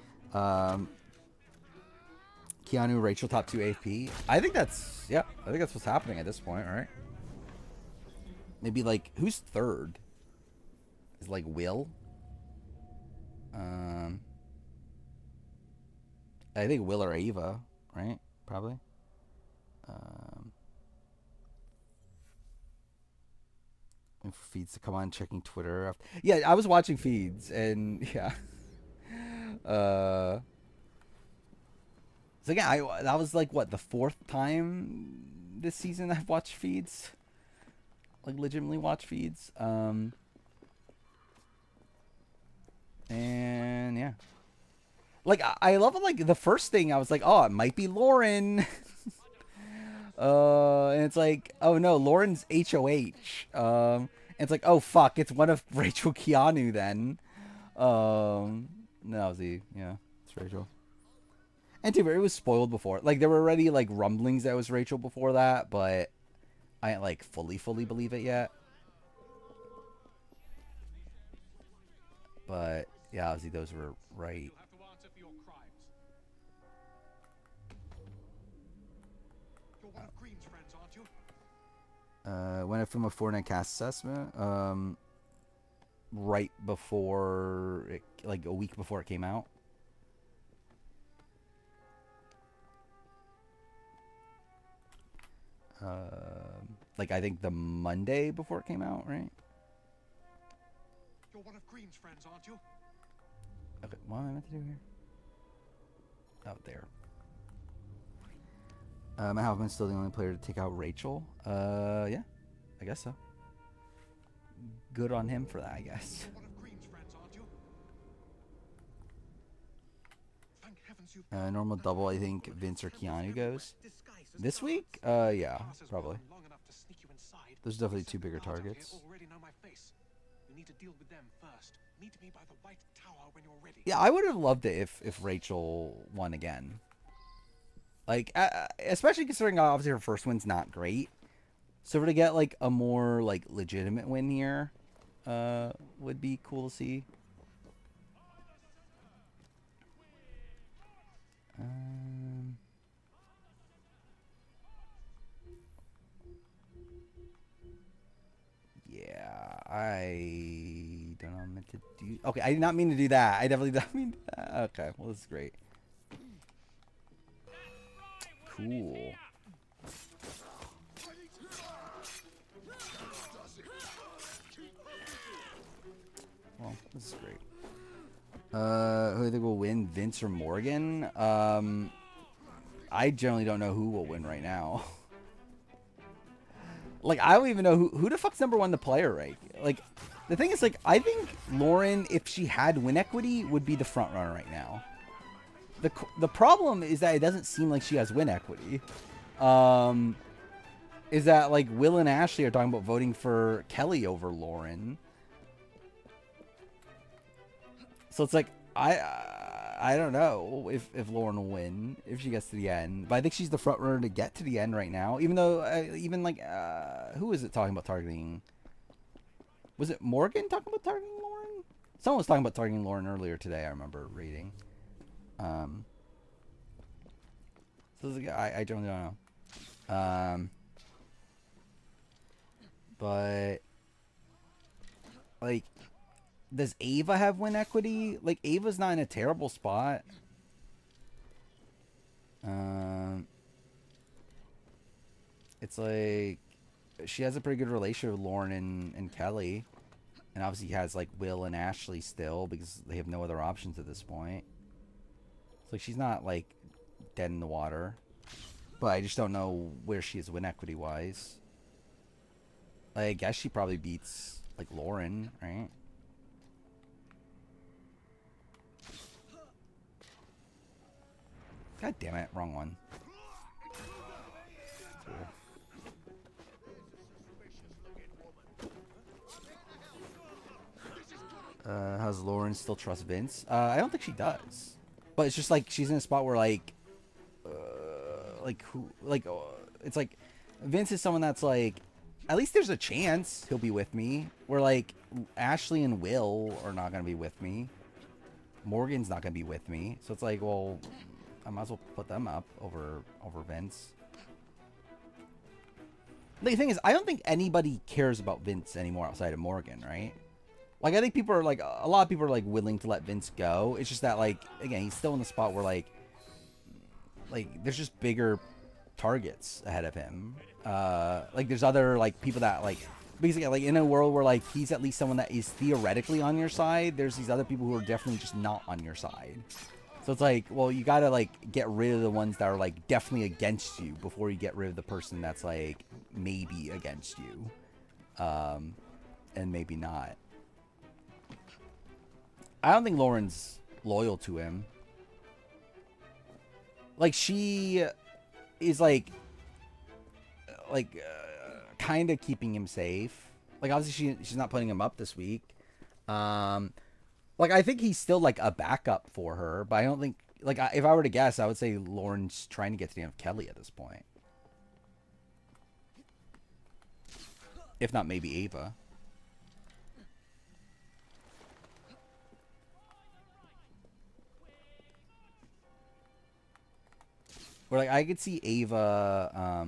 Keanu, Rachel, top 2 AFP. I think that's, yeah, I think that's what's happening at this point, right? Maybe, like, who's third? Is, like, Will? I think Will or Ava, right? Probably. And for feeds to come on, checking Twitter. Yeah, I was watching feeds, and yeah. So again, that was like what, the 4th time this season I've watched feeds, like legitimately watched feeds. And yeah, like I love it. Like the first thing I was like, oh, it might be Lauren. And it's like, oh no, Lauren's HOH. And it's like, oh fuck, it's one of Rachel Keanu then. No, yeah, it's Rachel. And too, it was spoiled before. Like there were already like rumblings that it was Rachel before that, but I didn't like fully believe it yet. But yeah, obviously those were right. Went from a Fortnite cast assessment, right before it, like a week before it came out. Like I think the Monday before it came out, right? You're one of Green's friends, aren't you? Okay, what am I meant to do here? Oh, there. Matt Hoffman's still the only player to take out Rachel. Yeah, I guess so. Good on him for that, I guess. You're one of Green's friends, aren't you? Thank heavens you. Normal double, I think Vince or Keanu goes. This week? Yeah, probably. There's definitely 2 bigger targets. Yeah, I would have loved it if Rachel won again. Like, especially considering obviously her first win's not great. So for to get like a more like legitimate win here, would be cool to see. Yeah, I don't know what I meant to do. Okay, I did not mean to do that. I definitely don't mean to do that. Okay, well, this is great. Cool. Well, this is great. Who do you think will win, Vince or Morgan? I generally don't know who will win right now. Like, I don't even know who the fuck's number 1 the player, right? Like, the thing is, like, I think Lauren, if she had win equity, would be the front runner right now. The problem is that it doesn't seem like she has win equity. Is that, like, Will and Ashley are talking about voting for Kelly over Lauren. So it's like, I don't know if Lauren will win if she gets to the end, but I think she's the front runner to get to the end right now. Even though, even like, who is it talking about targeting? Was it Morgan talking about targeting Lauren? Someone was talking about targeting Lauren earlier today. I remember reading. So like, I don't know. But like, does Ava have win equity? Like, Ava's not in a terrible spot. It's like she has a pretty good relationship with Lauren and Kelly, and obviously has like Will and Ashley still because they have no other options at this point. It's like she's not like dead in the water, but I just don't know where she is win equity wise. Like, I guess she probably beats like Lauren, right? God damn it, wrong one. How's Lauren still trust Vince? I don't think she does. But it's just like she's in a spot where like it's like Vince is someone that's like, at least there's a chance he'll be with me. Where like Ashley and Will are not gonna be with me. Morgan's not gonna be with me. So it's like, well, I might as well put them up over Vince. The thing is, I don't think anybody cares about Vince anymore outside of Morgan, right? Like, I think people are like, a lot of people are like willing to let Vince go. It's just that, like, again, he's still in the spot where like there's just bigger targets ahead of him. Like, there's other like people that like because yeah, like in a world where like he's at least someone that is theoretically on your side, there's these other people who are definitely just not on your side. So it's like, well, you gotta like get rid of the ones that are like definitely against you before you get rid of the person that's like maybe against you, and maybe not. I don't think Lauren's loyal to him. Like she is like kind of keeping him safe. Like obviously she's not putting him up this week. Like I think he's still like a backup for her, but I don't think like if I were to guess, I would say Lauren's trying to get to the end of Kelly at this point. If not, maybe Ava. Or like I could see Ava.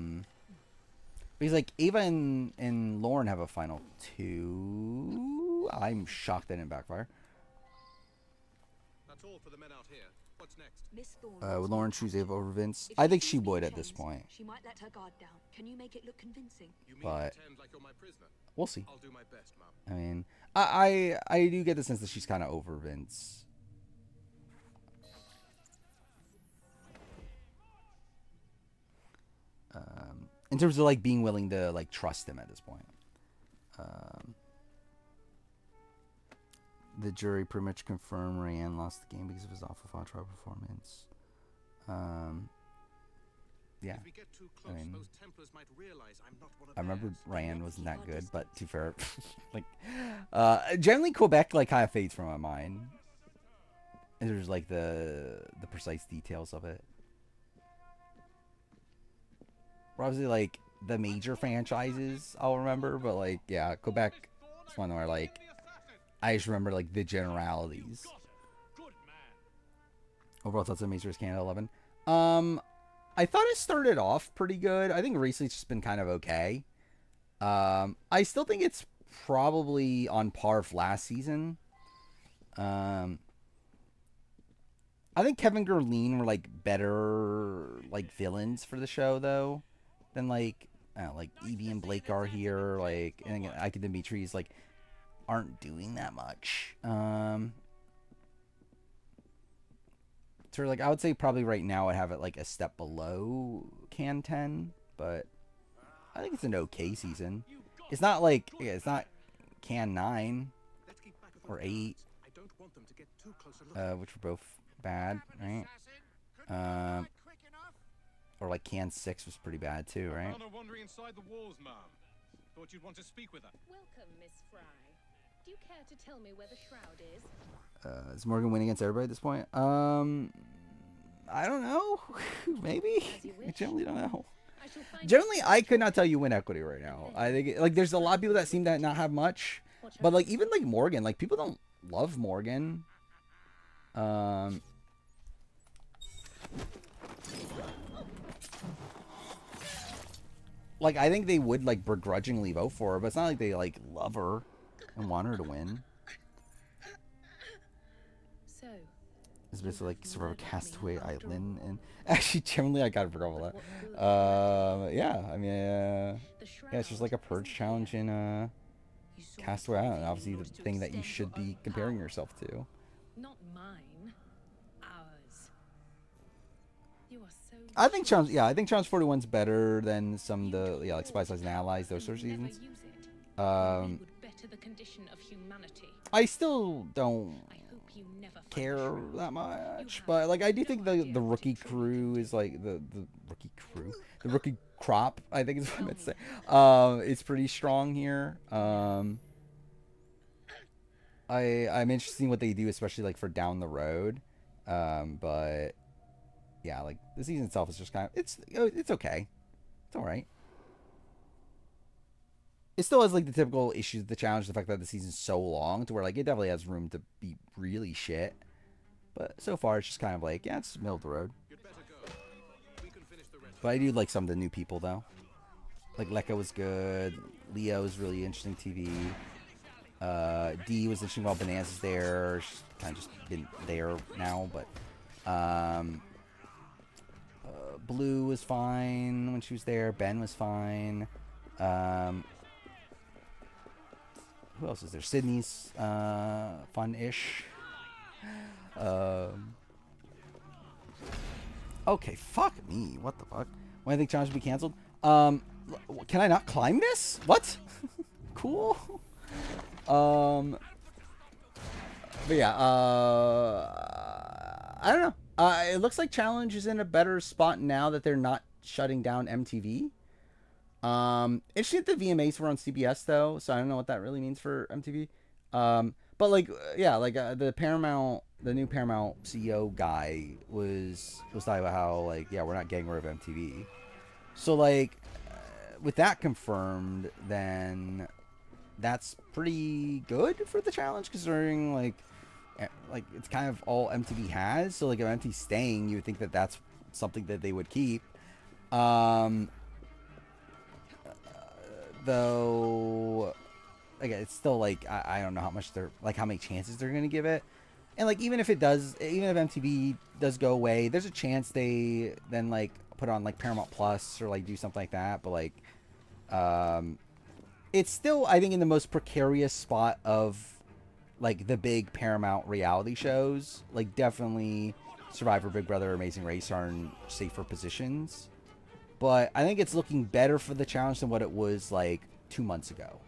Because like Ava and Lauren have a final 2. I'm shocked that didn't backfire. That's all for the men out here. What's next? Miss Thorne. Would Lauren choose Ava over Vince? If I she think sees she me would in at this chains, point. She might let her guard down. Can you make it look convincing? You mean But pretend like you're my prisoner? we'll see. I'll do my best, ma'am. I mean, I do get the sense that she's kind of over Vince. In terms of like being willing to like trust him at this point. The jury pretty much confirmed Ryan lost the game because of his awful Fox trial performance. Yeah. If we get too close, I mean, those Templars might realize I'm not one of I remember theirs. Ryan wasn't that good, but to be fair, like, generally Quebec like kind of fades from my mind. And there's like the precise details of it. Or obviously like the major franchises I'll remember, but like yeah, Quebec is one where like I just remember like the generalities. Overall thoughts on Maze Race Canada 11. I thought it started off pretty good. I think recently it's just been kind of okay. I still think it's probably on par with last season. I think Kevin Gerline were like better like villains for the show though than like Evie and Blake are here. Like and again, Ike and Dimitri's like aren't doing that much. So like I would say probably right now I'd have it like a step below Can 10, but I think it's an okay season. It's not like it's not Can 9 or 8, which were both bad, right? Or like Can 6 was pretty bad too, right? Wandering inside the walls, ma'am. Thought you'd want to speak with her. Welcome, Miss Fry. Do you care to tell me where the shroud is? Is Morgan winning against everybody at this point? I don't know. Maybe. I generally don't know. Generally, I could not tell you win equity right now. I think like there's a lot of people that seem to not have much, but like even like Morgan, like people don't love Morgan. Like I think they would like begrudgingly vote for her, but it's not like they like love her and want her to win. So, it's basically like sort of a Castaway Island, and actually generally I gotta forget all that. Yeah, I mean, yeah, it's just like a purge challenge in Castaway Island. Obviously, the thing that you should be comparing yourself to. Not mine, ours. You are so. I think Challenge, yeah, I think Challenge 41's better than some of the like Spice Lies and Allies, those sort of seasons. Would better the condition of humanity. I still don't care that much, but like I do think the rookie crew is like the rookie crop, I think is what I meant to say. It's pretty strong here. I'm interested in what they do, especially like for down the road. But yeah, like the season itself is just kind of it's okay, it's all right. It still has like the typical issues, the challenge, the fact that the season's so long to where like it definitely has room to be really shit. But so far it's just kind of like, yeah, it's middle of the road. But I do like some of the new people though. Like Lekka was good. Leo was really interesting TV. D was interesting while Bonanza's there. She's kind of just been there now, but Blue was fine when she was there. Ben was fine. who else is there? Sydney's fun-ish. Okay, fuck me. What the fuck? When I think challenge will be canceled. Can I not climb this? What? Cool. But yeah, I don't know. It looks like challenge is in a better spot now that they're not shutting down MTV. Interesting that the VMAs were on CBS though, so I don't know what that really means for MTV. But like, yeah, like the new Paramount CEO guy was talking about how like, yeah, we're not getting rid of MTV. So like, with that confirmed, then that's pretty good for the challenge, considering like it's kind of all MTV has. So like, if MTV's staying, you would think that that's something that they would keep. Though, again, it's still like I don't know how much they're like, how many chances they're gonna give it. And like, even if MTV does go away, there's a chance they then like put on like Paramount Plus or like do something like that. But like, it's still, I think, in the most precarious spot of like the big Paramount reality shows. Like, definitely Survivor, Big Brother, Amazing Race are in safer positions. But I think it's looking better for the challenge than what it was like 2 months ago.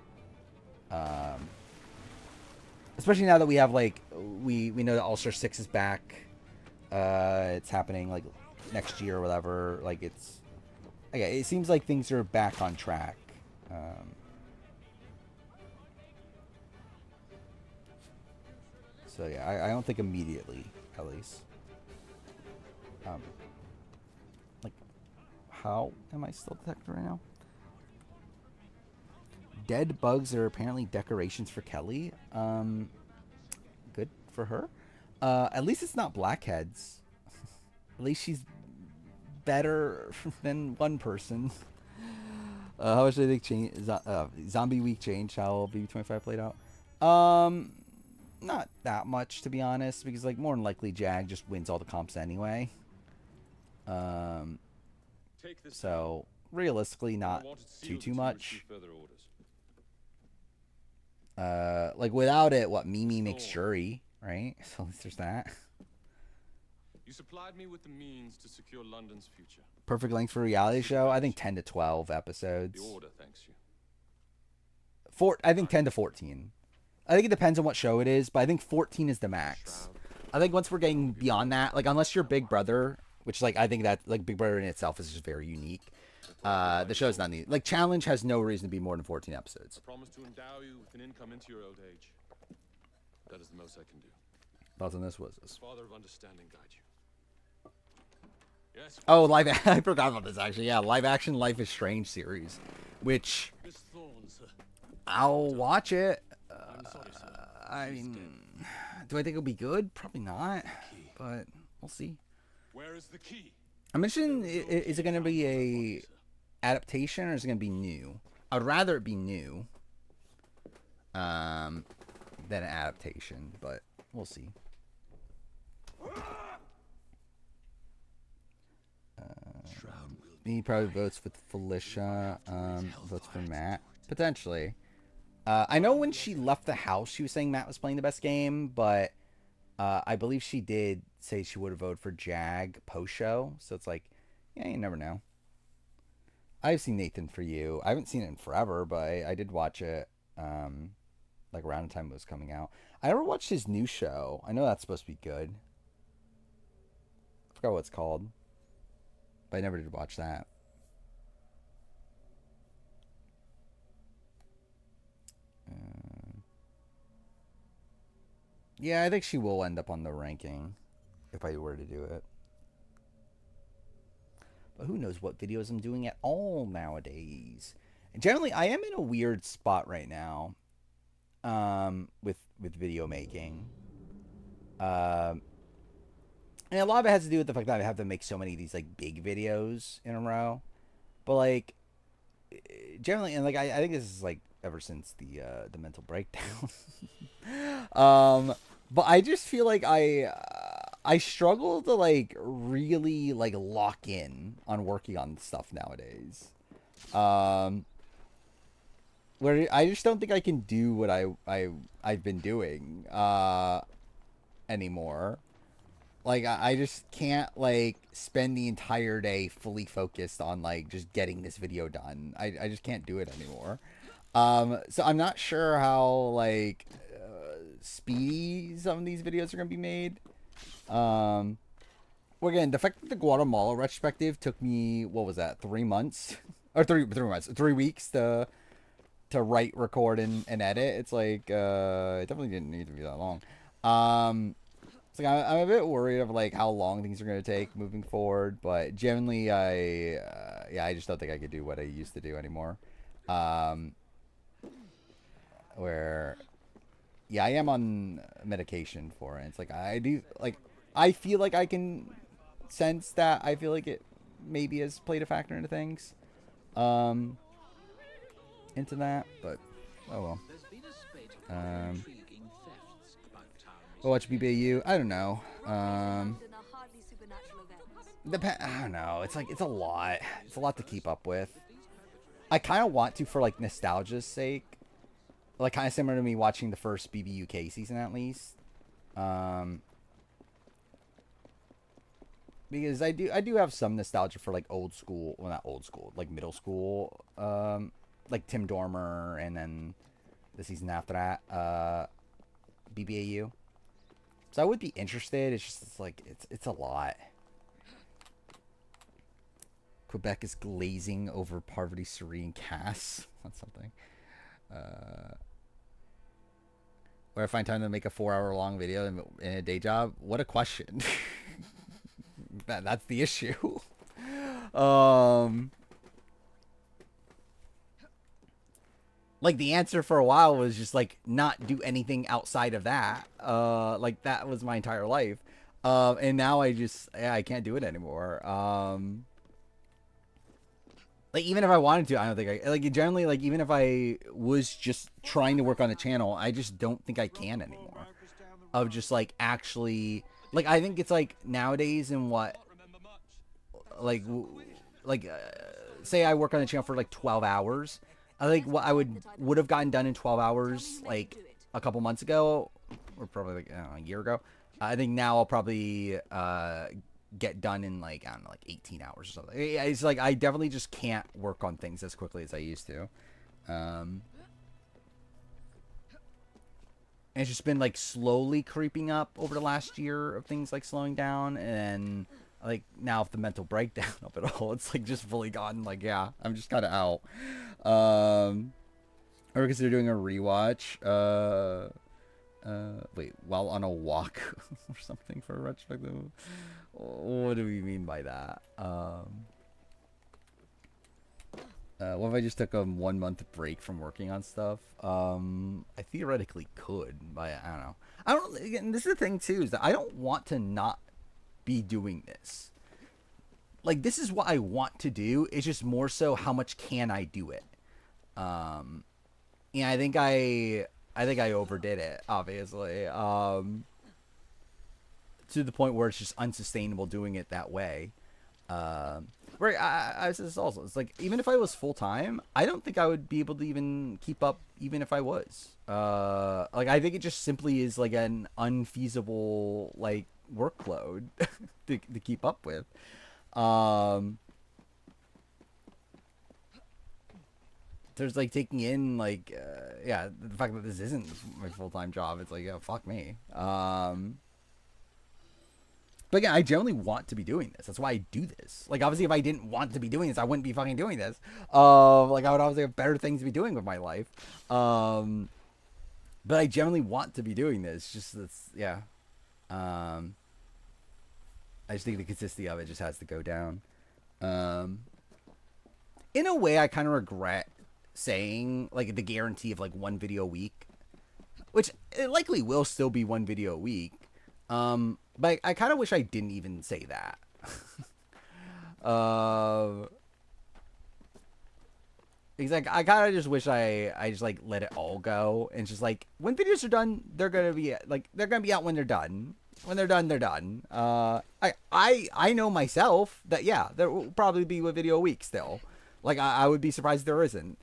Especially now that we have like, we know that All-Star 6 is back. It's happening like next year or whatever. Like, it's, okay, it seems like things are back on track. So yeah, I don't think immediately, at least. Like, how am I still detected right now? Dead bugs are apparently decorations for Kelly. Good for her. At least it's not blackheads. At least she's better than one person. How much do they think Zombie Week changed how BB25 played out? Not that much, to be honest, because like, more than likely Jag just wins all the comps anyway. So realistically, not too much. Like, without it, what, Mimi makes jury, right? So at least there's that. You supplied me with the means to secure London's future. Perfect length for a reality show? I think 10 to 12 episodes. The order thanks you. I think 10 to 14. I think it depends on what show it is, but I think 14 is the max. I think once we're getting beyond that, like, unless you're Big Brother, which, like, I think that, like, Big Brother in itself is just very unique. The show's not neat. Like, Challenge has no reason to be more than 14 episodes. I promise to endow you with an income into your old age. That is the most I can do. Thoughts on this? Was this? Father of understanding, guide you. Yes. Oh, live. I forgot about this, actually. Yeah, live action Life is Strange series, which I'll watch it. I mean, do I think it'll be good? Probably not, but we'll see. Where is the key? I'm mentioning, is it going to be a adaptation or is it going to be new? I'd rather it be new than an adaptation, but we'll see. He probably votes with Felicia, votes for Matt, potentially. I know when she left the house, she was saying Matt was playing the best game, but I believe she did say she would have voted for Jag post-show. So it's like, yeah, you never know. I've seen Nathan For You. I haven't seen it in forever, but I did watch it like around the time it was coming out. I never watched his new show. I know that's supposed to be good. I forgot what it's called, but I never did watch that. Yeah, I think she will end up on the ranking if I were to do it. But who knows what videos I'm doing at all nowadays. And generally, I am in a weird spot right now with video making. And a lot of it has to do with the fact that I have to make so many of these like big videos in a row. But like, generally, and like I think this is like ever since the mental breakdown. But I just feel like I struggle to like really like lock in on working on stuff nowadays. where I just don't think I can do what I've been doing anymore. Like I just can't like spend the entire day fully focused on like just getting this video done. I just can't do it anymore. So I'm not sure how like speedy some of these videos are gonna be made. Well, again, the fact that the Guatemala retrospective took me, what was that, 3 months or 3 months, 3 weeks to write, record, and edit. It's like it definitely didn't need to be that long. It's like I'm a bit worried of like how long things are gonna take moving forward, but generally, I just don't think I could do what I used to do anymore. Where, yeah, I am on medication for it. It's like I feel like I can sense that I feel like it maybe has played a factor into things, into that, but oh well. Watch BBAU. I don't know. I don't know. It's like it's a lot. It's a lot to keep up with. I kind of want to for like nostalgia's sake. Like kind of similar to me watching the first BBUK season at least. Because I do have some nostalgia for like old school, well not old school, like middle school, like Tim Dormer, and then the season after that, BBAU. So I would be interested. It's just it's a lot. Quebec is glazing over Parvati Serene Cass. That's something. Where I find time to make a 4-hour-long video in a day job. What a question. That's the issue. Like the answer for a while was just like not do anything outside of that. Like that was my entire life. And now I can't do it anymore. Like even if I wanted to, I don't think I like generally like even if I was just trying to work on the channel, I just don't think I can anymore. Of just like actually like I think it's like nowadays in what like say I work on the channel for like 12 hours. I think what I would have gotten done in 12 hours like a couple months ago, or probably like a year ago. I think now I'll probably get done in like I don't know, like 18 hours or something. It's like I definitely just can't work on things as quickly as I used to. And it's just been like slowly creeping up over the last year of things like slowing down, and like now with the mental breakdown of it all, it's like just fully gone. Like yeah, I'm just kind of out. Or consider doing a rewatch. Wait, while on a walk or something for a retrospective. What do we mean by that? What if I just took a 1 month break from working on stuff? I theoretically could, but I don't know. I don't. Again, this is the thing too, is that I don't want to not be doing this. Like this is what I want to do. It's just more so how much can I do it. Yeah, I think I overdid it, obviously. To the point where it's just unsustainable doing it that way. Right, I said this also. It's like even if I was full time, I don't think I would be able to even keep up, even if I was. Like I think it just simply is like an unfeasible like workload to keep up with. There's like taking in like yeah, the fact that this isn't my full-time job, it's like yeah, fuck me. But again, I generally want to be doing this. That's why I do this. Like obviously if I didn't want to be doing this, I wouldn't be fucking doing this. Like I would obviously have better things to be doing with my life. But I generally want to be doing this. Just that's yeah. I just think the consistency of it just has to go down. In a way I kind of regret saying like the guarantee of like 1 video a week, which it likely will still be 1 video a week. But I kind of wish I didn't even say that. Exactly. I kind of just wish I just like let it all go and just like when videos are done, they're gonna be out when they're done. When they're done, they're done. I know myself that yeah, there will probably be a video a week still. Like I would be surprised if there isn't.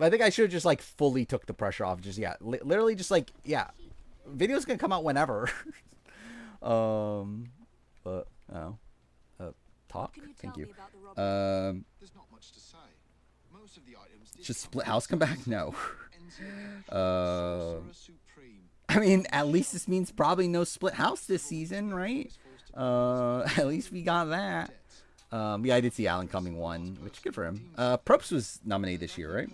But I think I should have just like fully took the pressure off. Just literally just like videos can come out whenever. But no, talk. Thank you. There's not much to say. Most of the items Should Split House come back? No. I mean, at least this means probably no Split House this season, right? At least we got that. Yeah, I did see Alan Cumming won, which is good for him. Probst was nominated this year, right?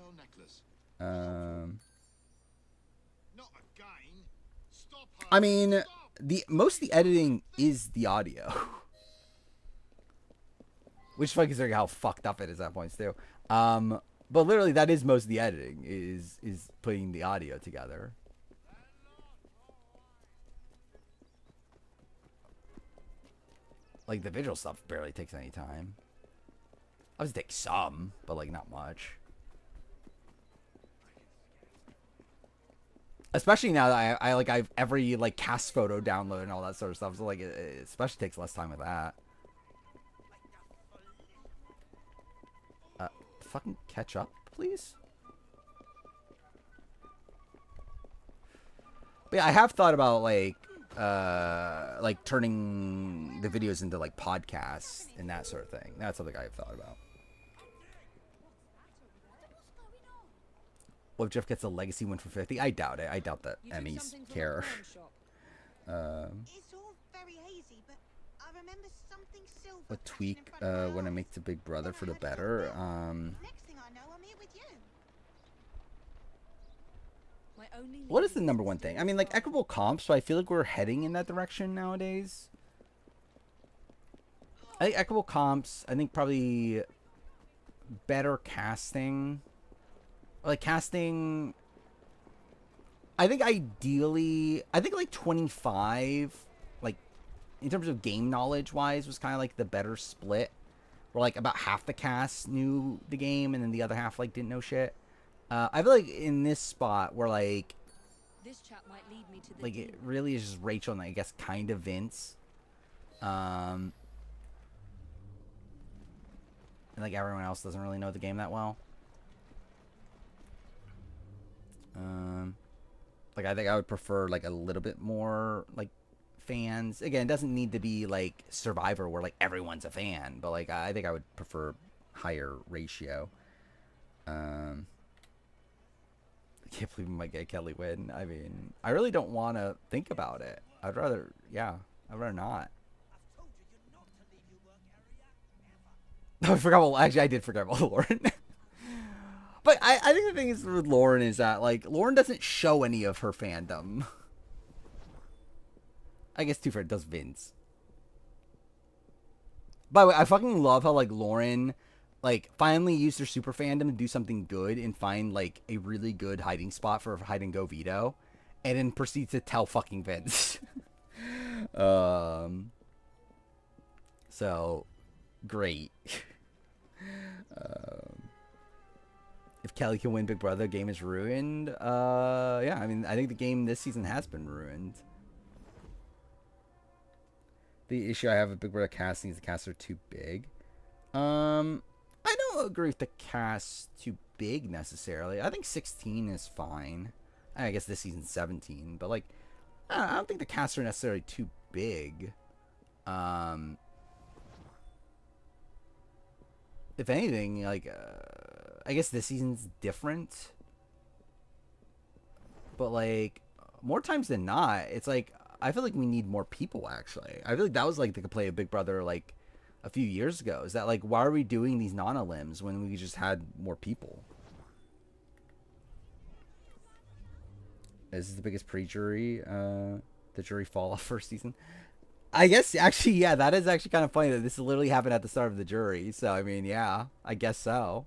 I mean, most of the editing is the audio, which is funny considering how fucked up it is at points too. But literally, that is most of the editing is putting the audio together. Like the visual stuff barely takes any time. Obviously takes some, but like not much. Especially now that I've every like cast photo download and all that sort of stuff. So like it especially takes less time with that. Fucking catch up, please. But yeah, I have thought about like turning the videos into like podcasts and that sort of thing. That's something I've thought about. What if Jeff gets a legacy win for 50? I doubt it. I doubt that Emmys care. It's all very hazy, but I remember something silver. What tweak when I make to Big Brother for the better? Next thing I know, I'm here with you. What is the number one thing? I mean, like equitable comps, so I feel like we're heading in that direction nowadays. I think equitable comps, I think probably better casting. Like casting, I think ideally, I think like 25, like in terms of game knowledge wise, was kind of like the better split. Where like about half the cast knew the game and then the other half like didn't know shit. I feel like in this spot where like This chat might lead me to the like it really is just Rachel and I guess kind of Vince. And like everyone else doesn't really know the game that well. Like I think I would prefer like a little bit more like fans. Again, it doesn't need to be like Survivor where like everyone's a fan, but like I think I would prefer higher ratio. I can't believe we might get Kelly win. I mean, I really don't want to think about it. I'd rather not. I forgot. Well, actually, I did forget about Lauren. But I think the thing is with Lauren is that like Lauren doesn't show any of her fandom. I guess too fair, it does Vince. By the way, I fucking love how like Lauren like finally used her super fandom to do something good and find like a really good hiding spot for hide and go veto, and then proceeds to tell fucking Vince. So great. If Kelly can win Big Brother, the game is ruined. Yeah, I mean, I think the game this season has been ruined. The issue I have with Big Brother casting is the casts are too big. I don't agree with the cast too big necessarily. I think 16 is fine. I guess this season's 17, but like, I don't think the casts are necessarily too big. If anything, like, I guess this season's different. But like, more times than not, it's like, I feel like we need more people, actually. I feel like that was like the complaint of Big Brother, like, a few years ago. Is that, like, why are we doing these non-elims when we just had more people? This is the biggest pre-jury, the jury fall off first season. I guess, actually, yeah, that is actually kind of funny that this literally happened at the start of the jury. So, I mean, yeah, I guess so.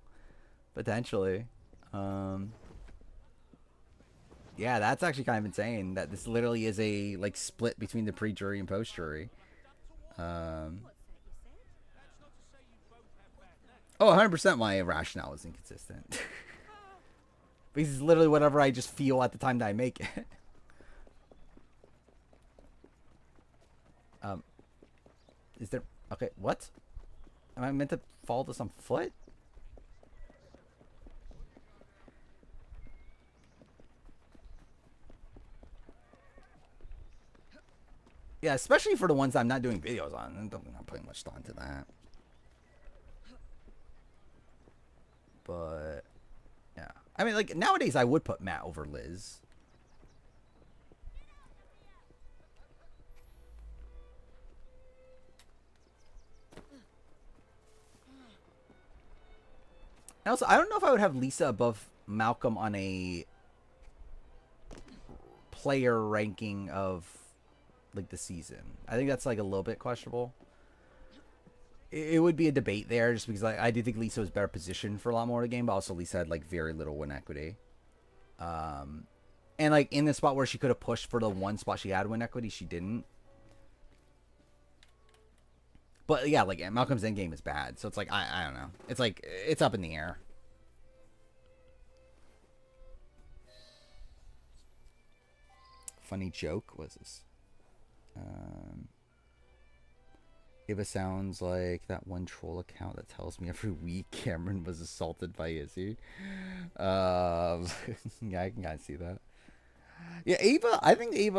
Potentially. Yeah, that's actually kind of insane that this literally is a like split between the pre-jury and post-jury. Oh, 100% my rationale is inconsistent. Because it's literally whatever I just feel at the time that I make it. Is there... Okay, what? Am I meant to follow this on foot? Yeah, especially for the ones I'm not doing videos on. I'm not putting much thought into that. But yeah, I mean, like nowadays I would put Matt over Liz. And also, I don't know if I would have Lisa above Malcolm on a player ranking of like the season. I think that's like a little bit questionable. It would be a debate there, just because I do think Lisa was better positioned for a lot more of the game, but also Lisa had like very little win equity. And like in the spot where she could have pushed for the one spot she had win equity, she didn't. But yeah, like Malcolm's endgame is bad, so it's like I don't know. It's like it's up in the air. Funny joke was this. Ava sounds like that one troll account that tells me every week Cameron was assaulted by Izzy. Yeah, I can kind of see that. Yeah, Ava. I think Ava's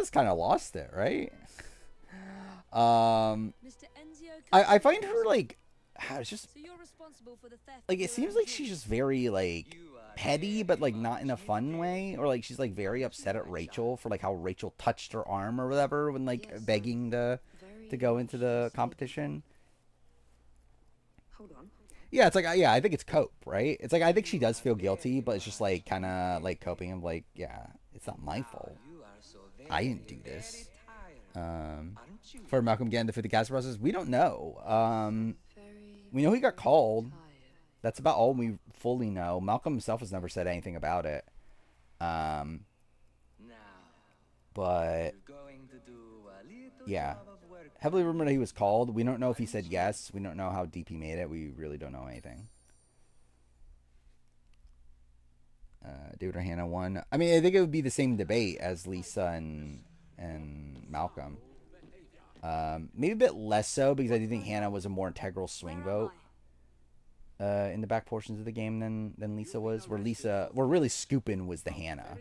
kind of lost it, right? I find her like, it's just like it seems like she's just very like petty, but like not in a fun way, or like she's like very upset at Rachel for like how Rachel touched her arm or whatever when like begging to go into the competition. Hold on. Yeah, it's like yeah, I think it's cope, right? It's like I think she does feel guilty, but it's just like kind of like coping of like yeah, it's not my fault. I didn't do this. For Malcolm getting the 50 cast process, we don't know. We know he got called. That's about all we fully know. Malcolm himself has never said anything about it. But yeah, heavily rumored that he was called. We don't know if he said yes. We don't know how deep he made it. We really don't know anything. David or Hannah won. I mean, I think it would be the same debate as Lisa and Malcolm. Maybe a bit less so because I do think Hannah was a more integral swing vote in the back portions of the game than Lisa was. Where really scooping was the Hannah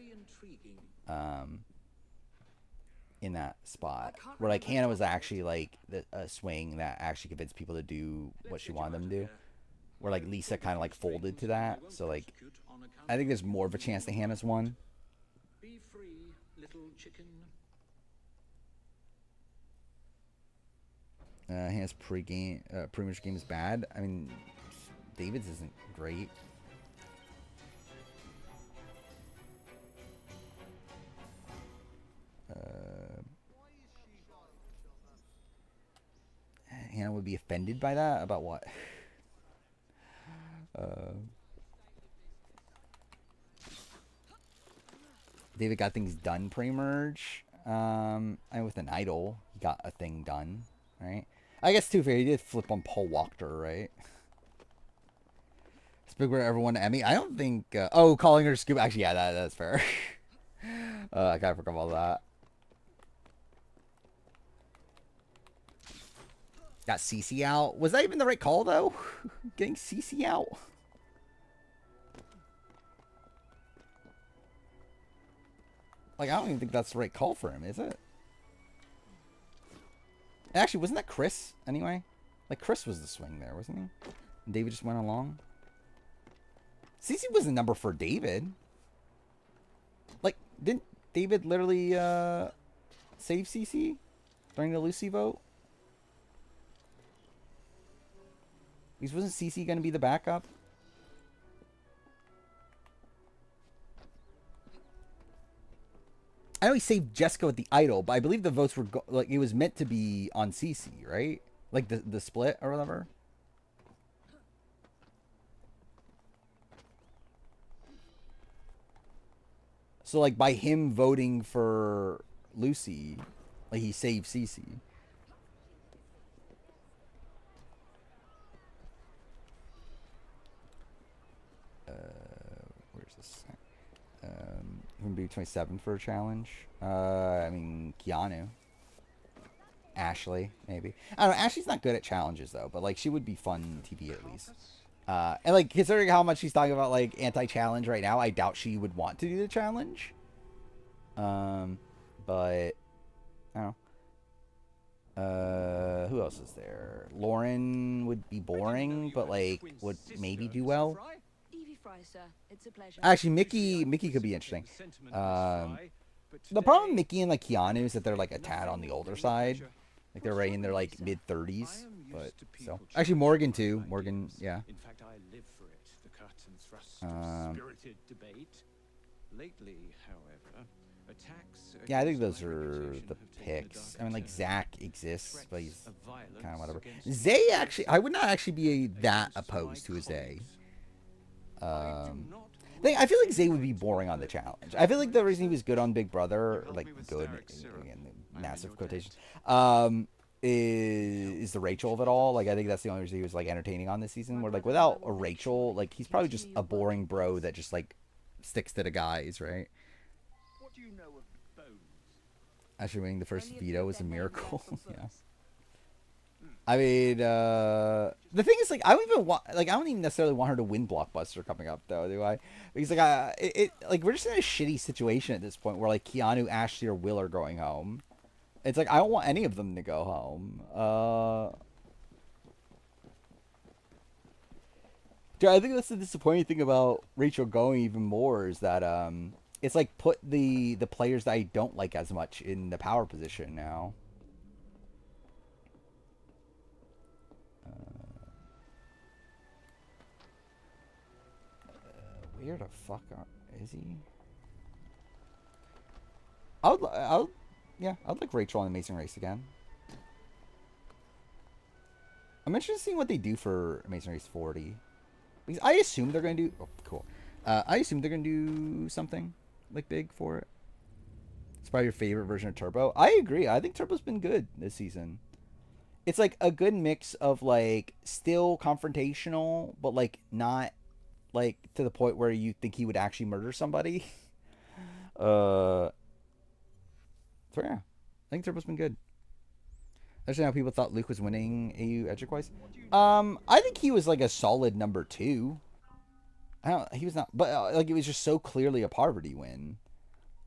in that spot. Where like Hannah was actually like a swing that actually convinced people to do what she wanted them to do. Where like Lisa kind of like folded to that. So like I think there's more of a chance that Hannah's won. Be free, little chicken. Hannah's pre-match game is bad. I mean, David's isn't great. Hannah would be offended by that? About what? David got things done pre-merge. And with an idol, he got a thing done, right? I guess too fair, he did flip on Paul Walker, right? Speak where everyone Emmy. I don't think. Oh, calling her Scoop. Actually, yeah, that's fair. I kind of forgot about that. Got CC out. Was that even the right call though? Getting CC out. Like, I don't even think that's the right call for him, is it? Actually, wasn't that Chris, anyway? Like, Chris was the swing there, wasn't he? And David just went along. CC was the number for David. Like, didn't David literally, save CC during the Lucy vote? Because wasn't CC going to be the backup? I know he saved Jessica with the idol, but I believe the votes were like it was meant to be on CC, right? Like the split or whatever. So like by him voting for Lucy, like he saved CC. Where's this? Who would be 27 for a challenge? I mean, Keanu. Ashley, maybe. I don't know. Ashley's not good at challenges, though. But, like, she would be fun TV, at least. And, like, considering how much she's talking about, like, anti-challenge right now, I doubt she would want to do the challenge. but I don't know. Who else is there? Lauren would be boring, but like would maybe do well. Evie Fry, sir. It's a pleasure. Actually, Mickey could be interesting. The problem with Mickey and like Keanu is that they're like a tad on the older side. Like they're right in their like mid-30s, but so actually Morgan too. Morgan, yeah. In fact, I live for it. The cut and thrust of spirited debate. Lately, however, attacks. Yeah, I think those are the picks. I mean, like Zach exists, but he's kind of whatever. Zay actually, I would not actually be that opposed to a Zay. I feel like Zay would be boring on the challenge. I feel like the reason he was good on Big Brother, like good, again, massive quotation, is the Rachel of it all. Like I think that's the only reason he was like entertaining on this season. Where like without a Rachel, like he's probably just a boring bro that just like sticks to the guys, right? What do you know of bones? Actually, winning the first veto was a miracle. Yeah. I mean, the thing is, like, I don't even necessarily want her to win Blockbuster coming up, though, do I? Because, like, we're just in a shitty situation at this point where, like, Keanu, Ashley, or Will are going home. It's like, I don't want any of them to go home. Dude, I think that's the disappointing thing about Rachel going even more is that, it's like put the players that I don't like as much in the power position now. Where the fuck is he? I'd like Rachel on Amazing Race again. I'm interested in seeing what they do for Amazing Race 40. Because I assume they're gonna do. Oh, cool. I assume they're gonna do something like big for it. It's probably your favorite version of Turbo. I agree. I think Turbo's been good this season. It's like a good mix of like still confrontational, but like not like to the point where you think he would actually murder somebody. So yeah, I think Turbo's been good. I understand how people thought Luke was winning AU Edgewise. I think he was like a solid number 2. He was not, but like it was just so clearly a poverty win.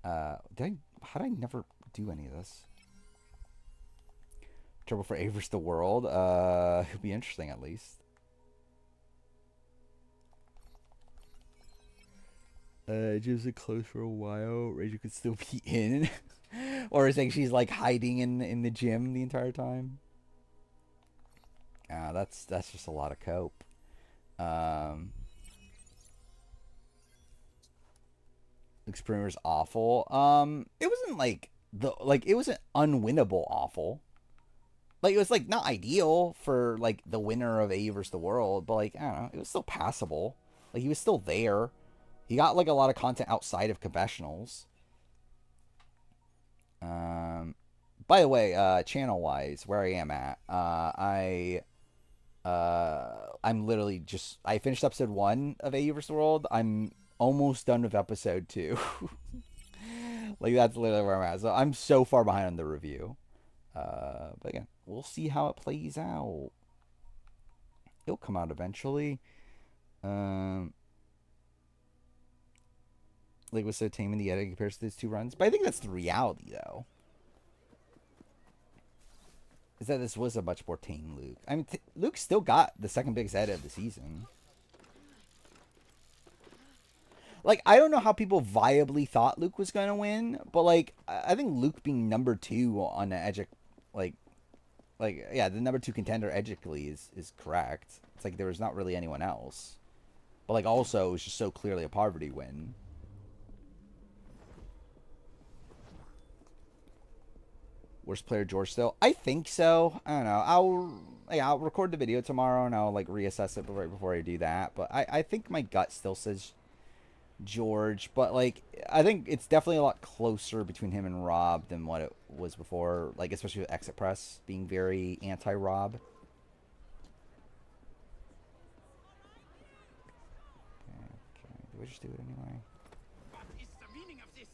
How did I never do any of this? Turbo for A vs. the World. It'll be interesting at least. Just close for a while. Rachel could still be in. Or is like she's like hiding in the gym the entire time. That's just a lot of cope. Experimenter's awful. It wasn't like it wasn't unwinnable awful. Like it was like not ideal for like the winner of A vs. the World, but like I don't know, it was still passable. Like he was still there. He got like a lot of content outside of confessionals. By the way, channel wise, where I am at, I'm literally just I finished episode 1 of AU vs. the World. I'm almost done with episode 2. Like that's literally where I'm at. So I'm so far behind on the review. But again, we'll see how it plays out. It'll come out eventually. Like was so tame in the edit compared to these 2 runs. But I think that's the reality though. Is that this was a much more tame Luke. I mean, Luke still got the second biggest edit of the season. Like, I don't know how people viably thought Luke was going to win. But, like, I think Luke being number 2 on the Edgic, yeah, the number 2 contender edgically is correct. It's like there was not really anyone else. But, like, also, it was just so clearly a poverty win. Worst player George still? I think so. I don't know. I'll record the video tomorrow and I'll like reassess it right before I do that. But I think my gut still says George. But like I think it's definitely a lot closer between him and Rob than what it was before. Like especially with Exit Press being very anti-Rob. Okay. Do I just do it anyway?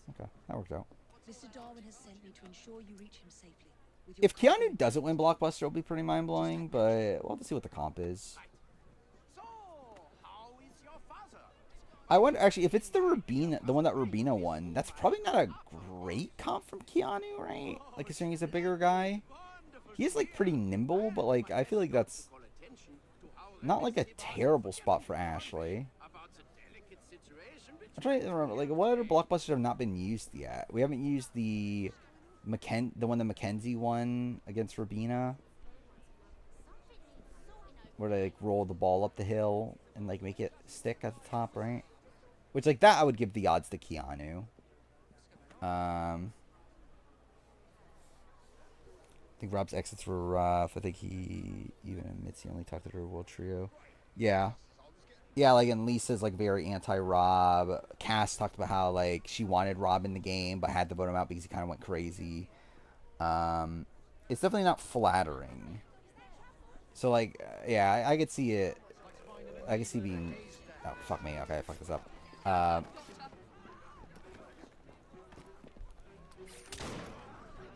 Okay, that worked out. Mr. Darwin has sent me to ensure you reach him safely. If Keanu doesn't win Blockbuster, it'll be pretty mind-blowing, but we'll have to see what the comp is. So, how is your father? I wonder, actually, if it's the Rubina, the one that Rubina won, that's probably not a great comp from Keanu, right? Like, considering he's a bigger guy. He is, like, pretty nimble, but, like, I feel like that's not, like, a terrible spot for Ashley. I'm trying to remember, like, what other blockbusters have not been used yet? We haven't used the one that Mackenzie won against Rubina, where they, like, roll the ball up the hill and, like, make it stick at the top, right? Which, like, that I would give the odds to Keanu. I think Rob's exits were rough. I think he even admits he only talked to her World Trio. Yeah. Yeah, like, and Lisa's, like, very anti-Rob. Cass talked about how, like, she wanted Rob in the game, but had to vote him out because he kind of went crazy. It's definitely not flattering. So, like, yeah, I could see it. I could see being... Oh, fuck me. Okay, I fucked this up.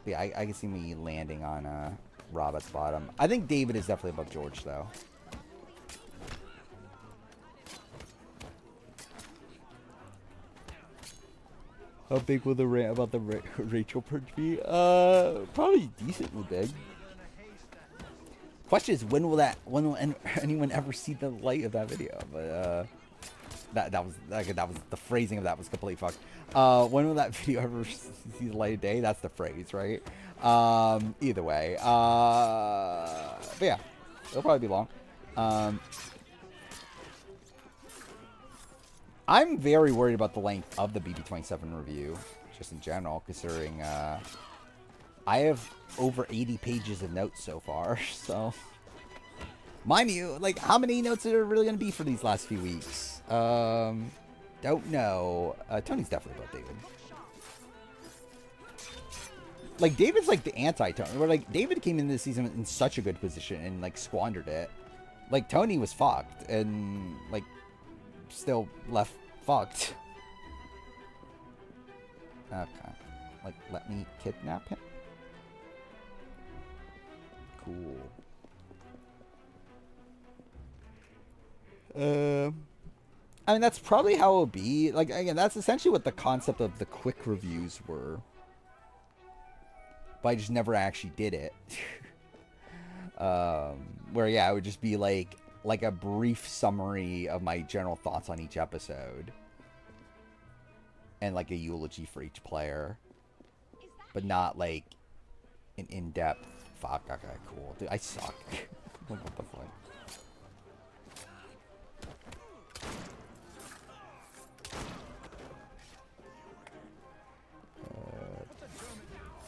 Yeah, I can see me landing on Rob at the bottom. I think David is definitely above George, though. How big will the rant about the Rachel purge be? Probably decently big. Question is, when will anyone ever see the light of that video? But that was the phrasing of that was completely fucked. When will that video ever see the light of day? That's the phrase, right? Either way. But yeah, it'll probably be long. I'm very worried about the length of the BB27 review, just in general, considering I have over 80 pages of notes so far, so... Mind you, like, how many notes are there really going to be for these last few weeks? Don't know. Tony's definitely above David. Like, David's like the anti-Tony. Where, like, David came into this season in such a good position and, like, squandered it. Like, Tony was fucked and, like, still left fucked. Okay. Like, let me kidnap him? Cool. I mean, that's probably how it'll be. Like, again, that's essentially what the concept of the quick reviews were. But I just never actually did it. Where, yeah, it would just be like a brief summary of my general thoughts on each episode. And, like, a eulogy for each player. But not, like, an in-depth... Fuck, okay, cool. Dude, I suck. What the fuck?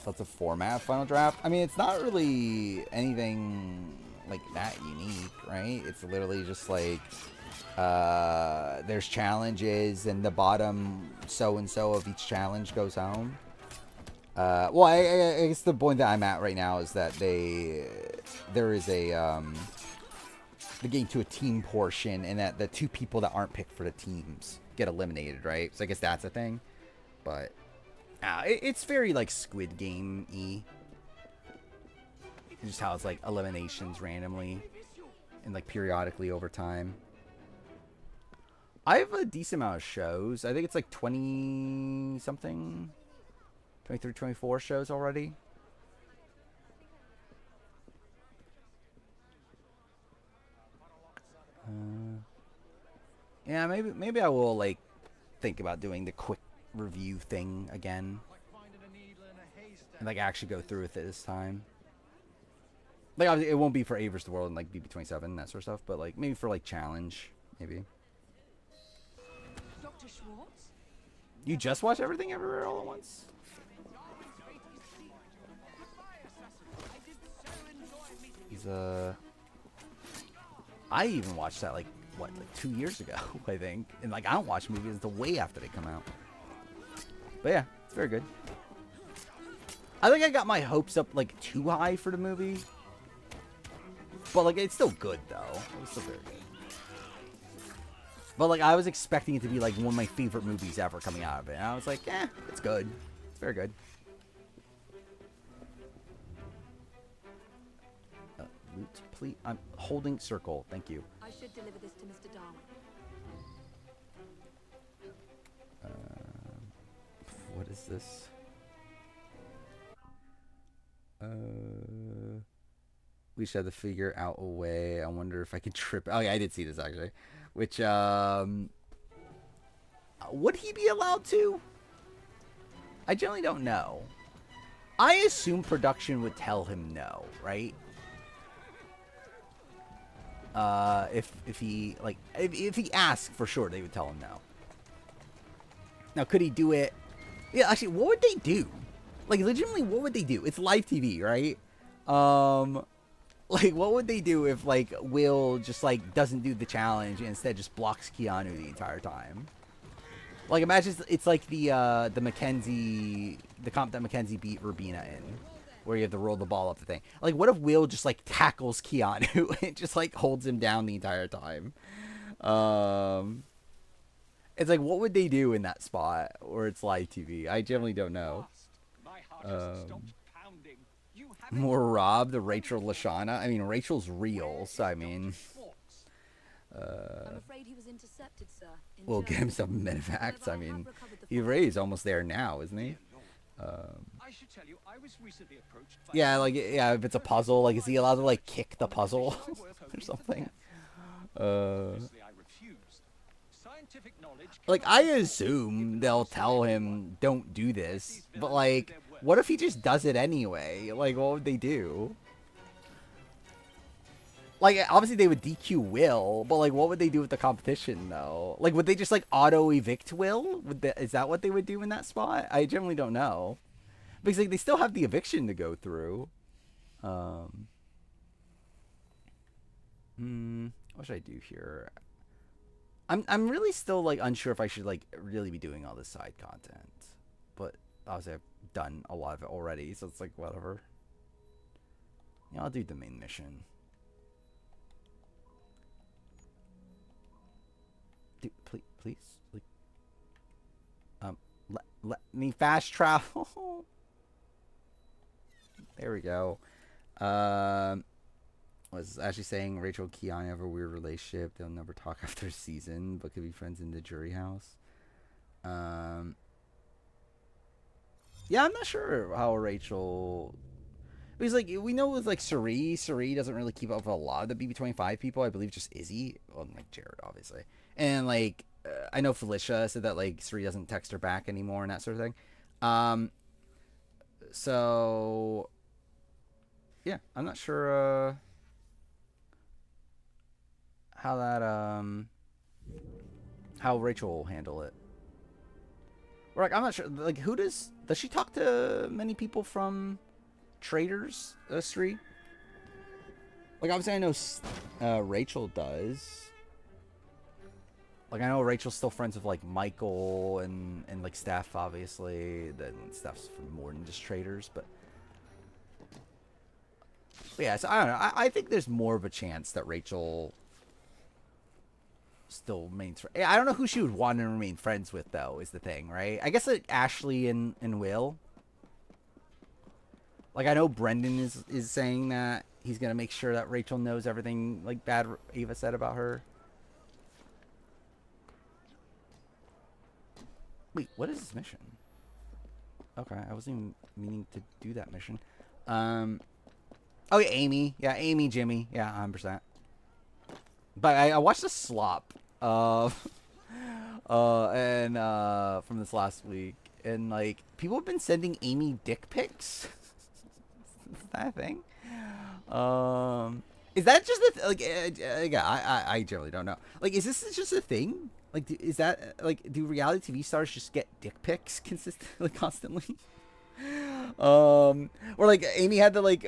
That's a format final draft. I mean, it's not really anything like that unique, right? It's literally just like there's challenges, and the bottom so-and-so of each challenge goes home. Well, I guess the point that I'm at right now is that there is a the game to a team portion, and that the two people that aren't picked for the teams get eliminated, right? So I guess that's a thing, but. It's very, like, Squid Game-y. Just how it's, like, eliminations randomly. And, like, periodically over time. I have a decent amount of shows. I think it's, like, 20-something. 23, 24 shows already. Yeah, maybe I will, like, think about doing the quick review thing again and like actually go through with it this time. Like, obviously it won't be for Avers the World and like BB27 that sort of stuff, but like maybe for like challenge, maybe. Dr. Schwartz? You just watch Everything Everywhere All at Once? He's I even watched that like 2 years ago, I think. And like I don't watch movies until way after they come out. But yeah, it's very good. I think I got my hopes up, like, too high for the movie. But, like, it's still good, though. It's still very good. But, like, I was expecting it to be, like, one of my favorite movies ever coming out of it. And I was like, it's good. It's very good. Loot, please. I'm holding circle. Thank you. I should deliver this to Mr. Darwin. is this? We should have to figure out a way. I wonder if I can trip. Oh yeah, I did see this actually. Which would he be allowed to? I generally don't know. I assume production would tell him no, right? If he like if he asked for sure, they would tell him no. Now, could he do it? Yeah, actually, what would they do? Like, legitimately, what would they do? It's live TV, right? Like, what would they do if, like, Will just, like, doesn't do the challenge and instead just blocks Keanu the entire time? Like, imagine it's like the Mackenzie, the comp that Mackenzie beat Rubina in, where you have to roll the ball up the thing. Like, what if Will just, like, tackles Keanu and just, like, holds him down the entire time? It's like, what would they do in that spot where it's live TV? I generally don't know. More Rob, the Rachel Lashana. I mean, Rachel's real, so I mean, I'm afraid he was intercepted, sir. we'll get him some medevacts. I mean, Ray's almost there now, isn't he? Yeah, like, yeah, if it's a puzzle, like, is he allowed to, like, kick the puzzle or something? Like, I assume they'll tell him, don't do this, but, like, what if he just does it anyway? Like, what would they do? Like, obviously they would DQ Will, but, like, what would they do with the competition, though? Like, would they just, like, auto-evict Will? Is that what they would do in that spot? I generally don't know. Because, like, they still have the eviction to go through. What should I do here? I'm really still, like, unsure if I should, like, really be doing all this side content. But, obviously, I've done a lot of it already, so it's, like, whatever. Yeah, I'll do the main mission. Dude, please, like, let me fast travel. There we go. Was actually saying Rachel and Keanu have a weird relationship. They'll never talk after a season, but could be friends in the jury house. Yeah, I'm not sure how Rachel. Because, like, we know with, like, Suri doesn't really keep up with a lot of the BB25 people. I believe just Izzy. Well, like, Jared, obviously. And, like, I know Felicia said that, like, Suri doesn't text her back anymore and that sort of thing. So, yeah, I'm not sure, how that, how Rachel will handle it. Or, like, I'm not sure, like, who does she talk to many people from Traders, Sri? Like, obviously I know, Rachel does. Like, I know Rachel's still friends with, like, Michael and like, Steph, obviously. Then Steph's from more than just Traders, but yeah, so I don't know. I think there's more of a chance that Rachel still remains. I don't know who she would want to remain friends with, though, is the thing, right? I guess like Ashley and Will. Like, I know Brendan is saying that he's gonna make sure that Rachel knows everything like bad Ava said about her. Wait, what is this mission? Okay, I wasn't even meaning to do that mission. Oh yeah, Amy. Yeah, Amy, Jimmy. Yeah, 100%. But I watched a slop and from this last week, and like people have been sending Amy dick pics. Is that a thing? Is that just a like? Yeah, I generally don't know. Like, is this just a thing? Like, is that like? Do reality TV stars just get dick pics consistently, constantly? Or like Amy had to like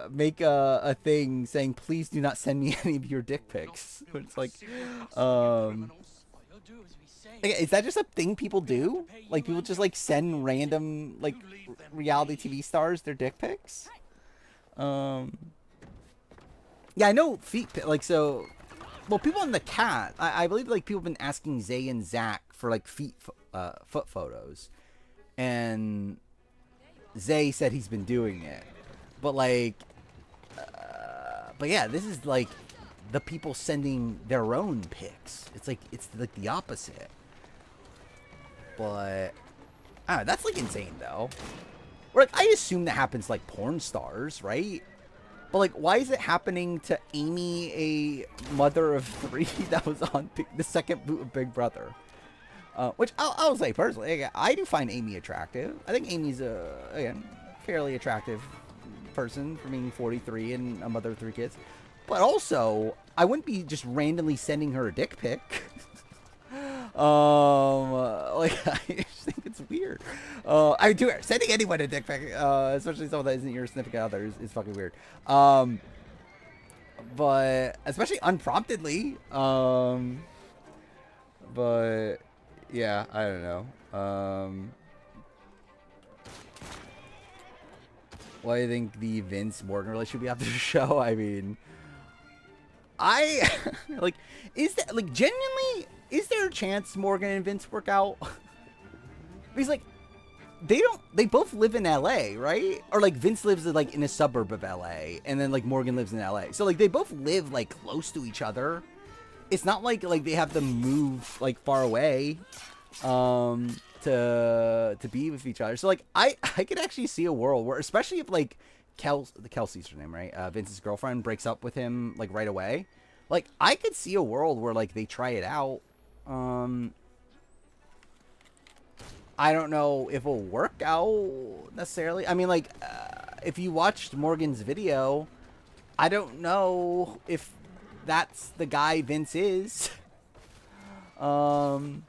make a thing saying, please do not send me any of your dick pics. It's like, is that just a thing people do? Like, people just like send random like reality TV stars their dick pics? Yeah, I know feet like so. Well, people in the cat, I believe like people have been asking Zay and Zach for like foot photos, and Zay said he's been doing it, but like, but yeah, this is like the people sending their own pics. It's like the opposite. But Ah, that's like insane though. Or like I assume that happens to, like porn stars, right? But like, why is it happening to Amy, a mother of 3 that was on the second boot of Big Brother? Which I'll say personally, I do find Amy attractive. I think Amy's a again fairly attractive person for being 43 and a mother of 3 kids. But also, I wouldn't be just randomly sending her a dick pic. Like I just think it's weird. I do sending anyone a dick pic, especially someone that isn't your significant other, is fucking weird. But especially unpromptedly. But yeah, I don't know. What do you think the Vince Morgan relationship will be after the show? I mean, I like, is that like genuinely? Is there a chance Morgan and Vince work out? Because like, they both live in LA, right? Or like Vince lives like in a suburb of LA, and then like Morgan lives in LA. So like they both live like close to each other. It's not like they have to move like far away, to be with each other. So like I could actually see a world where, especially if like Kelsey's her name, right? Vince's girlfriend breaks up with him like right away. Like I could see a world where like they try it out. I don't know if it'll work out necessarily. I mean, like, if you watched Morgan's video, I don't know if that's the guy Vince is. Actually,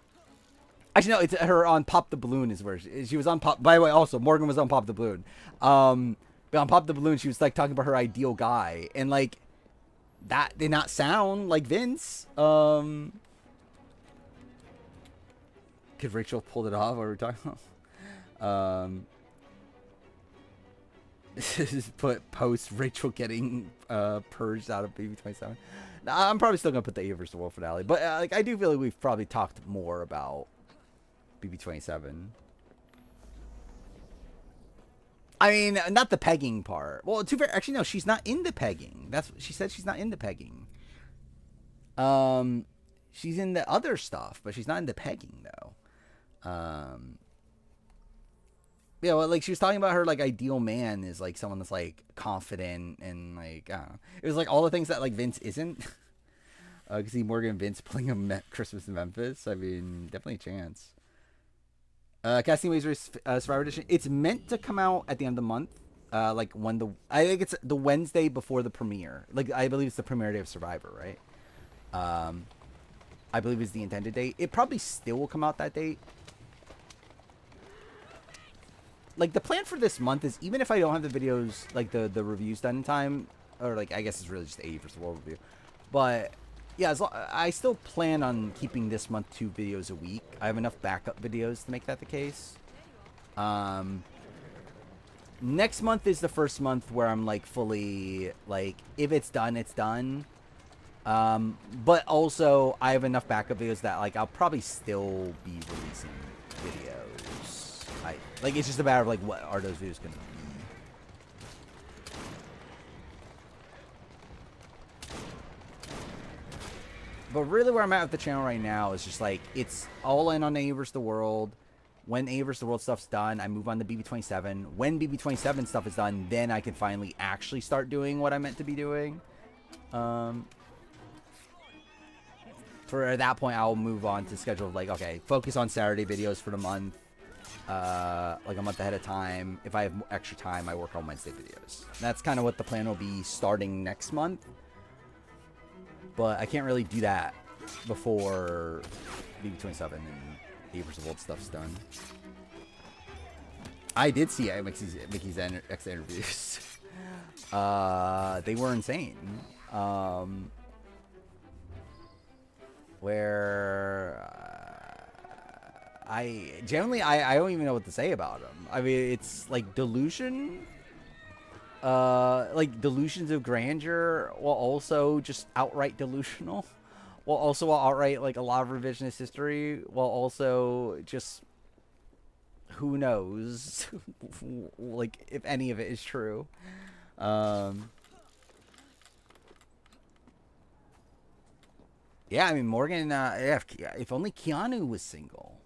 no, it's her on Pop the Balloon is where she was on Pop. By the way, also, Morgan was on Pop the Balloon. But on Pop the Balloon, she was, like, talking about her ideal guy. And, like, that did not sound like Vince. Could Rachel pulled it off? What were we talking about? Put post Rachel getting purged out of BB27. Now, I'm probably still gonna put the A vs. the World finale, but like I do feel like we've probably talked more about BB27. I mean, not the pegging part. Well, too fair. Actually, no, she's not into pegging. That's what she said. She's not into pegging. She's in the other stuff, but she's not into pegging though. Yeah, well, like she was talking about her like ideal man is like someone that's like confident and like I don't know. It was like all the things that like Vince isn't. Could see Morgan and Vince playing a Christmas in Memphis. I mean, definitely a chance. Casting Ways Survivor Edition. It's meant to come out at the end of the month. Like when I think it's the Wednesday before the premiere. Like I believe it's the premiere day of Survivor, right? I believe is the intended date. It probably still will come out that date. Like the plan for this month is even if I don't have the videos, like the reviews done in time, or like I guess it's really just A versus the World review, but yeah, I still plan on keeping this month 2 videos a week. I have enough backup videos to make that the case. Next month is the first month where I'm like fully like if it's done, it's done. But also I have enough backup videos that like I'll probably still be releasing videos. Like it's just a matter of like what are those videos gonna be. But really where I'm at with the channel right now is just like it's all in on A vs. the World. When A vs. the World stuff's done, I move on to BB27. When BB27 stuff is done, then I can finally actually start doing what I meant to be doing. For that point, I'll move on to schedule like, okay, focus on Saturday videos for the month. Like a month ahead of time. If I have extra time, I work on Wednesday videos. That's kind of what the plan will be starting next month. But I can't really do that before BB27 and A vs. the World stuff's done. I did see Mickey's exit interviews. They were insane. I generally I don't even know what to say about them. I mean, it's like delusion, like delusions of grandeur, while also just outright delusional, while also outright like a lot of revisionist history, while also just who knows, like if any of it is true. Yeah, I mean Morgan. If only Keanu was single.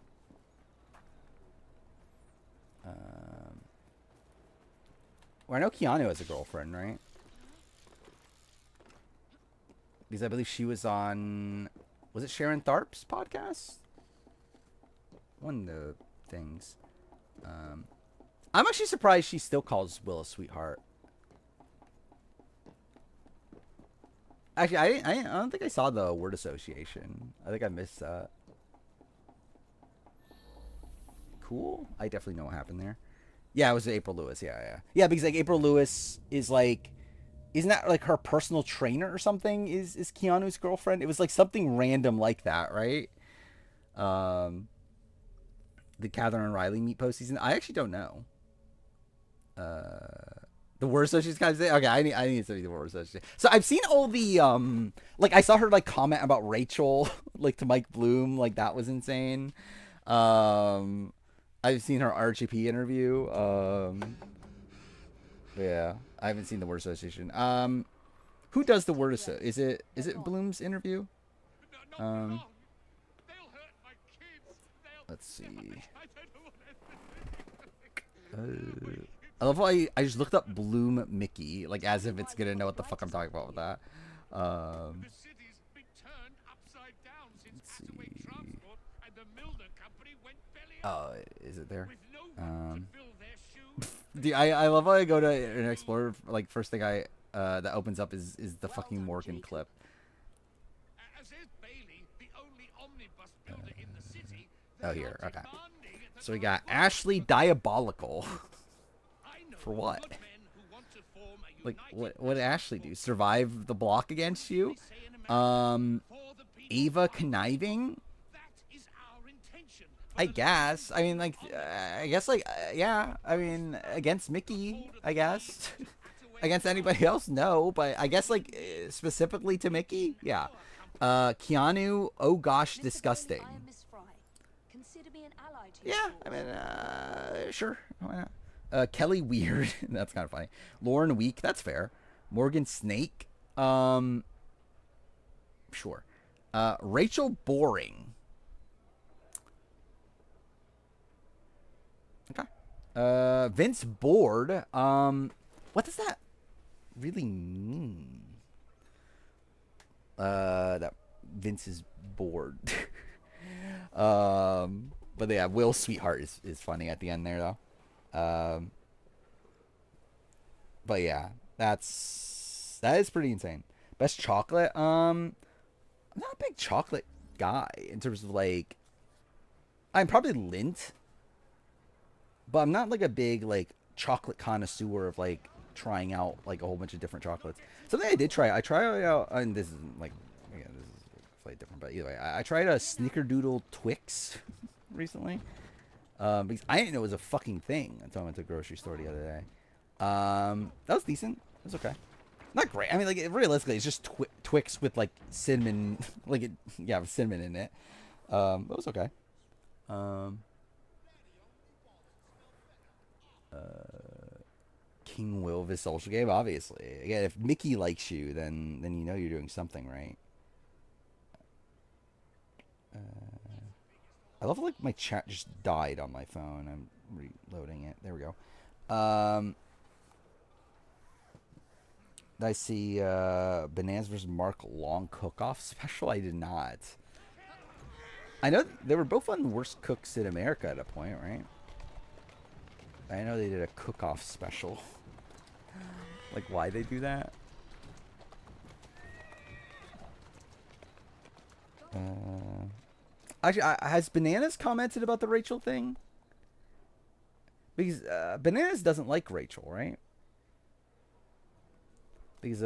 Well, I know Keanu has a girlfriend, right? Because I believe she was on, was it Sharon Tharp's podcast? One of the things. I'm actually surprised she still calls Will a sweetheart. Actually, I don't think I saw the word association. I think I missed that. Cool. I definitely know what happened there. Yeah, it was April Lewis. Yeah, because like April Lewis is like, isn't that like her personal trainer or something? Is Keanu's girlfriend? It was like something random like that, right? The Catherine and Riley meet postseason. I actually don't know. The word association kind of say, okay, I need to study the word association. So I've seen all the like I saw her like comment about Rachel like to Mike Bloom, like that was insane. I've seen her RGP interview. Yeah, I haven't seen the word association. Who does the word association? Is it Bloom's interview? Let's see. I love how I just looked up Bloom Mickey, like as if it's gonna know what the fuck I'm talking about with that. Let's see. Oh, is it there? Dude, I love how I go to Internet Explorer, like first thing I that opens up is the fucking Morgan clip. Oh, here, okay. So we got Ashley Diabolical. For what? Like, what did Ashley do? Survive the block against you? Ava Conniving? I guess. I mean, like, yeah. I mean, against Mickey, I guess. Against anybody else, no. But I guess, like, specifically to Mickey, yeah. Keanu, oh gosh, disgusting. Yeah, I mean, sure. Why not? Kelly Weird, that's kind of funny. Lauren Week, that's fair. Morgan Snake, sure. Rachel Boring. Okay. Vince Board. What does that really mean? That Vince is bored. But yeah, Will Sweetheart is funny at the end there though. But yeah, that is pretty insane. Best chocolate. I'm not a big chocolate guy in terms of like. I'm probably Lindt, but I'm not like a big like chocolate connoisseur of like trying out like a whole bunch of different chocolates. Something I did try. I tried out, and this is like, again, this is slightly different, but either way, I tried a Snickerdoodle Twix recently. Because I didn't know it was a fucking thing until I went to the grocery store the other day. That was decent. It was okay. Not great. I mean, like, realistically, it's just Twix with, like, cinnamon, like, with cinnamon in it. It was okay. King Will this social game, obviously. Again, if Mickey likes you, then you know you're doing something right. I love like my chat just died on my phone. I'm reloading it. There we go. I see Bananas vs. Mark Long cook-off special. I did not. I know they were both on Worst Cooks in America at a point, right? I know they did a cook-off special. Like, why they do that? Actually, has Bananas commented about the Rachel thing? Because Bananas doesn't like Rachel, right? Because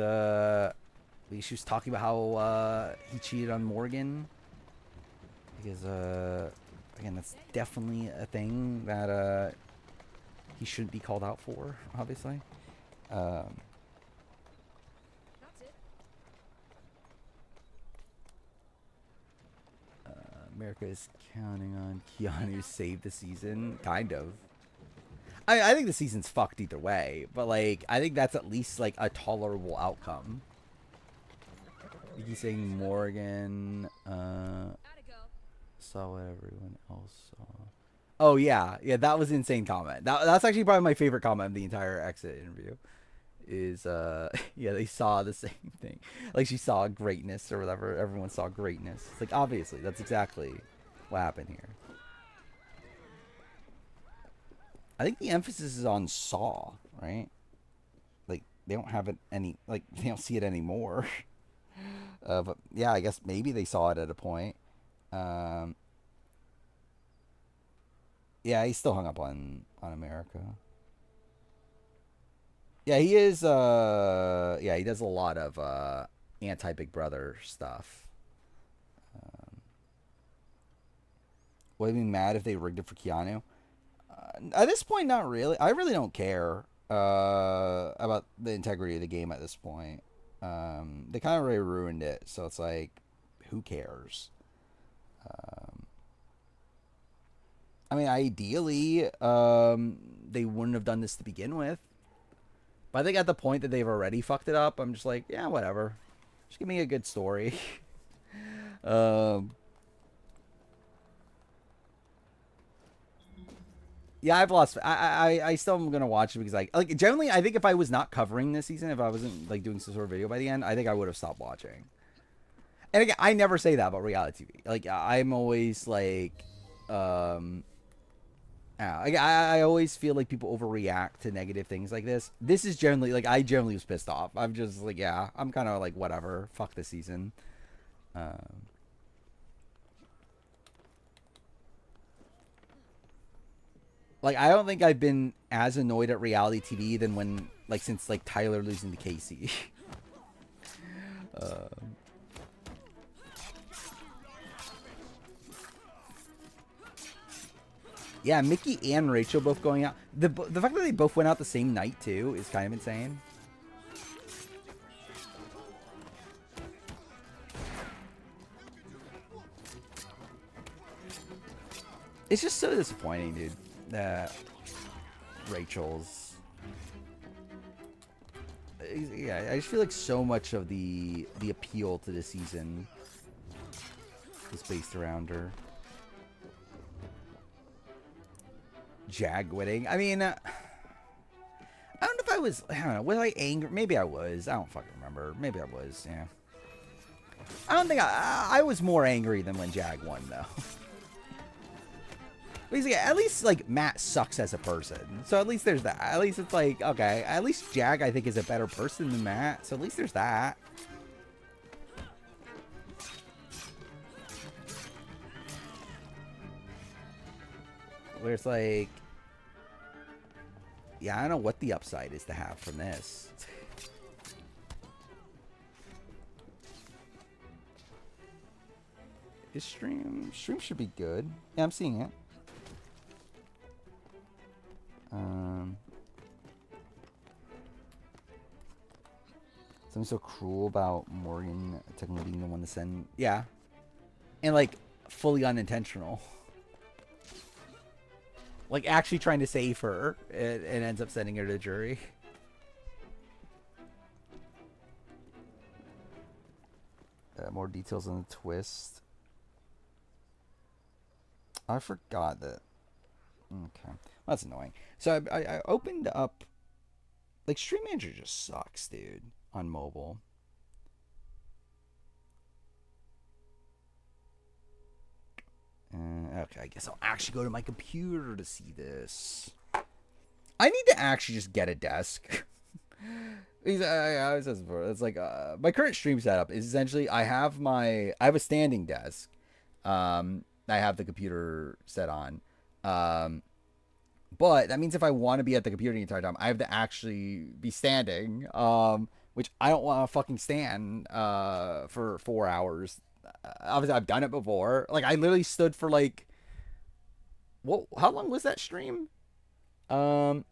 she was talking about how he cheated on Morgan. Because again, that's definitely a thing that he shouldn't be called out for, obviously. America is counting on Keanu to save the season. Kind of. I think the season's fucked either way, but like I think that's at least like a tolerable outcome. He's saying Morgan saw what everyone else saw. Oh yeah, yeah, that was an insane comment. That's actually probably my favorite comment of the entire exit interview. Is yeah, they saw the same thing. Like she saw greatness or whatever. Everyone saw greatness. It's like obviously that's exactly what happened here. I think the emphasis is on Saw, right? Like they don't have it any like they don't see it anymore. But yeah, I guess maybe they saw it at a point. Um, yeah, he's still hung up on America. Yeah, he is. Yeah, he does a lot of anti Big Brother stuff. Would I be mad if they rigged it for Keanu? At this point, not really. I really don't care about the integrity of the game at this point. They kind of already ruined it, so it's like, who cares? I mean, ideally, they wouldn't have done this to begin with. But I think at the point that they've already fucked it up, I'm just like, yeah, whatever. Just give me a good story. um, yeah, I've lost. I still am gonna watch it because like generally, I think if I was not covering this season, if I wasn't like doing some sort of video by the end, I think I would have stopped watching. And again, I never say that about reality TV. Like I'm always like, I always feel like people overreact to negative things like this. This is generally like I generally was pissed off. I'm just like, yeah, I'm kind of like whatever. Fuck this season. Like I don't think I've been as annoyed at reality TV than when like since like Tyler losing to Casey. Yeah, Mickey and Rachel both going out. The fact that they both went out the same night too is kind of insane. It's just so disappointing, dude, that Rachel's. Yeah, I just feel like so much of the appeal to this season is based around her. Jag winning. I mean, I don't know if I was. I don't know. Was I angry? Maybe I was. I don't fucking remember. Maybe I was. Yeah. I don't think I was more angry than when Jag won though. Basically, at least like Matt sucks as a person, so at least there's that. At least it's like okay. At least Jag I think is a better person than Matt, so at least there's that. Where it's like, yeah, I don't know what the upside is to have from this. His stream should be good. Yeah, I'm seeing it. Something so cruel about Morgan technically being the one to send. Yeah, and like fully unintentional. Like actually trying to save her, and ends up sending her to the jury. More details on the twist. I forgot that. Okay, that's annoying. So I opened up. Like Stream Manager just sucks, dude, on mobile. Okay, I guess I'll actually go to my computer to see this. I need to actually just get a desk. I said this before. It's like my current stream setup is essentially I have a standing desk. I have the computer set on. But that means if I want to be at the computer the entire time, I have to actually be standing. Which I don't want to fucking stand for 4 hours. Obviously, I've done it before. Like, I literally stood for, like... How long was that stream? I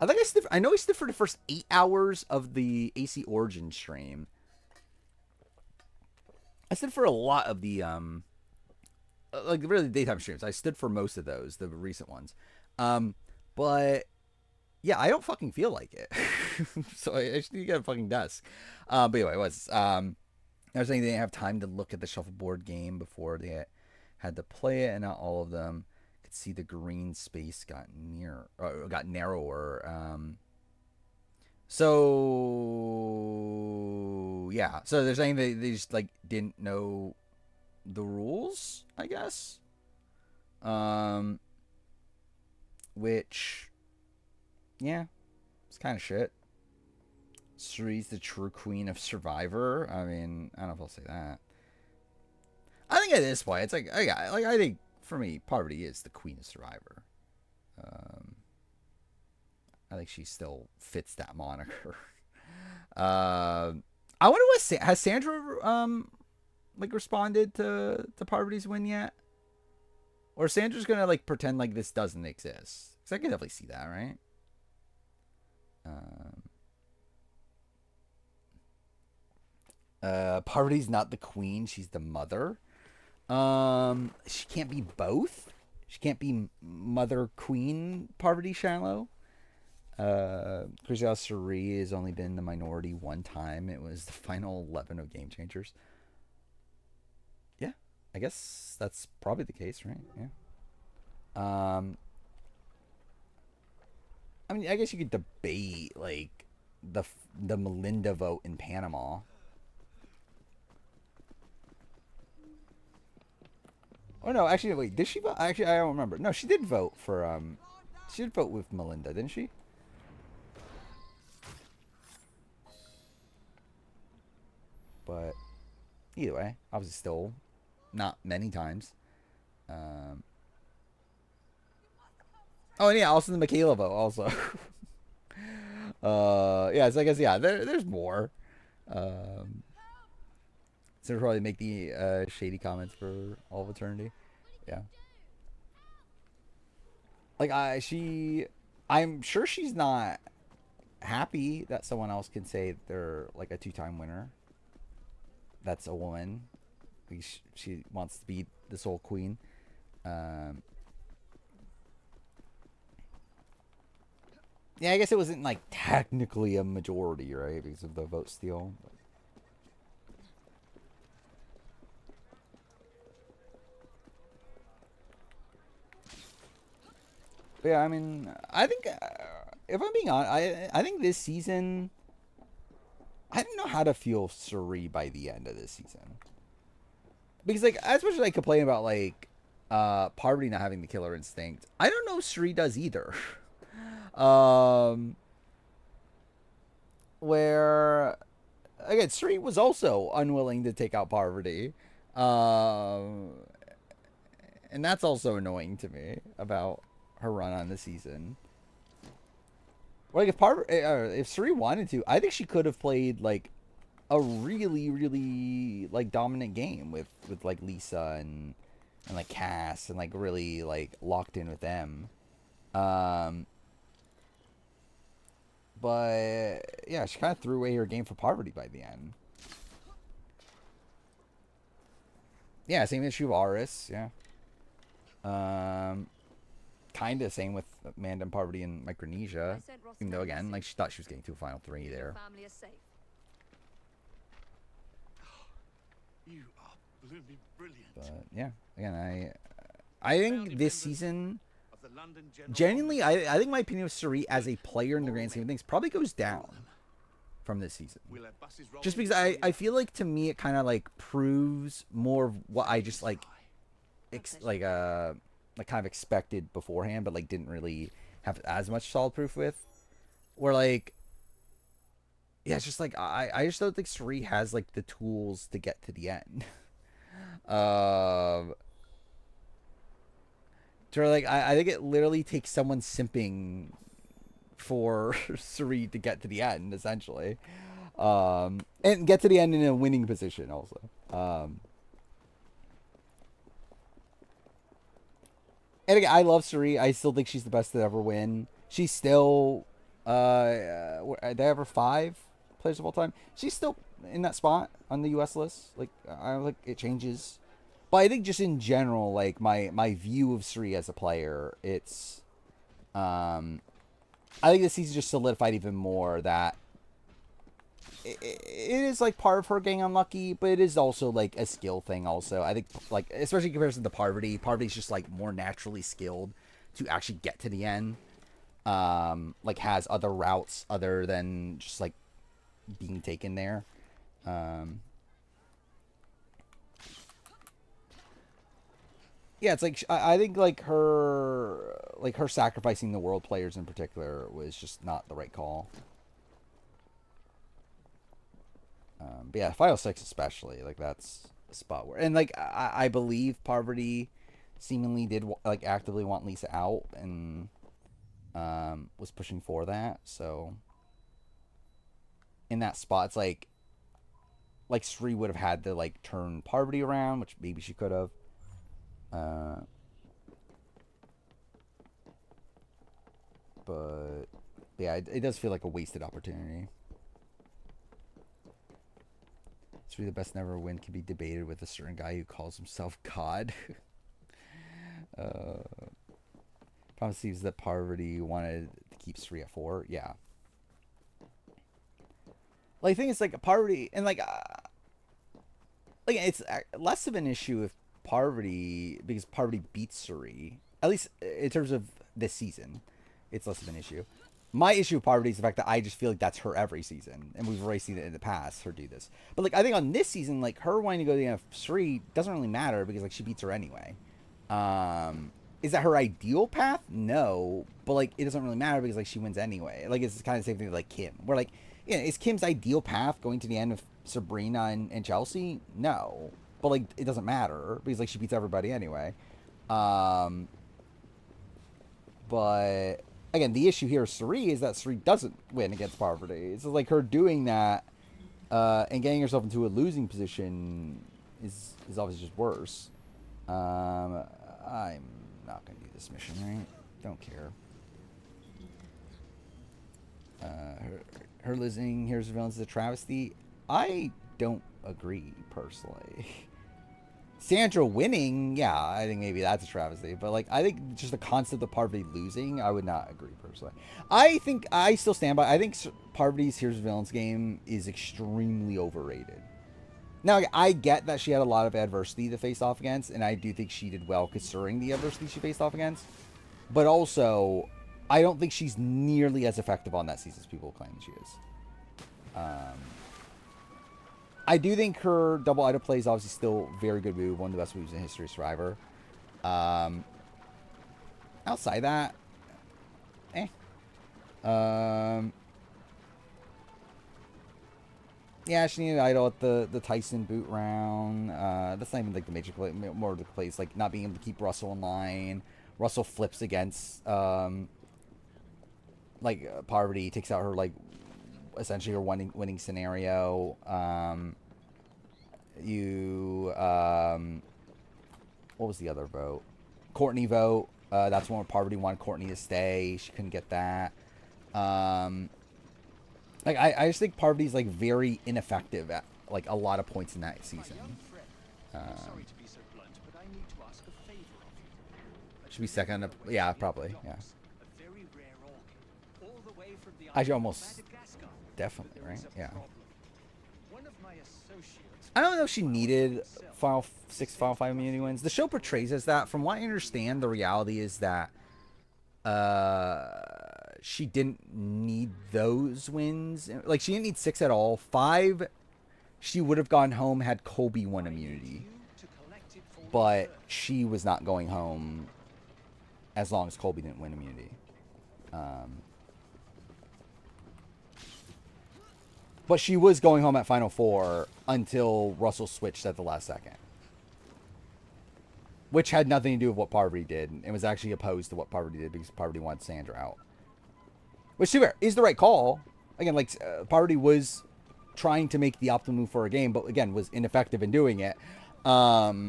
think I know I stood for the first 8 hours of the AC Origin stream. I stood for a lot of the, like, really daytime streams. I stood for most of those, the recent ones. But... yeah, I don't fucking feel like it. So I just need to get a fucking desk. But anyway, I was saying they didn't have time to look at the shuffleboard game before they had to play it, and not all of them let's see, the green space got got narrower. So yeah, so they're saying they just like didn't know the rules, I guess. Which, yeah, it's kind of shit. Suri's the true queen of Survivor. I mean, I don't know if I'll say that. I think at this point, it's like I think for me, Parvati is the queen of Survivor. I think she still fits that moniker. I wonder what has Sandra like responded to Parvati's win yet, or Sandra's gonna like pretend like this doesn't exist? Because I can definitely see that, right? Parvati's not the queen; she's the mother. She can't be both. She can't be mother queen Parvati Shallow. Chriselle Suri has only been the minority one time. It was the final 11 of Game Changers. Yeah, I guess that's probably the case, right? Yeah. I mean, I guess you could debate like the Melinda vote in Panama. Oh no, actually wait, did she vote? Actually, I don't remember. No, she did vote for she did vote with Melinda, didn't she? But either way, obviously still not many times. Oh, and yeah, also the Michaela vote also. Yeah, so I guess yeah, there's more. So probably make the shady comments for all of eternity. Yeah. Like I'm sure she's not happy that someone else can say they're like a 2-time winner. That's a woman. She wants to be the sole queen. Yeah, I guess it wasn't like technically a majority, right? Because of the vote steal. But yeah, I mean, I think if I'm being honest, I think this season, I don't know how to feel Suri by the end of this season. Because like, as much as I complain about like Parvati not having the killer instinct, I don't know if Suri does either. Where again, Suri was also unwilling to take out Parvati, and that's also annoying to me about her run on the season. Like if Suri wanted to, I think she could have played like a really, really like dominant game with like Lisa and like Cass and like really like locked in with them. But yeah, she kind of threw away her game for Parvati by the end. Yeah, same issue of Aris. Yeah. Kind of same with Amanda and Parvati and Micronesia. Even though again, like she thought she was getting to a final 3 there. You are blooming brilliant. But yeah, again, I think this season, genuinely, I think my opinion of Suri as a player in the grand scheme of things probably goes down from this season. Just because I feel like to me it kind of like proves more of what I just like kind of expected beforehand, but like didn't really have as much solid proof with. Where like, yeah, it's just like I just don't think Suri has like the tools to get to the end. So like I think it literally takes someone simping for Suri to get to the end, essentially, and get to the end in a winning position also. And again, I love Suri. I still think she's the best to ever win. She's still, they have her 5 players of all time. She's still in that spot on the U.S. list. Like, I like it changes, but I think just in general, like my view of Suri as a player, it's, I think this season just solidified even more that it is like part of her getting unlucky, but it is also like a skill thing. Also, I think like especially in comparison to Parvati, Parvati's just like more naturally skilled to actually get to the end. Like has other routes other than just like being taken there. Yeah, it's like I think like her sacrificing the world players in particular was just not the right call. But yeah, Final Six especially, like that's a spot where, and like I believe Parvati seemingly did like actively want Lisa out and was pushing for that. So in that spot, it's like Sri would have had to like turn Parvati around, which maybe she could have. But yeah, it does feel like a wasted opportunity. It's really the best never win can be debated with a certain guy who calls himself God. Probably seems that Parvati wanted to keep Sri at 4. Yeah. Like, I think it's like a Parvati, and like it's less of an issue if Parvati, because Parvati beats Sri, at least in terms of this season, it's less of an issue. My issue with Parvati is the fact that I just feel like that's her every season, and we've already seen it in the past, her do this. But like I think on this season, like her wanting to go to the end of Sri doesn't really matter because like she beats her anyway. Is that her ideal path? No, but like it doesn't really matter because like she wins anyway. Like it's kind of the same thing with like Kim. Where like, yeah, is Kim's ideal path going to the end of Sabrina and Chelsea? No, but like it doesn't matter because like she beats everybody anyway. But again, the issue here, Sri, is that Sri doesn't win against Parvati. It's like her doing that and getting herself into a losing position is obviously just worse. I'm not going to do this mission, right? Don't care. Her losing Heroes of Villains is a travesty. I don't agree, personally. Sandra winning, yeah, I think maybe that's a travesty. But, like, I think just the concept of Parvati losing, I would not agree, personally. I still stand by, I think Parvati's Heroes of Villains game is extremely overrated. Now, I get that she had a lot of adversity to face off against, and I do think she did well considering the adversity she faced off against. But also, I don't think she's nearly as effective on that season as people claim she is. I do think her double Ida play is obviously still a very good move, one of the best moves in history of Survivor. Outside that, yeah, she needed idol at the Tyson boot round. That's not even like the major play, more of the plays like not being able to keep Russell in line. Russell flips against Parvati, takes out her like essentially her winning scenario. What was the other vote? Courtney vote. That's one where Parvati wanted Courtney to stay. She couldn't get that. Like I just think Parvati's like very ineffective at like a lot of points in that season. Should be second. Yeah, probably. Yeah. I almost definitely right. Yeah. I don't know if she needed Final 6, Final 5 immunity wins. The show portrays as that. From what I understand, the reality is that she didn't need those wins. Like, she didn't need 6 at all. 5, she would have gone home had Colby won immunity. But she was not going home as long as Colby didn't win immunity. But she was going home at Final 4 until Russell switched at the last second. Which had nothing to do with what Parvati did. And was actually opposed to what Parvati did because Parvati wanted Sandra out. Which, to be fair, is the right call. Again, like, Parvati was trying to make the optimal move for her game, but again, was ineffective in doing it. Where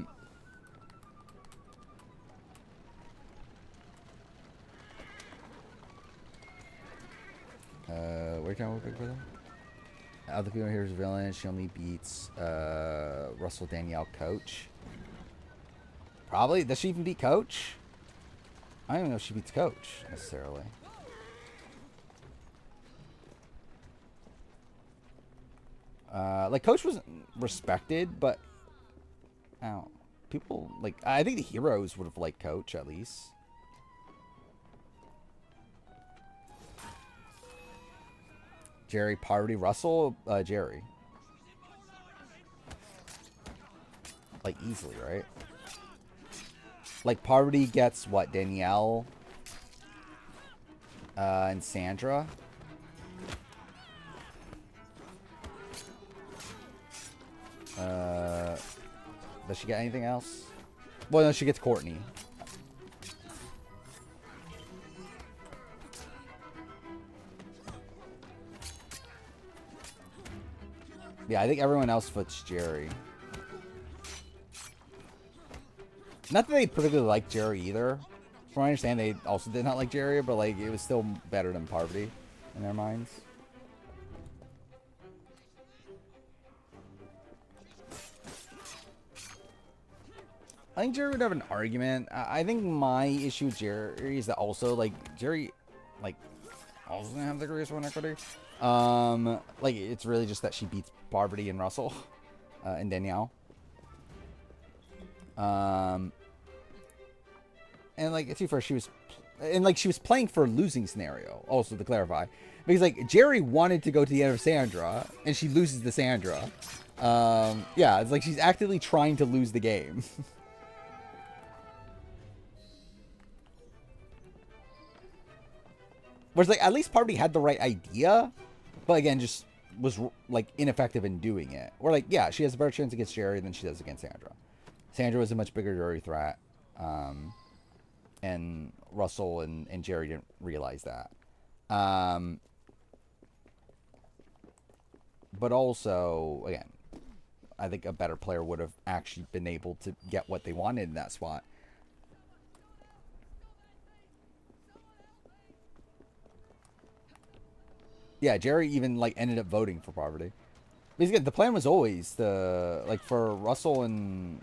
can I look for them? Other people here's villain. She only beats Russell Danielle Coach. Probably. Does she even beat Coach? I don't even know if she beats Coach necessarily. Like Coach was respected, but I don't know, people like I think the heroes would have liked Coach at least. Jerry, Parvati, Russell, Jerry. Like easily, right? Like Parvati gets what? Danielle and Sandra. Does she get anything else? Well, no, she gets Courtney. Yeah, I think everyone else puts Jerry. Not that they particularly like Jerry either. From what I understand, they also did not like Jerry, but like it was still better than Parvati in their minds. I think Jerry would have an argument. I think my issue with Jerry is that also like Jerry, like also gonna have the greatest one equity. Like it's really just that she beats Parvati and Russell, and Danielle. And like to be fair, she was playing for a losing scenario. Also to clarify, because like Jerry wanted to go to the end of Sandra, and she loses to Sandra. Yeah, it's like she's actively trying to lose the game. Whereas like at least Parvati had the right idea, but again just was like ineffective in doing it. Or like yeah, she has a better chance against Jerry than she does against Sandra. Sandra was a much bigger Jerry threat, and Russell and Jerry didn't realize that. But also again, I think a better player would have actually been able to get what they wanted in that spot. Yeah, Jerry even like ended up voting for Parvati. Because again, the plan was always for Russell and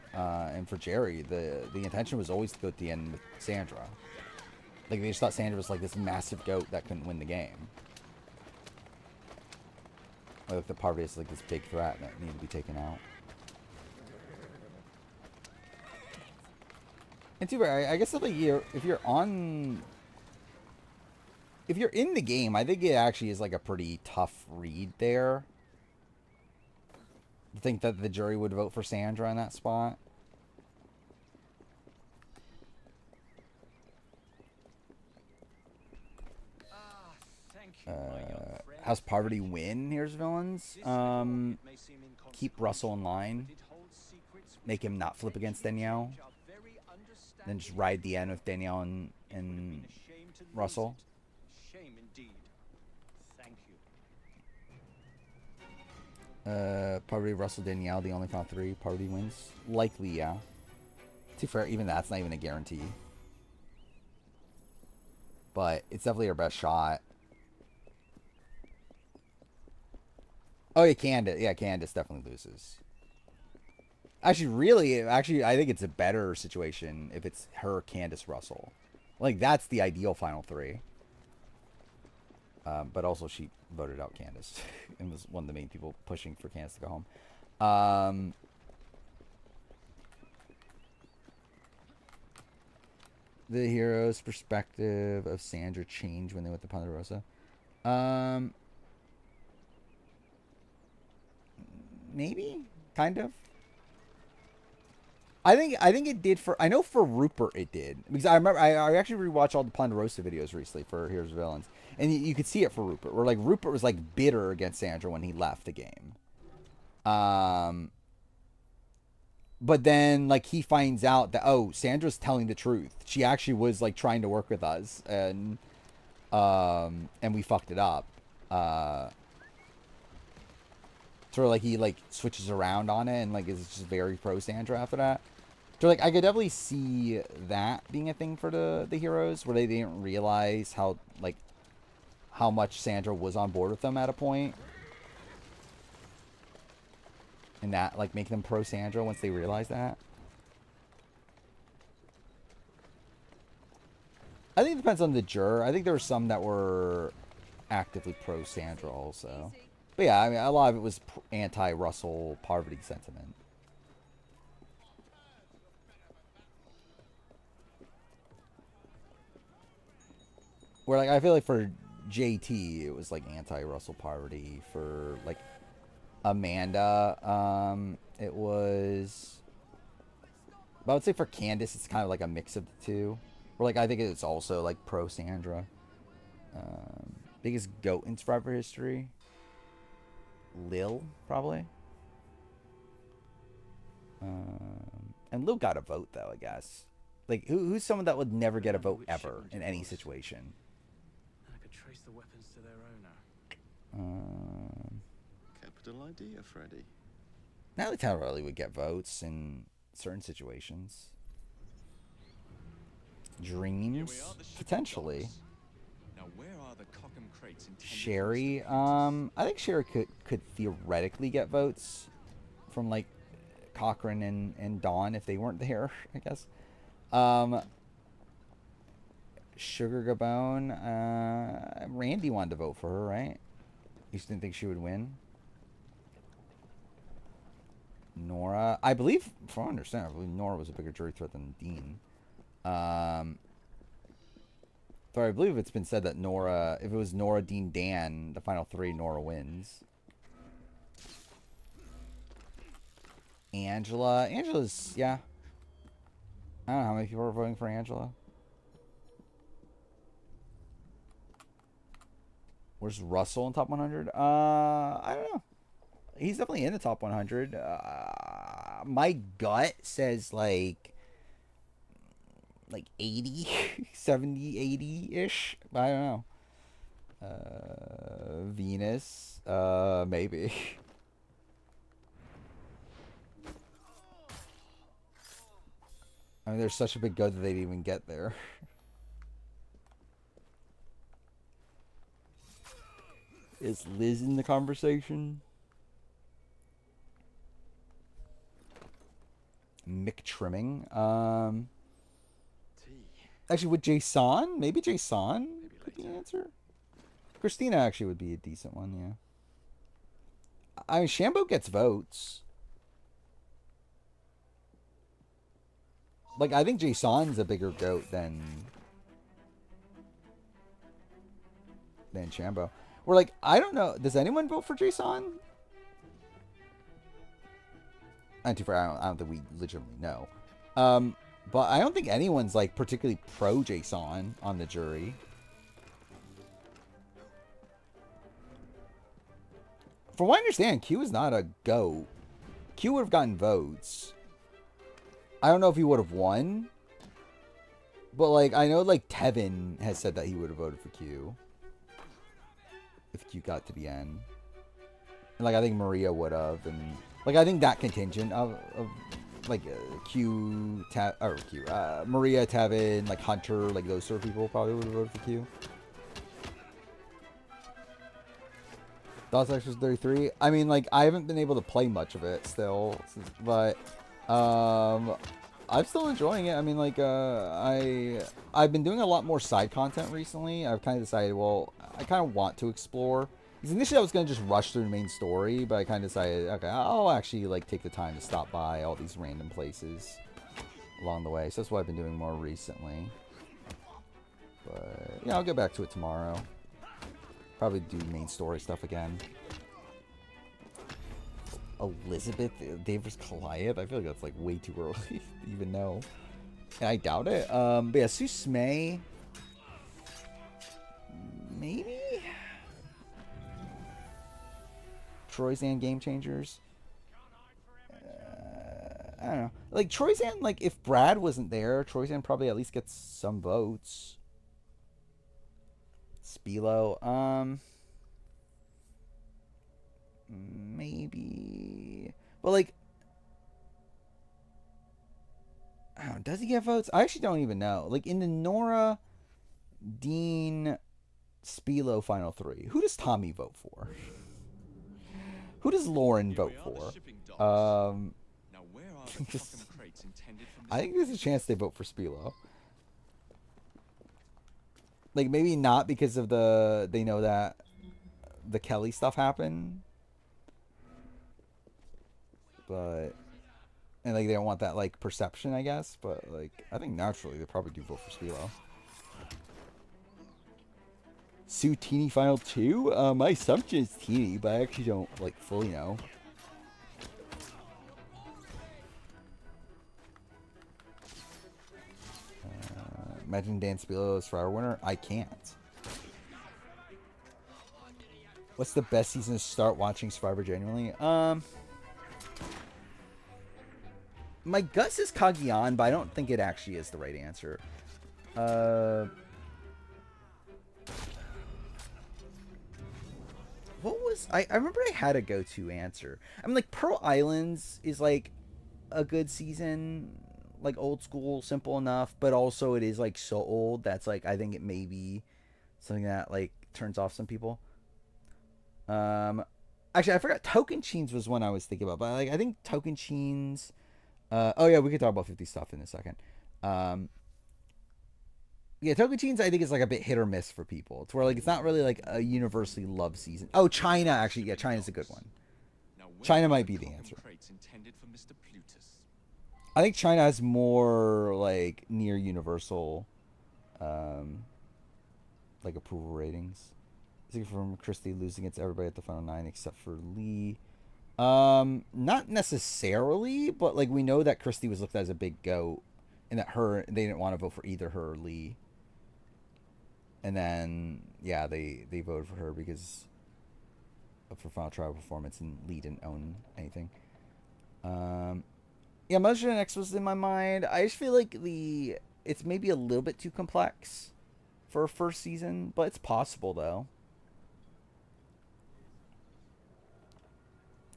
for Jerry, the intention was always to go at the end with Sandra. Like they just thought Sandra was like this massive goat that couldn't win the game. Like the Parvati is like this big threat that needed to be taken out. And too bad, I guess if you're in the game, I think it actually is like a pretty tough read there. I think that the jury would vote for Sandra in that spot. How's Parvati win? Here's villains. Keep Russell in line. Make him not flip against Danielle. Then just ride the end with Danielle and Russell. Shame indeed. Thank you. Parvati, Russell, Danielle, the only final three. Parvati wins. Likely, yeah. To be fair, even that's not even a guarantee. But it's definitely her best shot. Oh, yeah, Candace. Yeah, Candace definitely loses. Actually, I think it's a better situation if it's her, Candace, Russell. Like, that's the ideal final three. But also she voted out Candace and was one of the main people pushing for Candace to go home. The hero's perspective of Sandra changed when they went to Ponderosa. Maybe, kind of. I think it did for. I know for Rupert it did, because I remember I actually rewatched all the Ponderosa videos recently for Heroes and Villains, and you could see it for Rupert, where like Rupert was like bitter against Sandra when he left the game. But then like he finds out that Sandra's telling the truth. She actually was like trying to work with us, and we fucked it up. Sort of like he like switches around on it and like is just very pro Sandra after that. So like I could definitely see that being a thing for the heroes, where they didn't realize how much Sandra was on board with them at a point, and that like make them pro Sandra once they realize that. I think it depends on the juror. I think there were some that were actively pro Sandra also. But yeah, I mean, a lot of it was anti-Russell Parvati sentiment. Where like I feel like for JT it was like anti-Russell Parvati. For like Amanda, it was. But I would say for Candace, it's kind of like a mix of the two. Or like I think it's also like pro Sandra. Biggest goat in Survivor history. Lil, probably. And Lil got a vote though, I guess. Like who's someone that would never get a vote ever in any situation? I could trace the weapons to their owner. Capital idea, Freddy. Natalie Tamarelli would get votes in certain situations. Dreams, potentially. Now, where are the Cockham crates intended for Sherry, I think Sherry could theoretically get votes from like Cochran and Dawn if they weren't there, I guess. Sugar Gabone, Randy wanted to vote for her, right? You just didn't think she would win. Nora, I believe, from what I understand, I believe Nora was a bigger jury threat than Dean. But I believe it's been said that Nora, if it was Nora, Dean, Dan, the final three, Nora wins. Angela's, yeah. I don't know how many people are voting for Angela. Where's Russell in top 100? I don't know. He's definitely in the top 100. My gut says like 80, 70, 80-ish. I don't know. Venus, maybe. I mean, there's such a big goat that they didn't even get there. Is Liz in the conversation? Mick Trimming. Actually, with Jason? Maybe Jason could be the answer. Christina actually would be a decent one, yeah. I mean, Shambo gets votes. Like, I think Jason's a bigger goat than Shambo. We're like, I don't know. Does anyone vote for Jason? Not too far. I don't think we legitimately know. But I don't think anyone's like particularly pro Jason on the jury. From what I understand, Q is not a GOAT. Q would have gotten votes. I don't know if he would have won. But like I know like Tevin has said that he would have voted for Q. If Q got to the end. And like I think Maria would have, and like I think that contingent of like Maria, Tevin, like Hunter, like those sort of people probably would have voted for Q. Thoughts Extras 33. I mean, like I haven't been able to play much of it still, but I'm still enjoying it. I mean, like I've been doing a lot more side content recently. I've kind of decided, well, I kind of want to explore. Because initially I was going to just rush through the main story, but I kind of decided, okay, I'll actually like take the time to stop by all these random places along the way. So that's what I've been doing more recently. But yeah, I'll get back to it tomorrow. Probably do main story stuff again. Elizabeth Davis Goliath? I feel like that's like way too early to even know. And I doubt it. But yeah, Susmay. Maybe? Troyzan Game Changers. I don't know. Like Troyzan, like if Brad wasn't there, Troyzan probably at least gets some votes. Spilo, maybe. But like, I don't know, does he get votes? I actually don't even know. Like in the Nora, Dean, Spilo final three, who does Tommy vote for? Who does Lauren vote for? I think there's a chance they vote for Spilo. Like maybe not because of they know that the Kelly stuff happen. But and like they don't want that like perception, I guess. But like I think naturally they probably do vote for Spilo. Sue Teeny Final 2? My assumption is Teeny, but I actually don't like fully know. Imagine Dan Spilo as Survivor winner. I can't. What's the best season to start watching Survivor genuinely? My gut says Kagiyan, but I don't think it actually is the right answer. What was... I remember I had a go-to answer. I mean, like, Pearl Islands is, like, a good season. Like, old school, simple enough. But also it is, like, so old that's, like, I think it may be something that, like, turns off some people. Actually, I forgot. Tocantins was one I was thinking about. But, like, I think Tocantins... oh, yeah, we could talk about 50 stuff in a second. Yeah, Tocantins I think is like a bit hit or miss for people. It's where like it's not really like a universally loved season. Oh, China actually, yeah, China's a good one. China might be the answer. I think China has more like near universal like approval ratings. I think from Christie losing against everybody at the final 9 except for Lee. Not necessarily, but like we know that Christie was looked at as a big goat and that they didn't want to vote for either her or Lee. And then, yeah, they voted for her because of her final trial performance, and Lee didn't own anything. Yeah, Mother X was in my mind. I just feel like it's maybe a little bit too complex for a first season, but it's possible, though.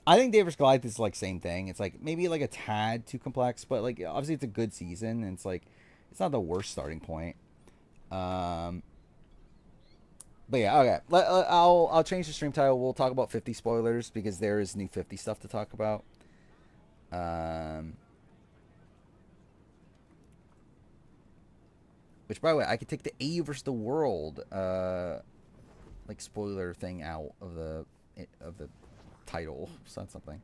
I think Davis Goliath is, like, same thing. It's, like, maybe, like, a tad too complex, but, like, obviously it's a good season, and it's, like, it's not the worst starting point. But yeah, okay. I'll change the stream title. We'll talk about 50 spoilers because there is new 50 stuff to talk about. Which, by the way, I could take the AU versus the World like spoiler thing out of the title. So that's something.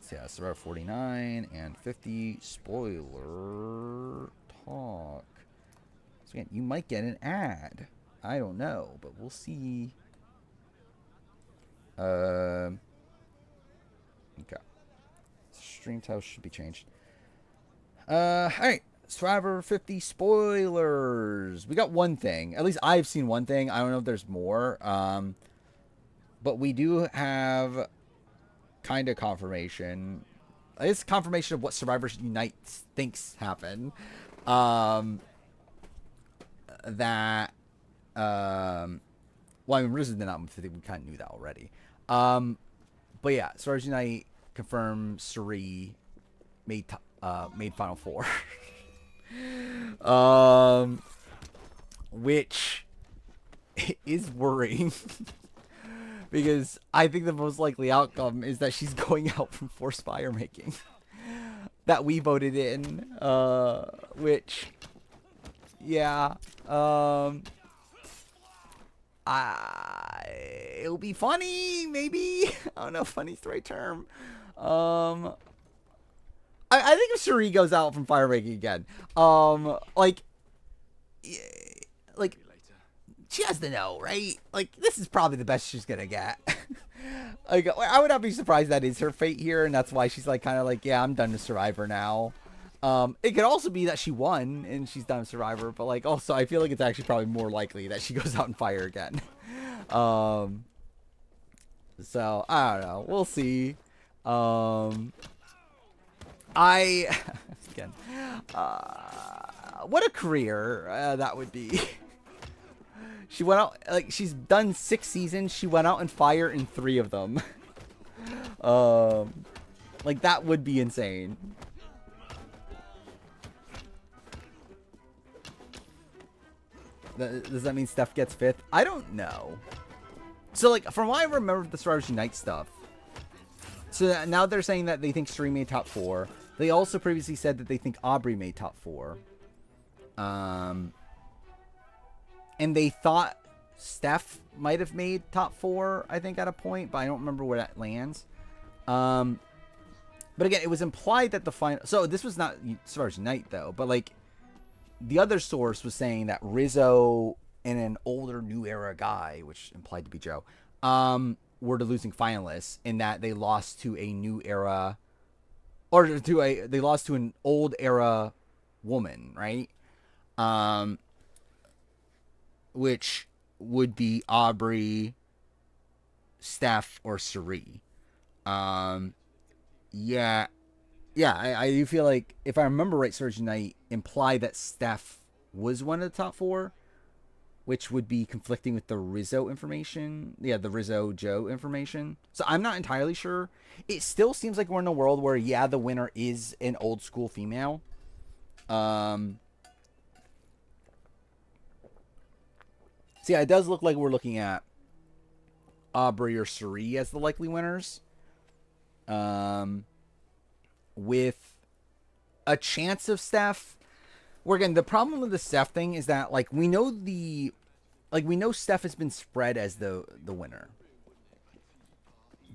So yeah, Survivor 49 and 50 spoiler talk. So again, you might get an ad. I don't know, but we'll see. Okay. Stream title should be changed. Alright. Survivor 50 spoilers. We got one thing. At least I've seen one thing. I don't know if there's more. But we do have kind of confirmation. It's confirmation of what Survivor Unite thinks happened. That well, I mean, Risen did not move 50. We kind of knew that already. But yeah, Survivor Unite confirmed Suri made Final Four. Which is worrying. Because I think the most likely outcome is that she's going out from forced fire making. That we voted in. Which... yeah. It'll be funny, maybe. I don't know if funny's the right term. I think if Cherie goes out from firemaking again, like, she has to know, right? Like, this is probably the best she's gonna get. Like, I would not be surprised that is her fate here, and that's why she's like, kind of like, yeah, I'm done with Survivor now. It could also be that she won and she's done with Survivor, but like, also, I feel like it's actually probably more likely that she goes out and fire again. So I don't know. We'll see. Again, what a career that would be. She went out, like, she's done 6 seasons. She went out and fired in 3 of them. Like, that would be insane. Does that mean Steph gets 5th? I don't know. So, like, from what I remember the Survivor Unite stuff, so now they're saying that they think Suri made top 4. They also previously said that they think Aubrey made top 4. And they thought Steph might have made top 4, I think, at a point, but I don't remember where that lands. But again, it was implied that the final... So this was not Survivors Unite, though, but like the other source was saying that Rizzo and an older New Era guy, which implied to be Joe, were the losing finalists in that they lost to a New Era... Or they lost to an old era woman, right? Which would be Aubrey, Steph, or Suri. Yeah, I do feel like, if I remember right, Surge Knight implied that Steph was one of the top 4, which would be conflicting with the Rizzo information. Yeah, the Rizzo Joe information. So I'm not entirely sure. It still seems like we're in a world where, yeah, the winner is an old school female. So yeah, it does look like we're looking at Aubrey or Suri as the likely winners. With a chance of Steph. Where again, the problem with the Steph thing is that like we know Steph has been spread as the winner.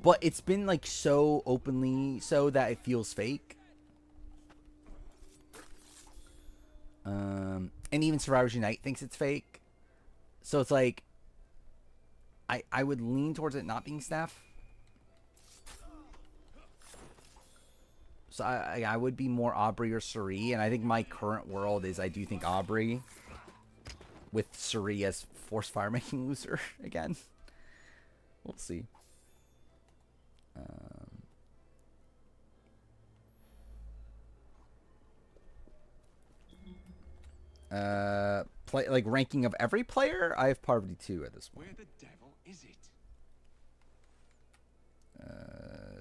But it's been like so openly so that it feels fake. And even Survivors Unite thinks it's fake. So it's like I would lean towards it not being Steph. So I would be more Aubrey or Suri, and I think my current world is I do think Aubrey, with Suri as forced fire making loser again. We'll see. Play like ranking of every player. I have Parvati 2 at this point. Where the devil is it?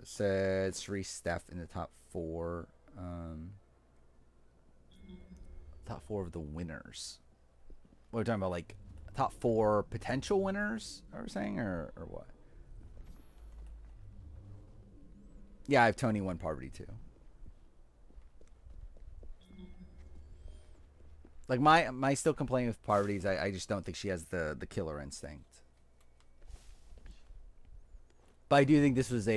Said Suri, Steph in the top 4. Top 4 of the winners. What are we talking about? Like top 4 potential winners? Are we saying or what? Yeah, I have Tony 1, Parvati 2. Like my still complaining with Parvati's. I just don't think she has the killer instinct. But I do think this was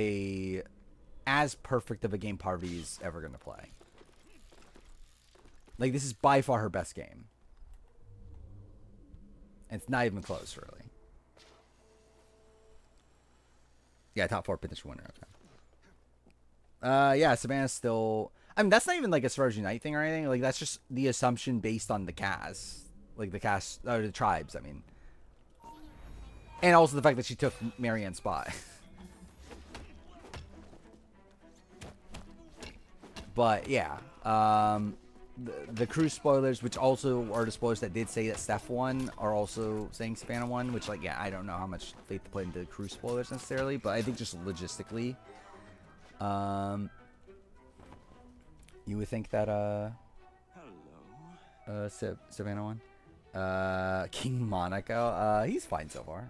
as perfect of a game Parvati's ever going to play. Like, this is by far her best game. And it's not even close, really. Yeah, top 4 potential winner. Okay. Yeah, Savannah's still... I mean, that's not even like a Survivors Unite thing or anything. Like, that's just the assumption based on the cast. Like, the cast... Or the tribes, I mean. And also the fact that she took Marianne's spot. But yeah, the cruise spoilers, which also are the spoilers that did say that Steph won, are also saying Savannah won. Which, like, yeah, I don't know how much faith to put into the cruise spoilers necessarily, but I think just logistically, you would think that Savannah won. King Monaco, he's fine so far.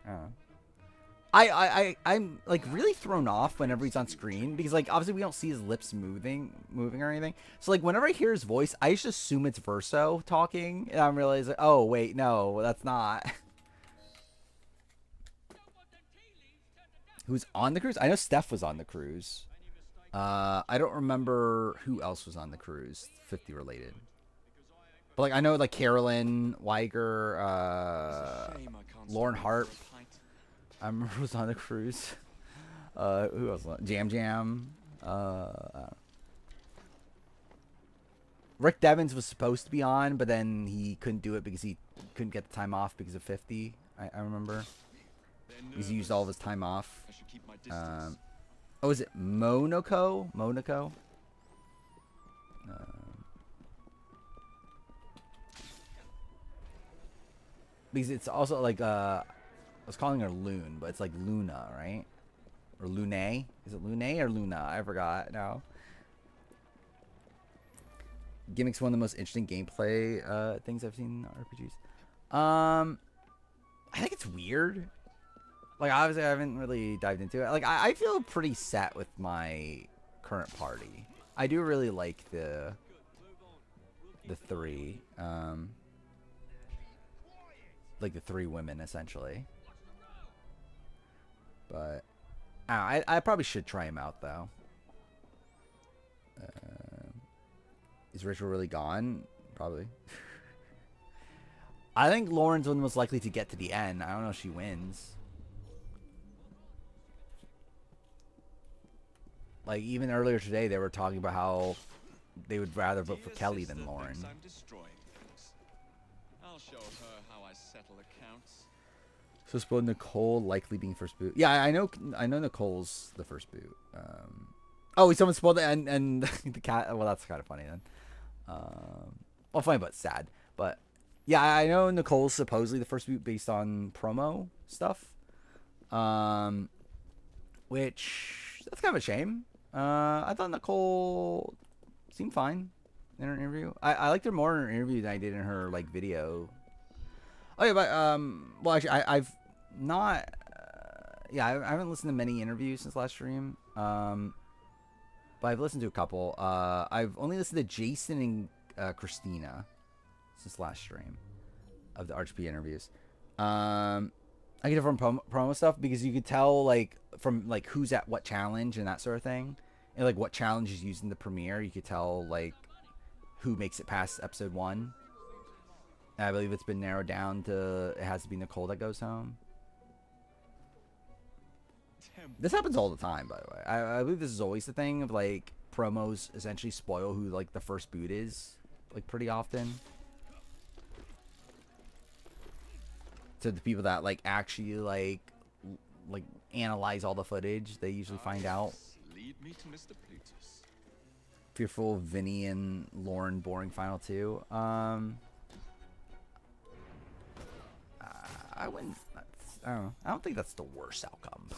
I'm like really thrown off whenever he's on screen because like obviously we don't see his lips moving or anything. So like whenever I hear his voice, I just assume it's Verso talking, and I'm realizing, oh wait, no, that's not. Who's on the cruise? I know Steph was on the cruise. I don't remember who else was on the cruise, 50 related. But like I know like Carolyn Weiger, Lauren Hart. I remember who was on the cruise. Who else? Jam Jam. Rick Devens was supposed to be on, but then he couldn't do it because he couldn't get the time off because of 50. I remember. He's used all of his time off. Oh, is it Monaco? Monaco? Because it's also like I was calling her Loon, but it's like Luna, right? Or Lune? Is it Lune or Luna? I forgot now. Gimmick's one of the most interesting gameplay things I've seen in RPGs. I think it's weird. Like, obviously, I haven't really dived into it. Like, I feel pretty set with my current party. I do really like the 3. like the 3 women essentially. But I probably should try him out though. Is Rachel really gone? Probably. I think Lauren's one most likely to get to the end. I don't know if she wins. Like, even earlier today, they were talking about how they would rather vote for Kelly than Lauren. I'm destroying things. I'll show her how I settle accounts. So, suppose Nicole likely being first boot. Yeah, I know Nicole's the first boot. Oh, someone spoiled it, and the cat. Well, that's kind of funny then. Well, funny but sad. But yeah, I know Nicole's supposedly the first boot based on promo stuff. Which that's kind of a shame. I thought Nicole seemed fine in her interview. I liked her more in her interview than I did in her like video. Oh yeah, but well actually I've not. Yeah, I haven't listened to many interviews since last stream. But I've listened to a couple. I've only listened to Jason and Christina since last stream of the RHP interviews. I get it from promo stuff because you could tell like from like who's at what challenge and that sort of thing, and like what challenge is used in the premiere. You could tell like who makes it past episode 1. And I believe it's been narrowed down to it has to be Nicole that goes home. This happens all the time, by the way. I believe this is always the thing of like promos essentially spoil who like the first boot is, like pretty often. To the people that like actually like analyze all the footage, they usually find out. Lead me to Mr. Plutus. Fearful Vinny and Lauren boring final 2. I wouldn't. I don't know. I don't think that's the worst outcome.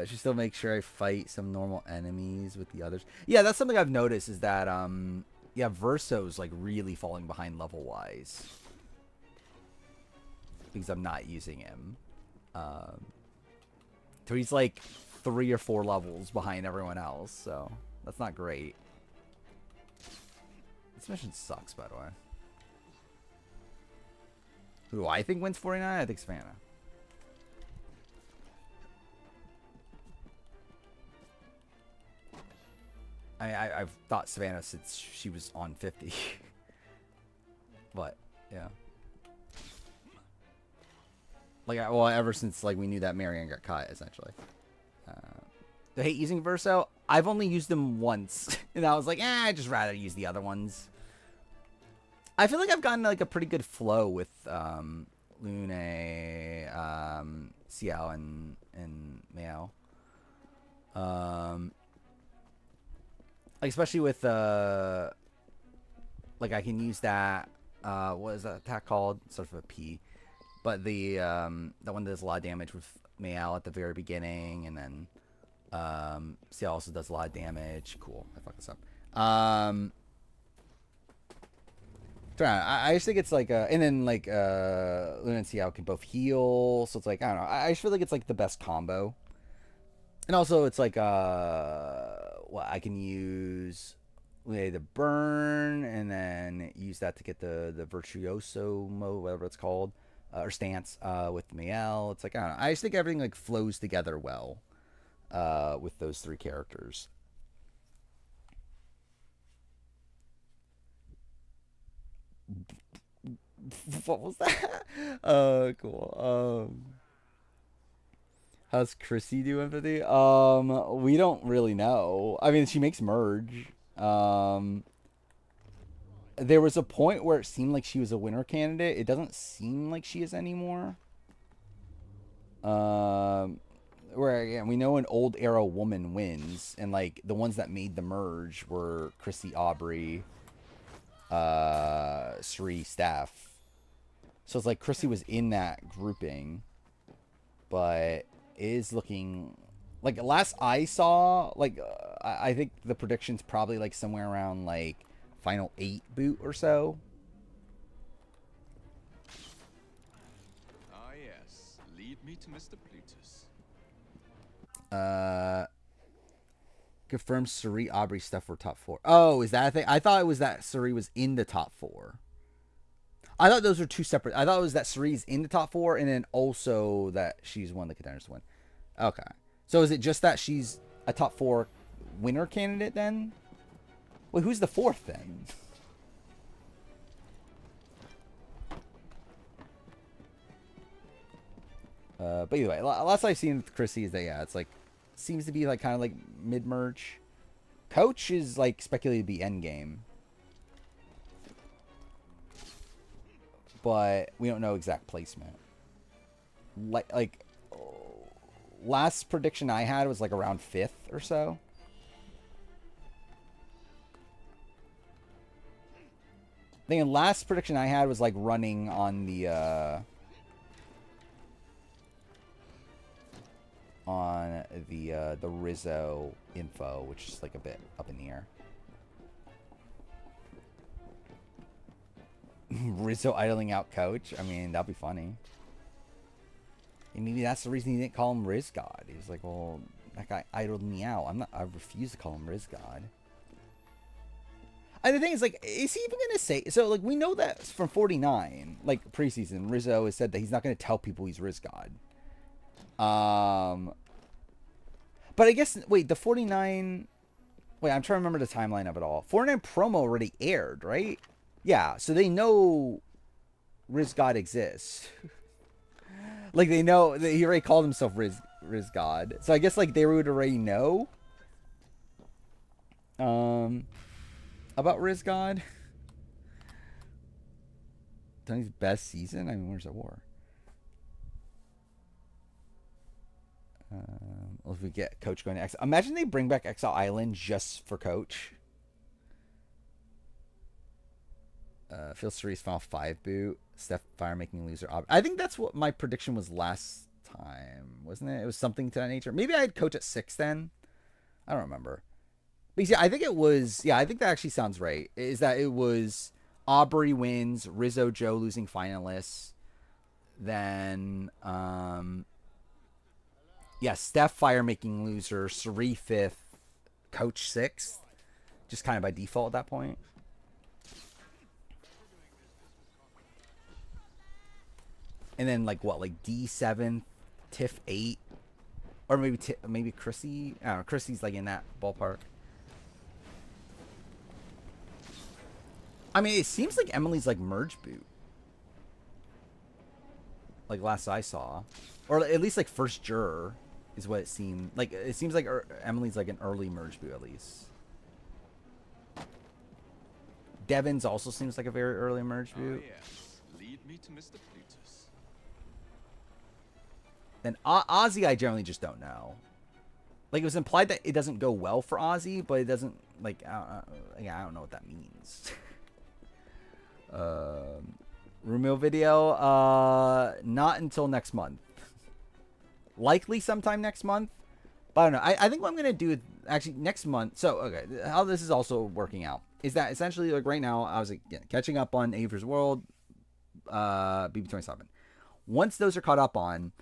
She still makes sure I fight some normal enemies with the others. Yeah, that's something I've noticed is that yeah, Verso's like really falling behind level wise because I'm not using him. So he's like 3 or 4 levels behind everyone else, so that's not great. This mission sucks, by the way. Who do I think wins 49? I think Savannah. I've thought Savannah since she was on 50. But, yeah. Like, well, ever since, like, we knew that Marianne got cut, essentially. I hate using Verso. I've only used them once. And I was like, I'd just rather use the other ones. I feel like I've gotten, like, a pretty good flow with, Lune, Xiao, and Mao. Like, especially with, like, I can use that, what is that attack called? Sort of a P. But the one that does a lot of damage with Mayal at the very beginning, and then, Xiao also does a lot of damage. Cool, I fucked this up. I just think it's like, and then, like, Luna and Xiao can both heal, so it's like, I don't know, I just feel like it's, like, the best combo. And also, it's like, well, I can use Luna to burn, and then use that to get the Virtuoso mode, whatever it's called, or stance, with Miel. It's like, I don't know, I just think everything, like, flows together well, with those 3 characters. What was that? Cool. How's Chrissy do empathy? We don't really know. I mean, she makes merge. There was a point where it seemed like she was a winner candidate. It doesn't seem like she is anymore. Where again, we know an old era woman wins, and like the ones that made the merge were Chrissy, Aubrey, Sri, Steph. So it's like Chrissy was in that grouping, but is looking like last I saw, like I think the prediction's probably like somewhere around like final 8 boot or so. Ah yes, lead me to Mr. Plutus. Confirmed Suri, Aubrey, Steph were top 4. Oh, is that a thing? I thought it was that Suri was in the top 4. I thought those were two separate. I thought it was that Cerie's in the top 4, and then also that she's one of the contenders to win. Okay. So is it just that she's a top 4 winner candidate then? Wait, who's the 4th then? But either way, last I've seen with Chrissy is that, yeah, it's like, seems to be like kind of like mid-merge. Coach is like speculated to be endgame. But we don't know exact placement. Like last prediction I had was like around 5th or so. I think the last prediction I had was like running on the Rizzo info, which is like a bit up in the air. Rizzo idling out Coach. I mean, that'd be funny. And maybe that's the reason he didn't call him Riz God. He was like, well, that guy idled me out. I refuse to call him Riz God. And the thing is, like, is he even gonna say? So, like, we know that from 49, like preseason, Rizzo has said that he's not gonna tell people he's Riz God. But I guess, wait, the 49. Wait, I'm trying to remember the timeline of it all. 49 promo already aired, right? Yeah, so they know Riz God exists. Like, they know that he already called himself Riz God. So I guess, like, they would already know about Riz God. Tony's best season? I mean, where's the war? Well, if we get Coach going to Exile. Imagine they bring back Exile Island just for Coach. Phil Cerise Final 5 boot. Steph Fire making loser. I think that's what my prediction was last time, wasn't it? It was something to that nature. Maybe I had Coach at 6 then. I don't remember. But yeah, I think it was. Yeah, I think that actually sounds right. Is that it was Aubrey wins, Rizzo Joe losing finalists, then yeah, Steph Fire making loser, Cerie 5th, Coach 6th, just kind of by default at that point. And then like what, like D7, Tiff 8, or maybe Chrissy. I don't know. Chrissy's like in that ballpark. I mean, it seems like Emily's like merge boot. Like last I saw, or at least like first juror is what it seemed. Like it seems like Emily's like an early merge boot at least. Devon's also seems like a very early merge boot. Oh, yes. Lead me to Mr. Plutus. Then Ozzy, I generally just don't know. Like, it was implied that it doesn't go well for Ozzy, but it doesn't, like, yeah, I don't know what that means. Rumil video, not until next month. Likely sometime next month, but I don't know. I think what I'm going to do, actually, next month, so, okay, how this is also working out is that essentially, like, right now, I was, again, catching up on Avery's World, BB27. Once those are caught up on,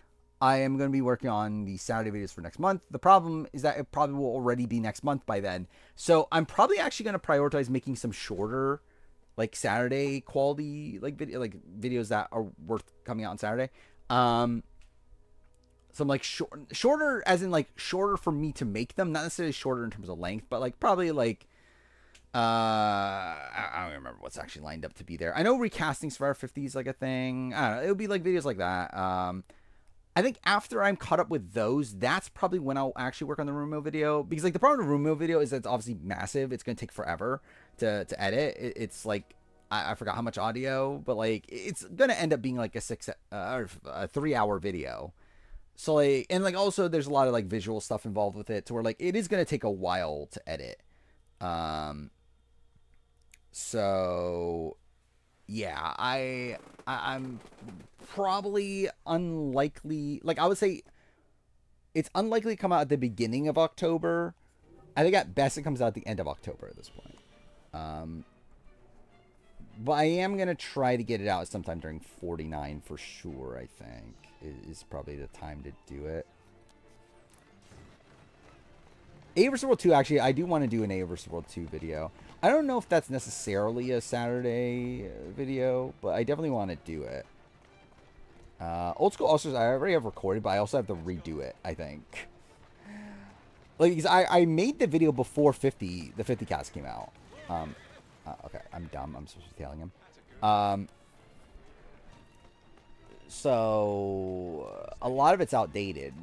I am going to be working on the Saturday videos for next month. The problem is that it probably will already be next month by then. So I'm probably actually going to prioritize making some shorter, like Saturday quality, like videos that are worth coming out on Saturday. Some like shorter as in like shorter for me to make them, not necessarily shorter in terms of length, but like probably like, I don't remember what's actually lined up to be there. I know recasting Survivor 50 is like a thing. I don't know. It'll be like videos like that. I think after I'm caught up with those, that's probably when I'll actually work on the Rumio video. Because, like, the problem with the Rumio video is that it's obviously massive. It's going to take forever to edit. It's like, I forgot how much audio, but, like, it's going to end up being, like, a 3-hour video. So, like, and, like, also there's a lot of, like, visual stuff involved with it to where, like, it is going to take a while to edit. So, yeah, I'm probably unlikely, like I would say it's unlikely to come out at the beginning of October. I think at best it comes out at the end of October at this point. But I am going to try to get it out sometime during 49 for sure, I think, is probably the time to do it. A vs World 2, actually, I do want to do an A vs World 2 video. I don't know if that's necessarily a Saturday video, but I definitely want to do it. Old School Ulcers, I already have recorded, but I also have to redo it, I think. Like, because I made the video before the 50 cast came out. Okay, I'm dumb. I'm supposed to be telling him. So a lot of it's outdated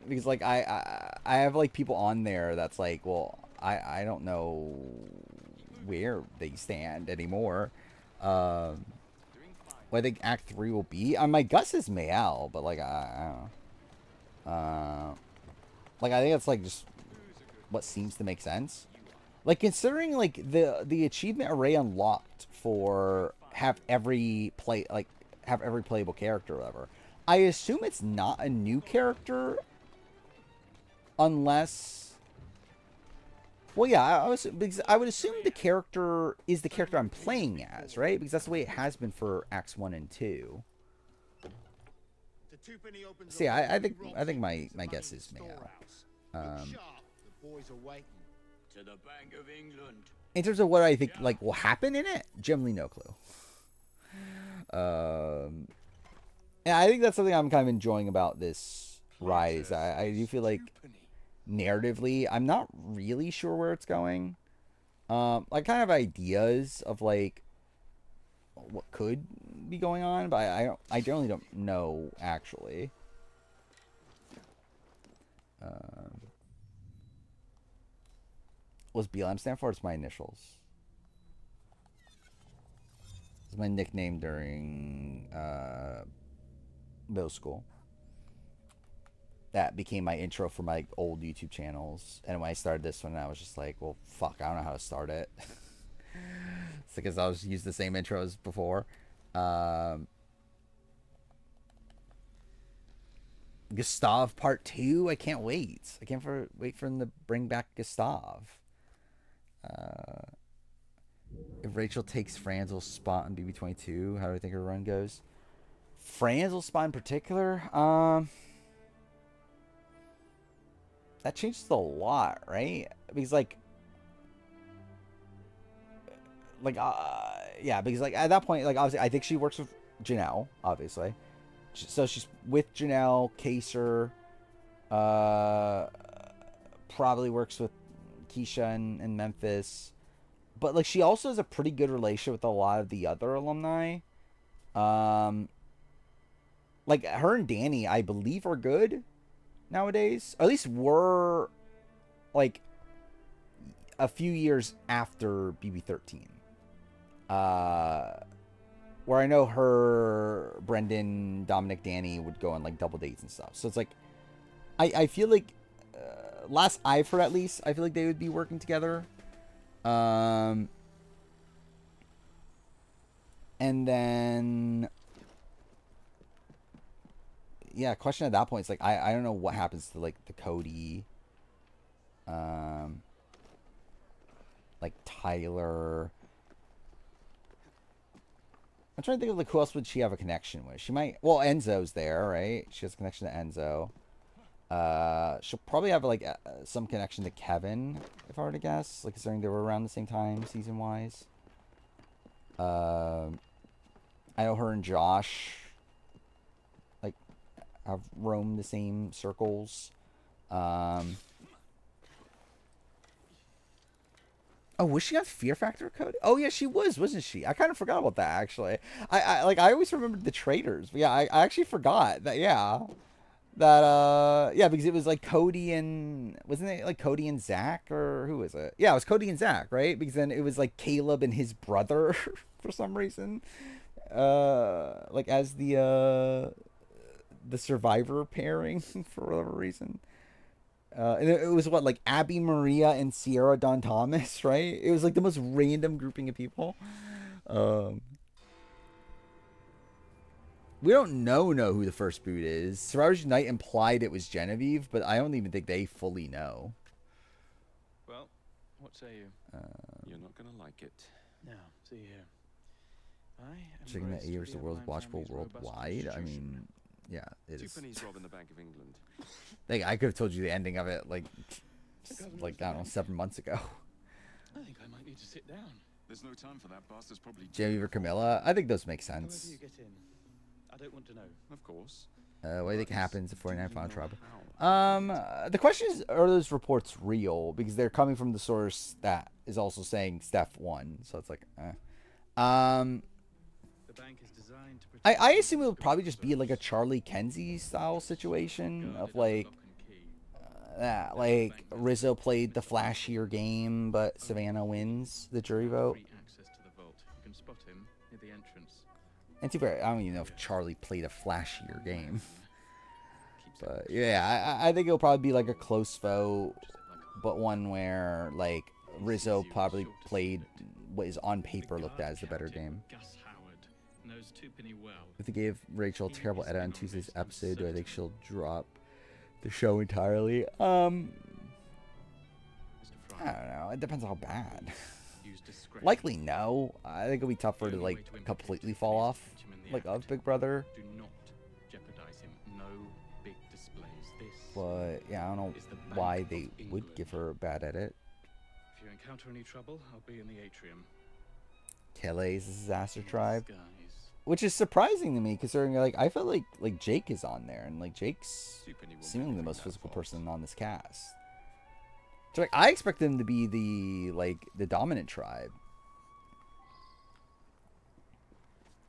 because like I have like people on there that's like, well, I don't know where they stand anymore. What I think Act 3 will be. My guess is Mayal, but like I don't know. Like I think that's like just what seems to make sense. Like considering like the achievement array unlocked for have every playable character or whatever. I assume it's not a new character unless, well, yeah, because I would assume the character is the character I'm playing as, right? Because that's the way it has been for Acts 1 and 2. So yeah, I think my guess is Mayal. In terms of what I think like will happen in it, generally no clue. And I think that's something I'm kind of enjoying about this ride is I do feel like narratively I'm not really sure where it's going. Like kind of ideas of like what could be going on, but I generally don't know actually. What's BLM stand for? It's my initials. It's my nickname during middle school. That became my intro for my old YouTube channels. And when I started this one, I was just like, well, fuck, I don't know how to start it. It's because I was using the same intro as before. Gustav Part 2. I can't wait. I can't wait for them to bring back Gustav. If Rachel takes Franzel's spot in BB22, how do I think her run goes? Franzel's spot in particular? That changes a lot, right? Because yeah, because like at that point, like obviously I think she works with Janelle, obviously. So she's with Janelle, Kaser, probably works with Keisha in Memphis. But like she also has a pretty good relationship with a lot of the other alumni. Like her and Danny, I believe, are good nowadays. Or at least were like a few years after BB13. Where I know her, Brendan, Dominic, Danny would go on like double dates and stuff. So it's like, I feel like, last I've heard at least, I feel like they would be working together. And then, yeah, question at that point is like, I don't know what happens to like the Cody, like Tyler. I'm trying to think of like who else would she have a connection with. She might, well, Enzo's there, right? She has a connection to Enzo. She'll probably have like some connection to Kevin, if I were to guess. Like considering they were around the same time season wise. I know her and Josh like have roamed the same circles. Oh, was she on Fear Factor Cody? Oh yeah, she was, wasn't she? I kind of forgot about that actually. I always remembered the Traitors, but yeah, I actually forgot that. Yeah, that yeah, because it was like Cody and wasn't it like Cody and Zach or who was it? Yeah, it was Cody and Zach, right? Because then it was like Caleb and his brother for some reason, like as the survivor pairing for whatever reason. And it was what, like Abby Maria and Sierra Dawn Thomas, right? It was like the most random grouping of people. We don't know who the first boot is. Survivors Unite implied it was Genevieve, but I don't even think they fully know. Well, what say you? You're not gonna like it. Now, see here. Checking that A the world's watchable worldwide. I mean, yeah, it is. Two pennies robbing the Bank of England. Like, I could have told you the ending of it like like, I don't know, 7 months ago. I think I might need to sit down. There's no time for that. Bastard's probably Jamie or Camilla. I think those make However sense. you get in, I don't want to know. Of course. What do you think happens if 49 final know trouble? how? The question is, are those reports real? Because they're coming from the source that is also saying Steph won. So it's like, The bank is designed to protect I assume it would probably just be like a Charlie Kenzie style situation of like, like Rizzo played the flashier game, but Savannah wins the jury vote. free access to the vault. You can spot him near the entrance. And to be fair, I don't even know if Charlie played a flashier game. But yeah, I think it'll probably be like a close vote, but one where like Rizzo probably played what is on paper looked at as the better game. Gus Howard knows Twopenny well. If they gave Rachel a terrible edit on Tuesday's episode, do I think she'll drop the show entirely? I don't know. It depends on how bad. Likely no. I think it'll be tough for her to like completely fall off like of Big Brother. Do not jeopardize him. No big displays. This. But yeah, I don't know why they would give her a bad edit. If you encounter any trouble, I'll be in the atrium. Kelly's Disaster Tribe, Skies. which is surprising to me considering like I feel like Jake is on there and like Jake's seemingly the most physical person on this cast. So like I expect them to be the dominant tribe.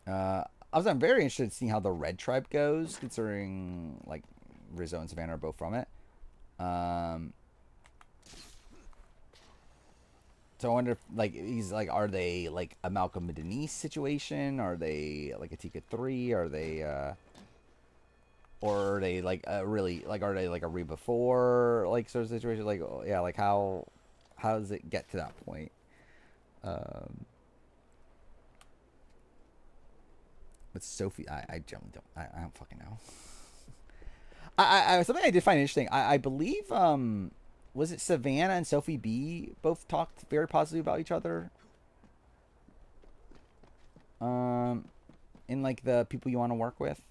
I'm very interested in seeing how the red tribe goes, considering like Rizzo and Savannah are both from it. So I wonder if like he's like, are they like a Malcolm and Denise situation? Are they like a Tika 3? Are they or are they like a really like are they like a Reba 4 like sort of situation? Like yeah, like how does it get to that point? With Sophie, I generally don't. I don't fucking know. I something I did find interesting. I believe was it Savannah and Sophie B both talked very positively about each other. In like the people you want to work with.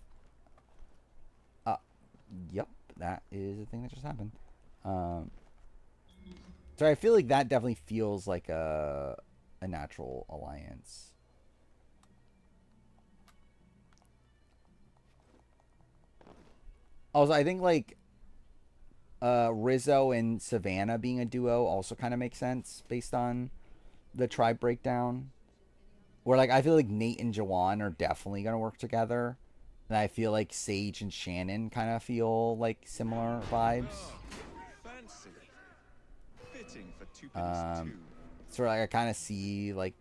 Yep, that is a thing that just happened. So I feel like that definitely feels like a natural alliance. Also, I think like Rizzo and Savannah being a duo also kind of makes sense based on the tribe breakdown. Where like I feel like Nate and Jawan are definitely gonna work together, and I feel like Sage and Shannon kind of feel like similar vibes. Fancy. Fitting for Twopenny's 2. So like I kind of see like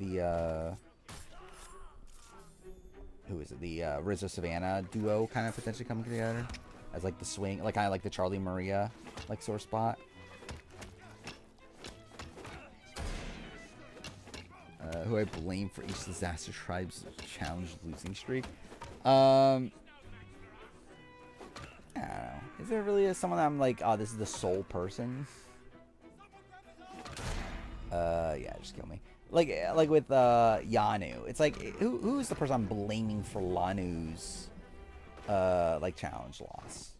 the who is it? The Rizzo Savannah duo kind of potentially coming together as like the swing, like kind of like the Charlie Maria like sore spot. Who I blame for each Disaster Tribe's challenge losing streak. I don't know. Is there really someone that I'm like, oh, this is the sole person? Yeah, just kill me. Like with Yanu, it's like who is the person I'm blaming for Lanu's like challenge loss?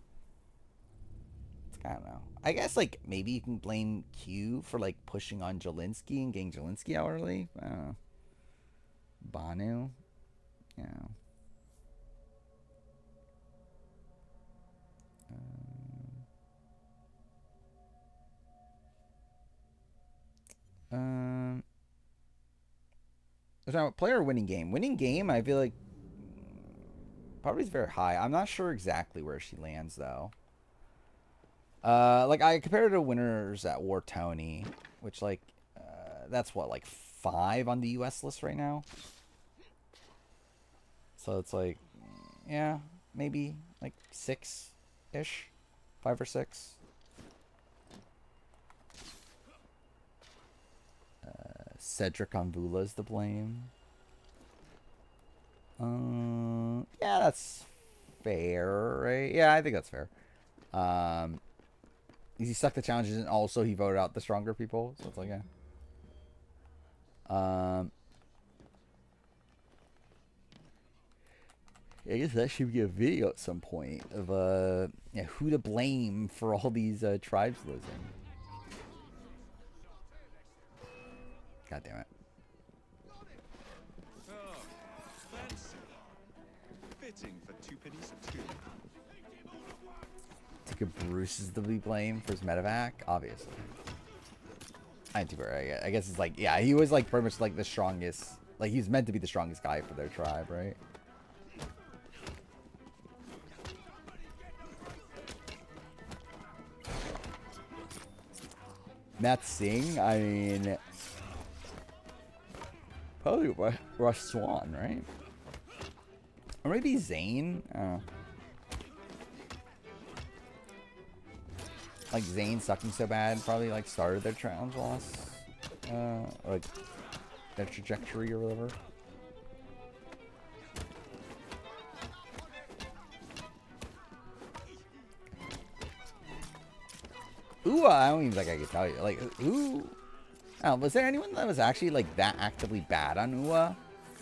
I don't know. I guess like maybe you can blame Q for like pushing on Jelinski and getting Jelinski out early. I don't know. Banu, you know. There's now a player winning game. Winning game, I feel like probably is very high. I'm not sure exactly where she lands though. Like I compared her to winners at War Tony, which like that's what like 5 on the US list right now. So it's like yeah, maybe like 6-ish, 5 or 6. Cedric Onvula's to blame. Yeah, that's fair, right? Yeah, I think that's fair. He sucked the challenges and also he voted out the stronger people, so it's like I guess that should be a video at some point of yeah, who to blame for all these tribes losing. God damn it. Oh, fancy. Fitting for 2 pennies too. Take Bruce is to be blamed for his medevac, obviously. I guess it's like, yeah, he was like pretty much like the strongest, like he's meant to be the strongest guy for their tribe, right? Matt Singh, I mean, probably Rush Swan, right? Or maybe Zane. I don't know. Like Zane sucking so bad probably like started their challenge loss, or like their trajectory or whatever. Ooh, I don't even think I could tell you. Like, ooh, oh, was there anyone that was actually like that actively bad on Ua?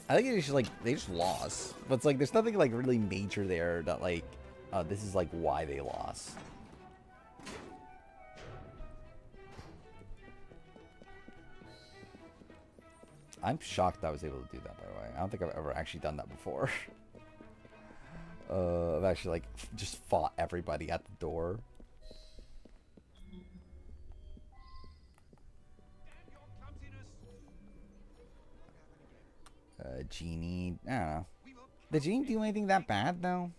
I think it's just like they just lost, but it's like there's nothing like really major there that like, this is like why they lost. I'm shocked I was able to do that, by the way. I don't think I've ever actually done that before. I've actually, like, just fought everybody at the door. Genie, I don't know. Did Genie do anything that bad, though?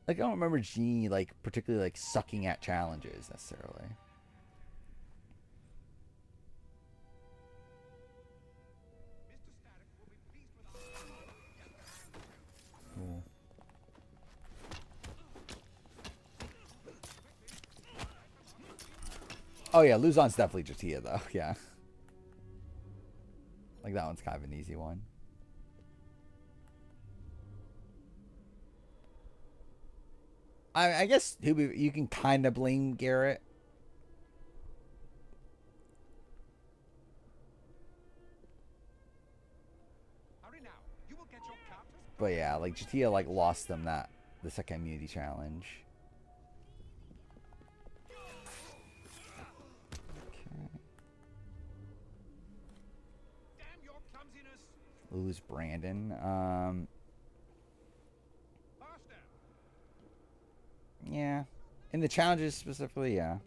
Like, I don't remember Genie, like, particularly, like, sucking at challenges, necessarily. Cool. Oh, yeah, Luzon's definitely Jatia, though, yeah. Like, that one's kind of an easy one. I guess you can kind of blame Garrett. But yeah, like Jatia like lost them the second immunity challenge. Okay. Lose Brandon. Yeah. In the challenges specifically, yeah.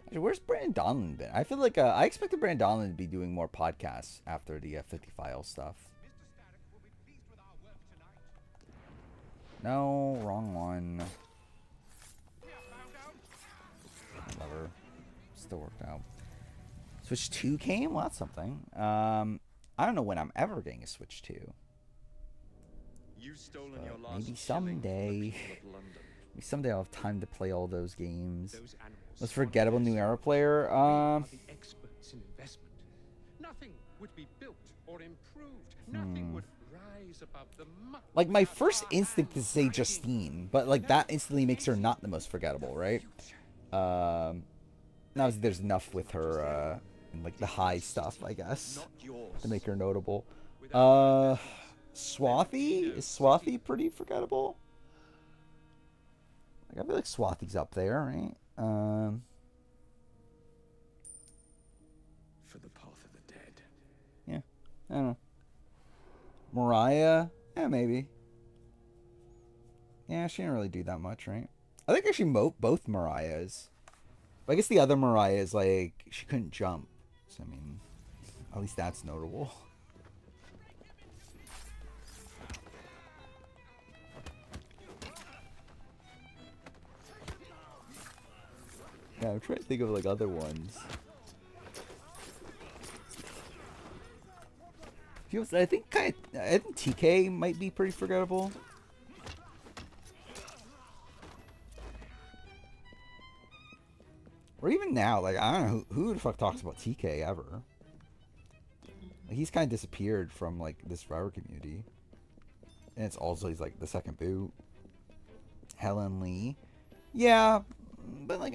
Actually, where's Brandon Donlin been? I feel like I expected Brandon Donlin to be doing more podcasts after the 50 file stuff. No, wrong one. Whatever. Still worked out. Switch 2 came? Well, that's something. I don't know when I'm ever getting a Switch 2. Maybe someday. Maybe someday I'll have time to play all those games. Most forgettable new era player. Nothing would be built or improved. Nothing would rise above the muck. Like my first instinct is to say Justine, but like that instantly makes her not the most forgettable, right? Now there's enough with her and like the high stuff, I guess, to make her notable. Swathy? Is Swathy pretty forgettable? Like, I feel like Swathy's up there, right? For the path of the dead. Yeah, I don't know. Mariah? Yeah, maybe. Yeah, she didn't really do that much, right? I think actually both Mariahs. But I guess the other Mariah is like, she couldn't jump. So, I mean, at least that's notable. Yeah, I'm trying to think of like other ones. I think TK might be pretty forgettable. Or even now, like I don't know who the fuck talks about TK ever. Like, he's kind of disappeared from like this Survivor community, and it's also he's like the second boot. Helen Lee. Yeah, but like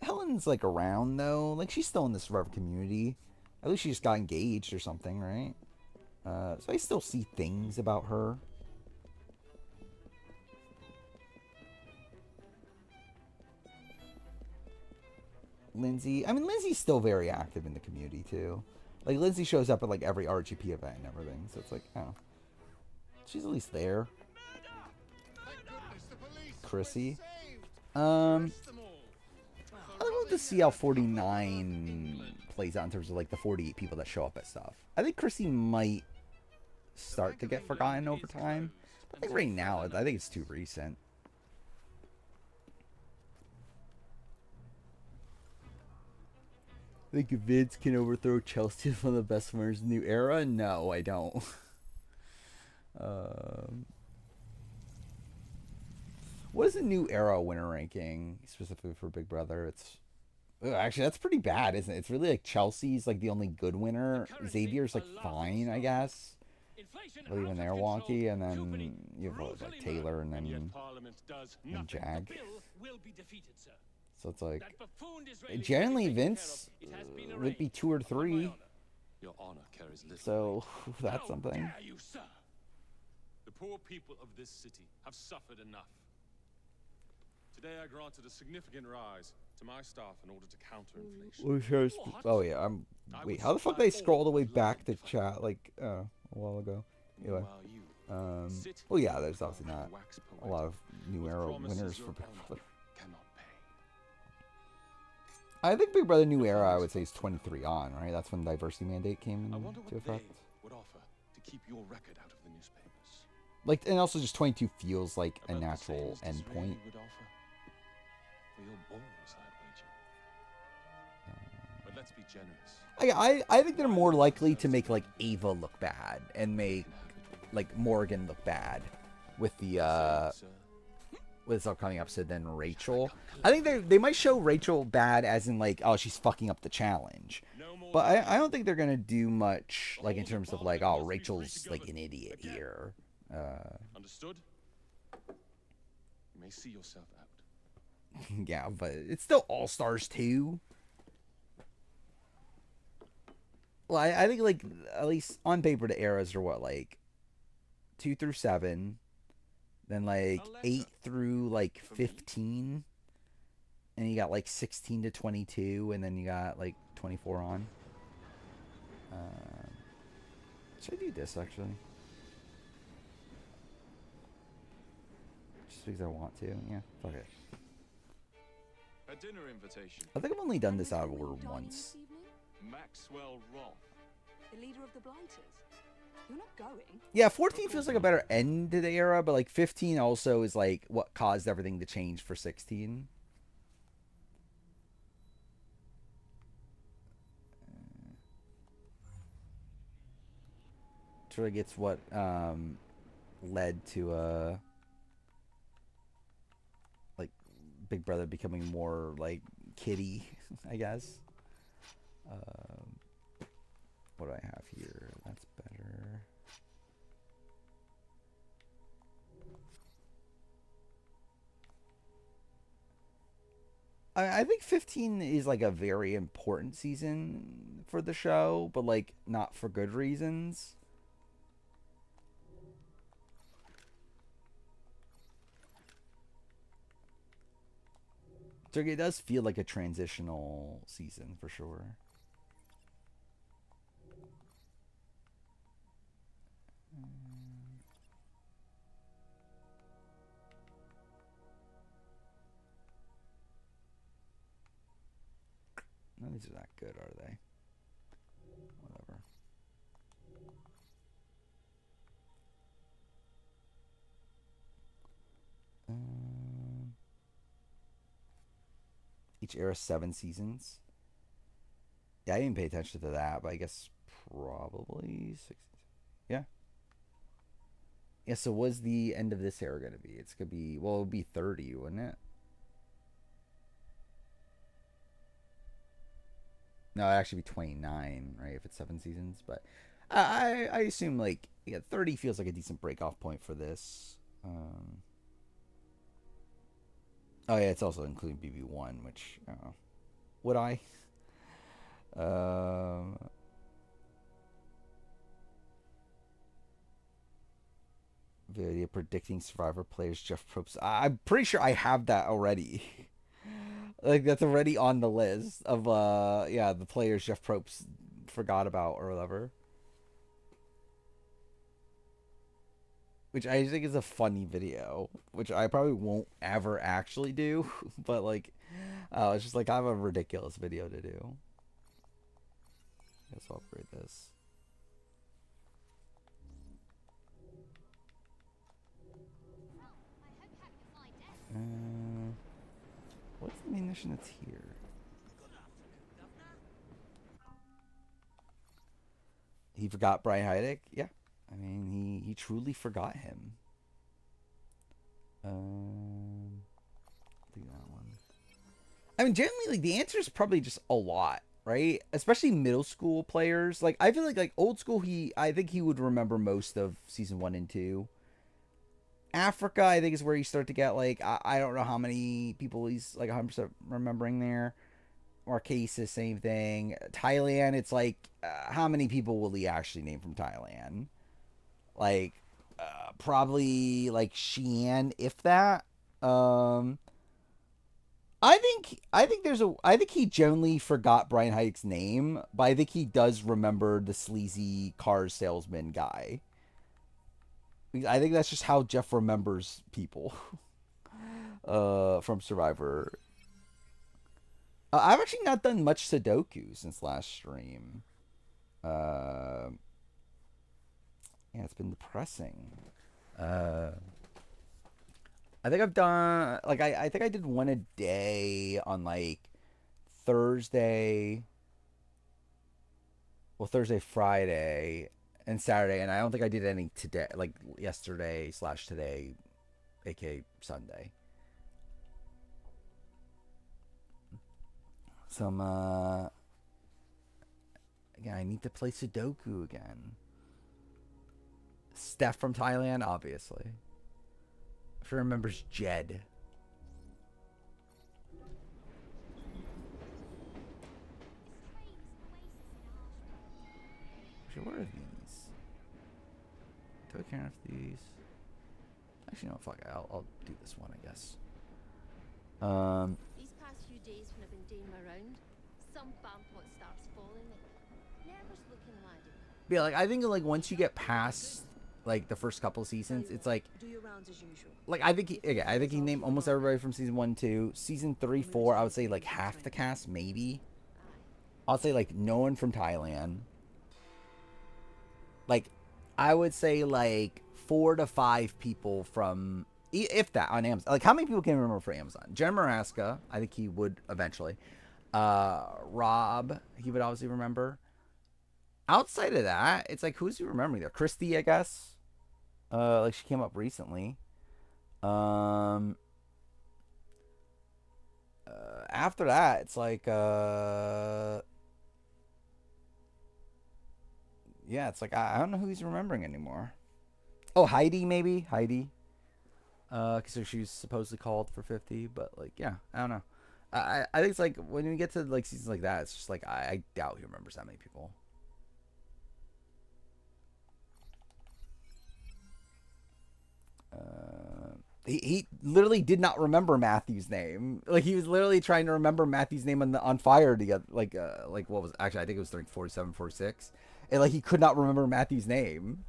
Helen's like around though. Like she's still in this Rev community. At least she just got engaged or something, right? So I still see things about her. Lindsay, I mean Lindsay's still very active in the community too. Like Lindsay shows up at like every RGP event and everything. So it's like, oh, she's at least there. Chrissy. I'd love to see how 49 plays out in terms of like the 48 people that show up at stuff. I think Chrissy might start to get forgotten over time. But like right now, I think it's too recent. I think Vince can overthrow Chelsea as one of the best winners in the new era. No, I don't. What is the new era winner ranking specifically for Big Brother? It's actually that's pretty bad, isn't it? It's really like Chelsea's like the only good winner. Xavier's like fine, I guess. But even they're wonky, and then you have what, like Taylor, and then Jag. So it's like generally Vince would be 2 or 3. So that's something. The poor people of this city have suffered enough. Today I granted a significant rise to my staff in order to counter inflation. Oh yeah, wait, how the fuck did I scroll all the way back to chat like a while ago? Anyway, well yeah, there's obviously not a lot of new era winners for Big Brother. I think Big Brother New Era, I would say, is 23 on, right? That's when the diversity mandate came into effect. Would offer to keep your record out of the newspapers. Like, and also just 22 feels like a natural endpoint. For your balls, I'd wager. But let's be generous. I think they're more likely to make like Ava look bad and make like Morgan look bad with the with this upcoming episode than Rachel. I think they might show Rachel bad as in like, oh, she's fucking up the challenge. But I don't think they're gonna do much like in terms of like, oh, Rachel's like an idiot here. Understood? You may see yourself out. Yeah, but it's still All Stars 2. Well, I think like at least on paper the eras are what, like 2 through 7, then like 8 through like 15, and you got like 16 to 22, and then you got like 24 on. Should I do this actually? Just because I want to. Yeah, fuck it. A dinner invitation. I think I've only done this out of order once. Maxwell Roth, the leader of the Blighters. You're not going. Yeah, 14 feels like a better end to the era, but like 15 also is like what caused everything to change for 16. Sort of gets what led to like Big Brother becoming more like kiddie, I guess. What do I have here? That's better. I think 15 is like a very important season for the show, but like not for good reasons. So it does feel like a transitional season for sure. No, these are not good, are they? Whatever. Each era 7 seasons. Yeah, I didn't pay attention to that, but I guess probably 6. Yeah. Yeah, so what's the end of this era going to be? It's going to be, well, it would be 30, wouldn't it? No, it'd actually be 29, right, if it's 7 seasons. But I assume, like, yeah, 30 feels like a decent break-off point for this. Oh yeah, it's also including BB1, which would I? Um, Video predicting Survivor players Jeff Probst. I'm pretty sure I have that already. Like that's already on the list of yeah, the players Jeff Probst forgot about or whatever. Which I think is a funny video, which I probably won't ever actually do, but like it's just like I have a ridiculous video to do. Let's upgrade this. What's the main mission that's here? He forgot Brian Heidick? Yeah. I mean, he truly forgot him. Do that one. I mean, generally, like, the answer is probably just a lot, right? Especially middle school players. Like, I feel like old school, I think he would remember most of season 1 and 2. Africa, I think, is where you start to get, like, I don't know how many people he's, like, 100% remembering there. Marquesas, same thing. Thailand, it's like, how many people will he actually name from Thailand? Like, probably, like, Xi'an, if that. I think he generally forgot Brian Heidick's name, but I think he does remember the sleazy car salesman guy. I think that's just how Jeff remembers people from Survivor. I've actually not done much Sudoku since last stream. Yeah, it's been depressing. I think I've done like I think I did one a day on like Thursday. Well, Thursday, Friday, and Saturday, and I don't think I did any today, like yesterday/today, aka Sunday. Some again, I need to play Sudoku again. Steph from Thailand, obviously. If she remembers Jed. Actually, what are these? Do I care if these? Actually, no, fuck it. I'll do this one, I guess. These past few days when I've been doing my round, some bampot starts falling. Nervous looking laddie. Yeah, like I think like once you get past like the first couple seasons, it's like Do your rounds as usual. like I think he named almost everybody from season 1, 2, season 3, 4. I would say like half the cast, maybe. I'll say like no one from Thailand. Like I would say like 4 to 5 people from, if that, on Amazon. Like how many people can remember for Amazon? Jen Maraska, I think he would eventually. Rob, he would obviously remember. Outside of that, it's like who's he remembering there? Christy, I guess. Like she came up recently. After that, it's like yeah, it's like I don't know who he's remembering anymore. Oh, Heidi, maybe Heidi. Because she was supposedly called for 50, but like yeah, I don't know. I think it's like when we get to like seasons like that, it's just like I doubt he remembers that many people. He literally did not remember Matthew's name. Like he was literally trying to remember Matthew's name on Fire to get like what was actually I think it was like 47, 46, and like he could not remember Matthew's name.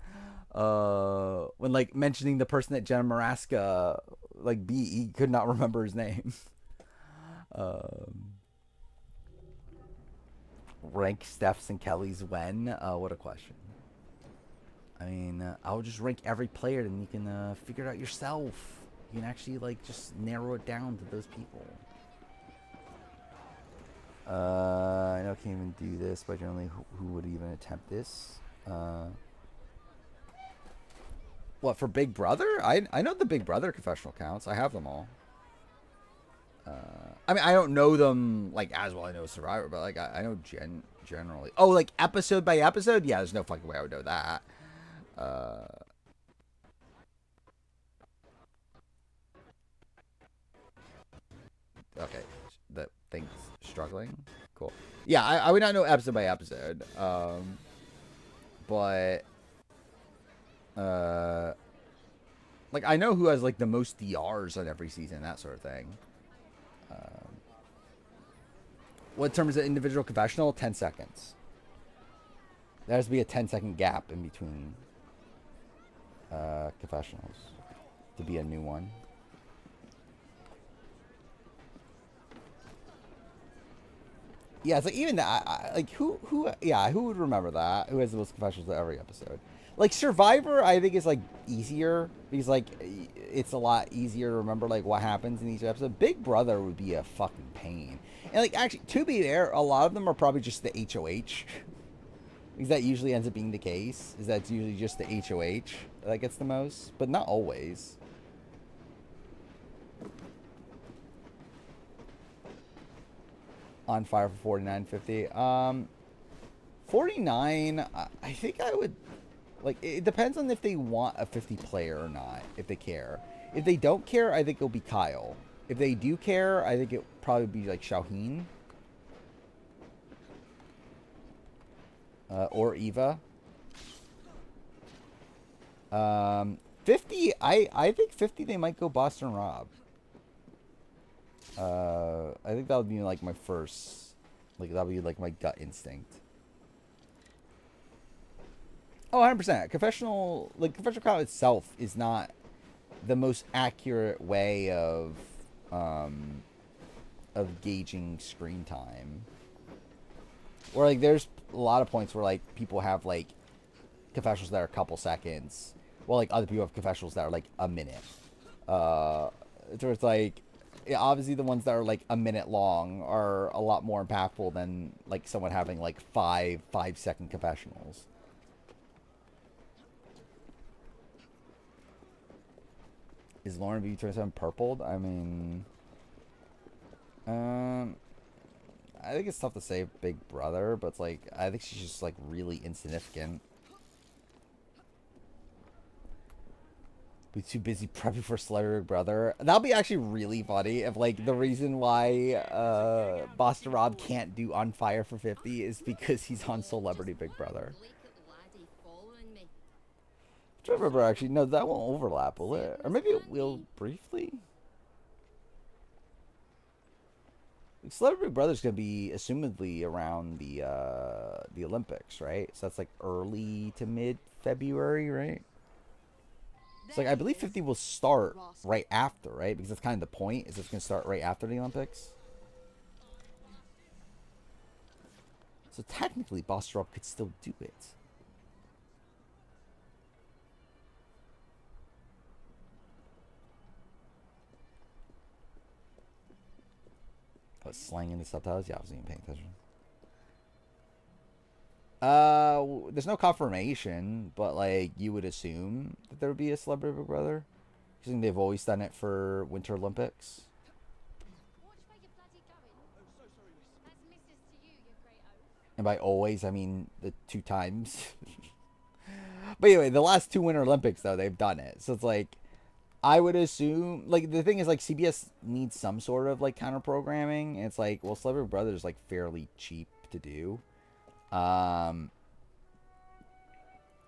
When like mentioning the person that Jenna Maraska like beat, he could not remember his name. Rank Steph's and Kelly's when? What a question. I mean, I'll just rank every player, and you can figure it out yourself. You can actually like just narrow it down to those people. I know I can't even do this, but generally, who would even attempt this? What, for Big Brother? I know the Big Brother confessional counts. I have them all. I mean, I don't know them like as well. I know Survivor, but like I know generally. Oh, like episode by episode? Yeah, there's no fucking way I would know that. struggling. Cool. Yeah, I would not know episode by episode. But like I know who has like the most DRs on every season, that sort of thing. What terms of individual confessional? 10 seconds. There has to be a 10-second gap in between confessionals to be a new one. Yeah, it's like even that. Like who would remember that? Who has the most confessionals of every episode? Like Survivor, I think is like easier because like it's a lot easier to remember like what happens in each episode. Big Brother would be a fucking pain. And like actually, to be fair, a lot of them are probably just the HOH. Because that usually ends up being the case. Is that it's usually just the HOH that gets the most, but not always. On fire for 49.50. 49. I think I would like. It depends on if they want a 50 player or not. If they care. If they don't care, I think it'll be Kyle. If they do care, I think it'll probably be like Shaheen. Or Eva. 50. I think 50. They might go Boston Rob. I think that would be like my first, like that would be like my gut instinct. Oh, 100%. Confessional count itself is not the most accurate way of gauging screen time. Or like there's a lot of points where like people have like confessionals that are a couple seconds, while like other people have confessionals that are like a minute. So it's like, yeah, obviously the ones that are like a minute long are a lot more impactful than like someone having like 5-second confessionals. Is Lauren BB27 purpled? I mean, I think it's tough to say Big Brother, but it's like I think she's just like really insignificant. Be too busy prepping for Celebrity Big Brother. That'll be actually really funny if like the reason why Boston Rob can't do On Fire for 50 is because he's on Celebrity Big Brother. I remember actually, no, that won't overlap, will it? Or maybe it will briefly. Celebrity Big Brother's gonna be assumedly around the Olympics, right? So that's like early to mid February, right? It's like I believe 50 will start right after, right? Because that's kind of the point, is it's gonna start right after the Olympics. So technically, Boston Rob could still do it. I was slanging the subtitles. Yeah, I wasn't even paying attention. There's no confirmation, but like you would assume that there would be a Celebrity Big Brother. I think they've always done it for Winter Olympics. And by always, I mean the 2 times. But anyway, the last 2 Winter Olympics though, they've done it. So it's like, I would assume, like, the thing is, like, CBS needs some sort of, like, counter-programming. And it's like, well, Celebrity Brother is, like, fairly cheap to do. The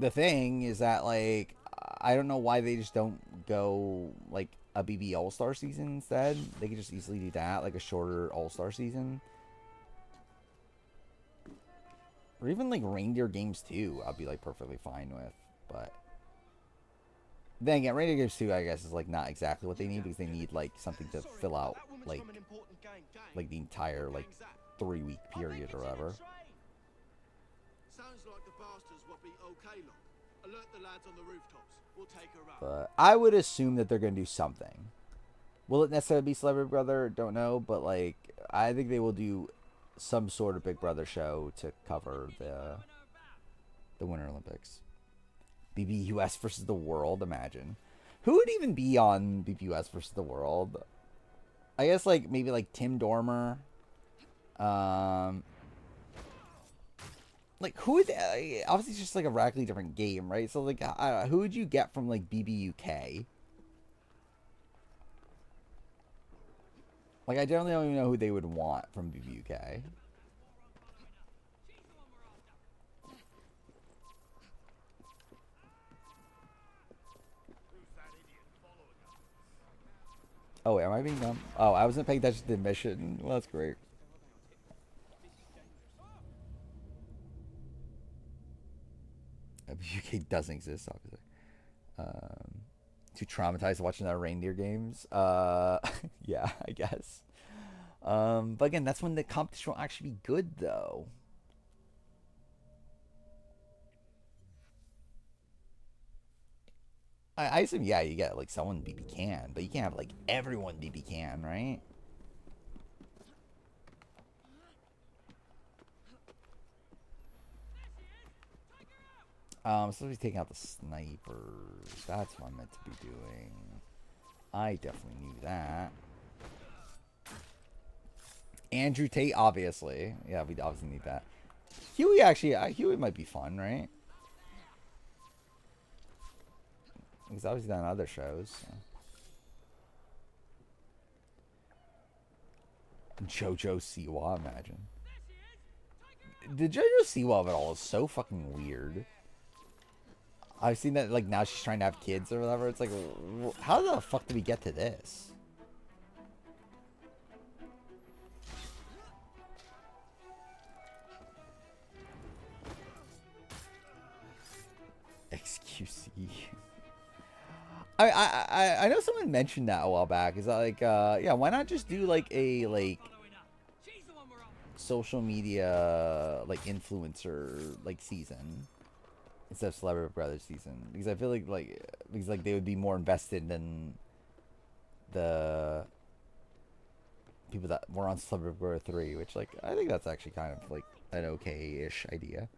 thing is that, like, I don't know why they just don't go, like, a BB All-Star season instead. They could just easily do that, like, a shorter All-Star season. Or even, like, Reindeer Games 2, I'd be, like, perfectly fine with. But then again, Reindeer Games 2, I guess, is, like, not exactly what they need, because they need, like, something to fill out, like the entire, like, 3-week period or whatever. Sounds like the bastards will be okay, look. Alert the lads on the rooftops. We'll take her up. But I would assume that they're going to do something. Will it necessarily be Celebrity Brother? Don't know, but, like, I think they will do some sort of Big Brother show to cover the Winter Olympics. BBUS versus the World, imagine. Who would even be on BBUS versus the World? I guess, like, maybe, like, Tim Dormer. Like, who would... obviously, it's just, like, a radically different game, right? So, like, who would you get from, like, BBUK? Like, I generally don't even know who they would want from BBUK. Oh, wait, am I being dumb? Oh, I wasn't paying attention to the mission. Well, that's great. BBUK doesn't exist, obviously. Too traumatized watching our reindeer games. Yeah, I guess. But again, that's when the competition will actually be good, though. I assume, yeah, you get like someone BB can, but you can't have like everyone BB can, right? So he's taking out the snipers. That's what I'm meant to be doing. I definitely knew that. Andrew Tate, obviously. Yeah, we obviously need that. Huey, actually, Huey might be fun, right? He's obviously done other shows. So. JoJo Siwa, imagine. The JoJo Siwa of it all is so fucking weird. I've seen that, like, now she's trying to have kids or whatever. It's like, how the fuck did we get to this? XQC. I know someone mentioned that a while back. Is that like, yeah, why not just do like a social media like influencer like season instead of Celebrity Brothers season? Because I feel like they would be more invested than the people that were on Celebrity Brother 3, which like I think that's actually kind of like an okay-ish idea.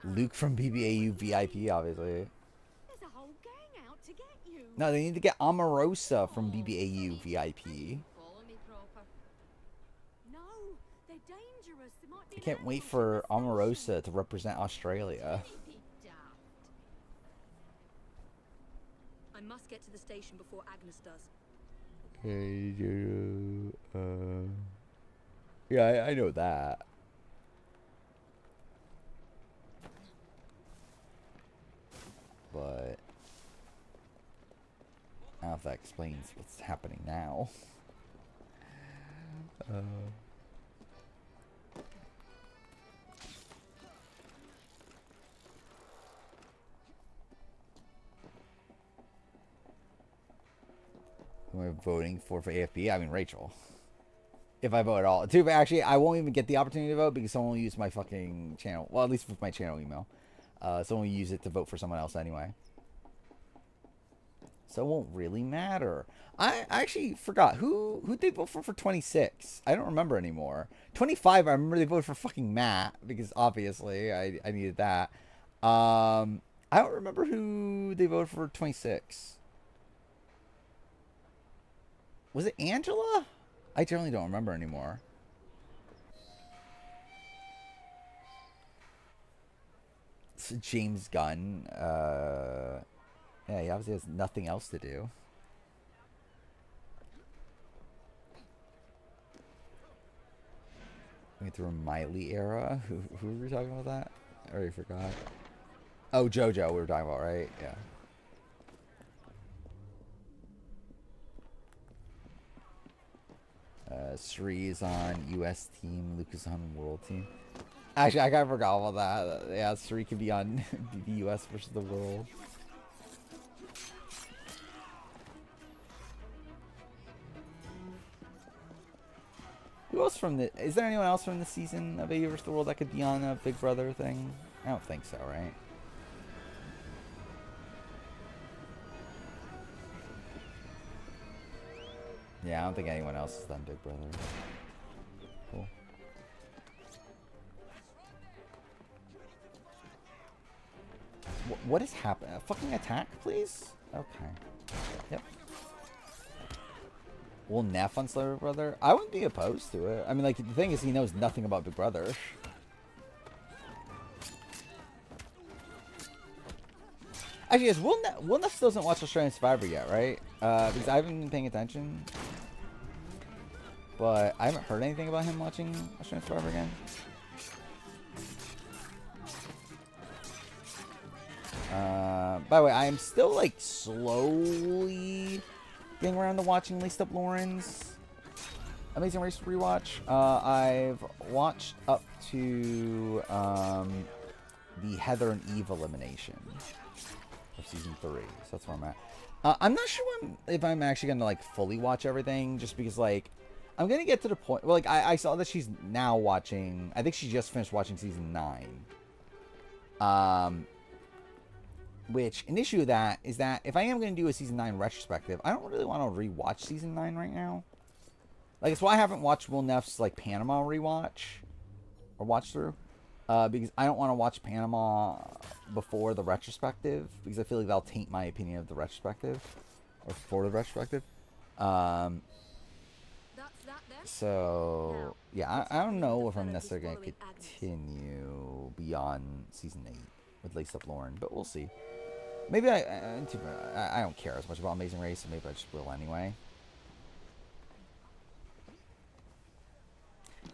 Luke from BBAU VIP, obviously. No, they need to get Omarosa from BBAU VIP. I can't wait for Omarosa to represent Australia. I must get to the station before Agnes does. Yeah, I know that. But I don't know if that explains what's happening now. Who am I voting for AFB? I mean, Rachel. If I vote at all. But actually, I won't even get the opportunity to vote because someone will use my fucking channel. Well, at least with my channel email. Someone will use it to vote for someone else anyway. So it won't really matter. I actually forgot. Who they vote for 26? I don't remember anymore. 25, I remember they voted for fucking Matt because obviously I needed that. I don't remember who they voted for 26. Was it Angela? I generally don't remember anymore. It's James Gunn. Yeah, he obviously has nothing else to do. Went through a Miley era. Who were we talking about that? I already forgot. Oh, JoJo we were talking about, right? Yeah. Sri is on US team. Luke is on world team. Actually, I kind of forgot about that. Yeah, Sri could be on the US versus the world. Who else from the... Is there anyone else from the season of AU vs. the World that could be on a Big Brother thing? I don't think so, right? Yeah, I don't think anyone else has done Big Brother. Cool. What is happening? A fucking attack, please? Okay. Yep. Will Neff on Celebrity Brother? I wouldn't be opposed to it. I mean, like, the thing is, he knows nothing about Big Brother. Actually, yes, Will Neff doesn't watch Australian Survivor yet, right? Because I haven't been paying attention. But I haven't heard anything about him watching Australian Survivor again. By the way, I am still like slowly getting around to watching Laced Up Lauren's Amazing Race rewatch. I've watched up to the Heather and Eve elimination of season 3, so that's where I'm at. I'm not sure if I'm actually gonna like fully watch everything, just because like I'm gonna get to the point. Well, like I saw that she's now watching. I think she just finished watching season 9. Which an issue of that is that if I am gonna do a season 9 retrospective, I don't really want to rewatch season 9 right now. Like, it's why I haven't watched Will Neff's like Panama rewatch or watch through, because I don't want to watch Panama before the retrospective, because I feel like that'll taint my opinion of the retrospective or for the retrospective. So yeah, I don't know if I'm necessarily gonna continue beyond season 8 with Laced Up Lauren, but we'll see. Maybe I don't care as much about Amazing Race, so maybe I just will anyway.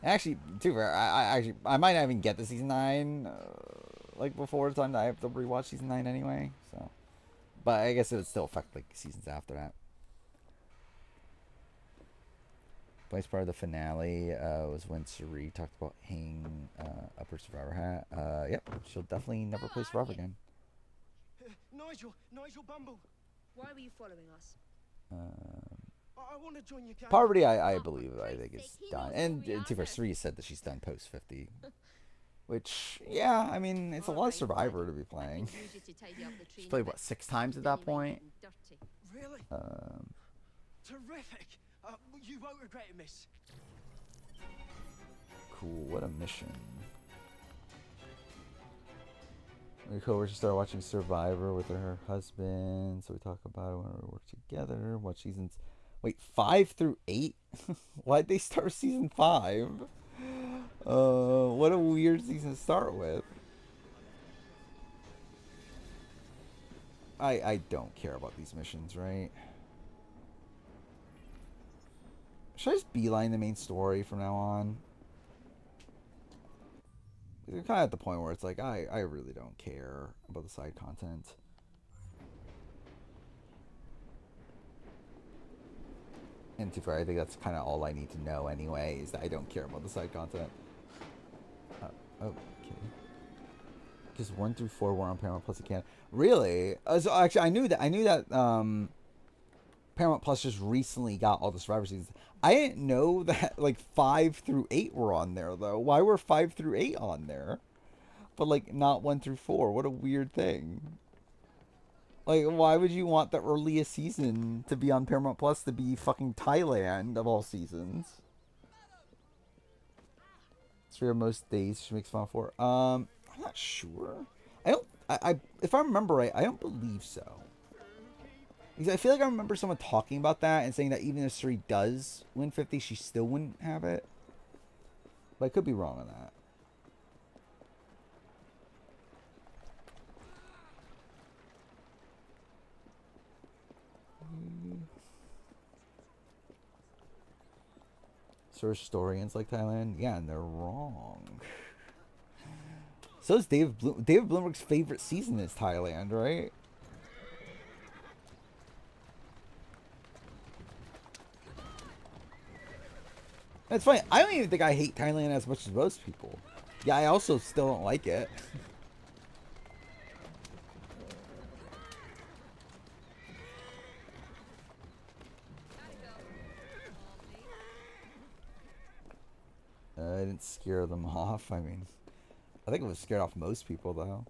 Actually, too fair, I might not even get to season 9 like before the time that I have to rewatch season 9 anyway. So, but I guess it would still affect like seasons after that. Vice part of the finale was when Suri talked about hanging up her Survivor hat. Yep, she'll definitely never play Survivor again. Nigel Bumble. Why were you following us? I want to join your gang. Poverty, I believe, I think is done. And to fair, Suri said that she's done post 50. Which, yeah, I mean, it's a lot of Survivor to be playing. She's played, what, 6 times at that point? Really? Terrific. You won't regret it, miss. Cool, what a mission. My co-worker started watching Survivor with her husband, so we talk about it when we work together. Watch seasons... Wait, 5 through 8? Why'd they start season 5? What a weird season to start with. I don't care about these missions, right? Should I just beeline the main story from now on? We're kind of at the point where it's like, I really don't care about the side content. And to be fair, I think that's kind of all I need to know anyway, is that I don't care about the side content. Okay. Because 1 through 4 were on Paramount Plus again. Really? So actually, I knew that Paramount Plus just recently got all the Survivor seasons. I didn't know that like 5 through 8 were on there though. Why were 5 through 8 on there, but like not 1 through 4? What a weird thing. Like, why would you want the earliest season to be on Paramount Plus to be fucking Thailand of all seasons? 3 of most days she makes fun for. I'm not sure. If I remember right, I don't believe so. Because I feel like I remember someone talking about that and saying that even if Suri does win 50, she still wouldn't have it. But I could be wrong on that. So historians like Thailand? Yeah, and they're wrong. So is David Bloomberg's favorite season is Thailand, right? That's funny. I don't even think I hate Thailand as much as most people. Yeah, I also still don't like it. I didn't scare them off. I mean, I think it was scared off most people, though.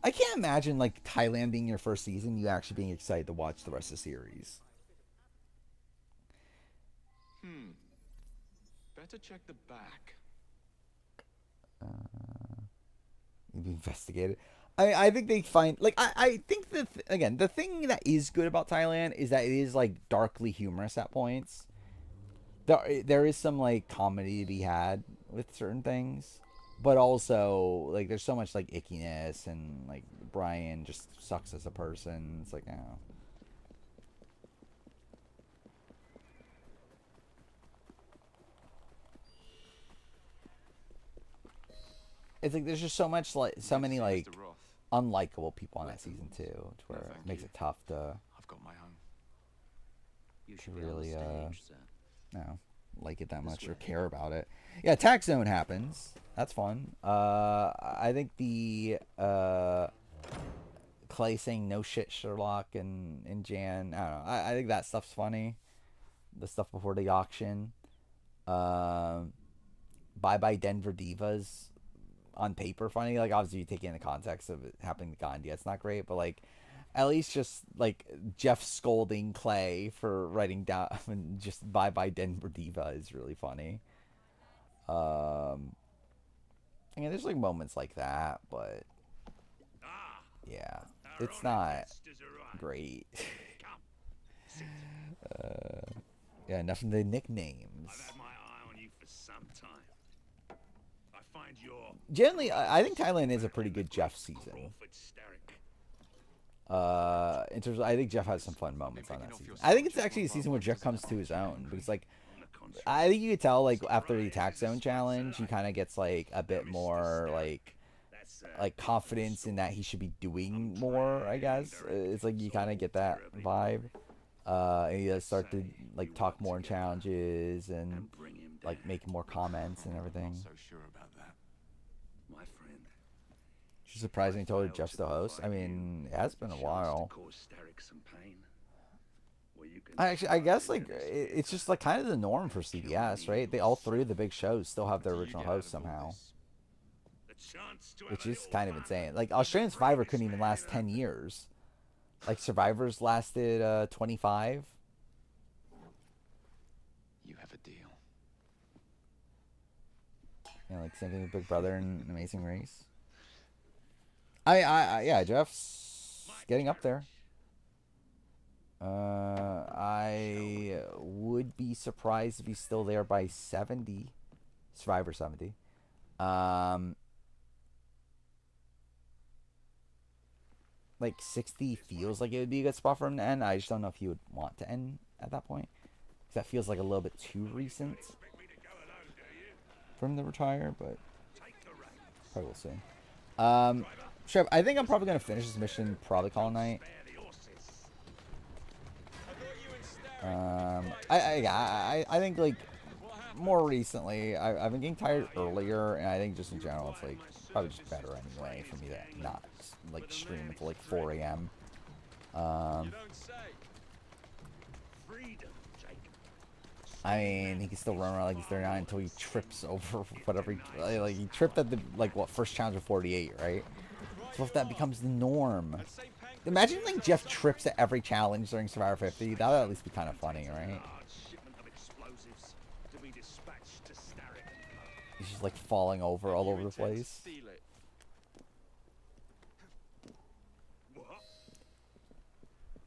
I can't imagine, like, Thailand being your first season, you actually being excited to watch the rest of the series. Better check the back. You've investigated. I think they find, like, I think that, again, the thing that is good about Thailand is that it is, like, darkly humorous at points. There is some, like, comedy to be had with certain things. But also, like, there's so much, like, ickiness, and, like, Brian just sucks as a person. It's like, oh. it's like there's just so much like so many like unlikable people on that season too, to where it makes it tough to. I've got my own. You To should really be on the stage, sir. no, like it that much or care about it. Yeah, tax zone happens. That's fun. I think the Clay saying no shit Sherlock and Jan. I don't know. I think that stuff's funny. The stuff before the auction. Bye bye Denver Divas. On paper, funny. Like obviously you take it in the context of it happening to Gandhi. It's not great, but like at least just like Jeff scolding Clay for writing down just bye bye Denver Diva is really funny. I mean, there's like moments like that, but yeah, it's not great. Yeah, enough of the nicknames. I've had my eye on you for some time. I find your Generally, I think Thailand is a pretty good Jeff season. In terms of, I think Jeff has some fun moments on that season. I think it's actually a season where Jeff comes to his own because, like, I think you could tell, like, after the attack zone challenge, he kind of gets like a bit more like confidence in that he should be doing more. I guess it's like you kind of get that vibe. And he does start to like talk more in challenges and like make more comments and everything. So sure about that. my friend. She's surprised he told her Jeff's the host. I mean, it has been a while. I guess like it's just like kind of the norm for CBS, right? They all three of the big shows still have their original host somehow, which is kind of insane. Like Australian Survivor couldn't even last 10 years. Like Survivor's lasted 25. You have a deal. You know, like same thing with Big Brother and Amazing Race. Yeah, Jeff's getting up there. I would be surprised if he's still there by 70. Survivor 70. Like 60 feels like it would be a good spot for him to end. I just don't know if he would want to end at that point. Because that feels like a little bit too recent for him to retire, but probably we'll see. Sure, I think I'm probably going to finish this mission, probably call it night. I think like more recently I've been getting tired earlier, and I think just in general it's like probably just better anyway for me to not like stream until like 4 a.m. I mean, he can still run around like he's 39 until he trips over whatever like he tripped at the like what first challenge of 48, right? So if that becomes the norm, imagine like Jeff trips at every challenge during Survivor 50. That would at least be kind of funny, right? He's just like falling over all over the place.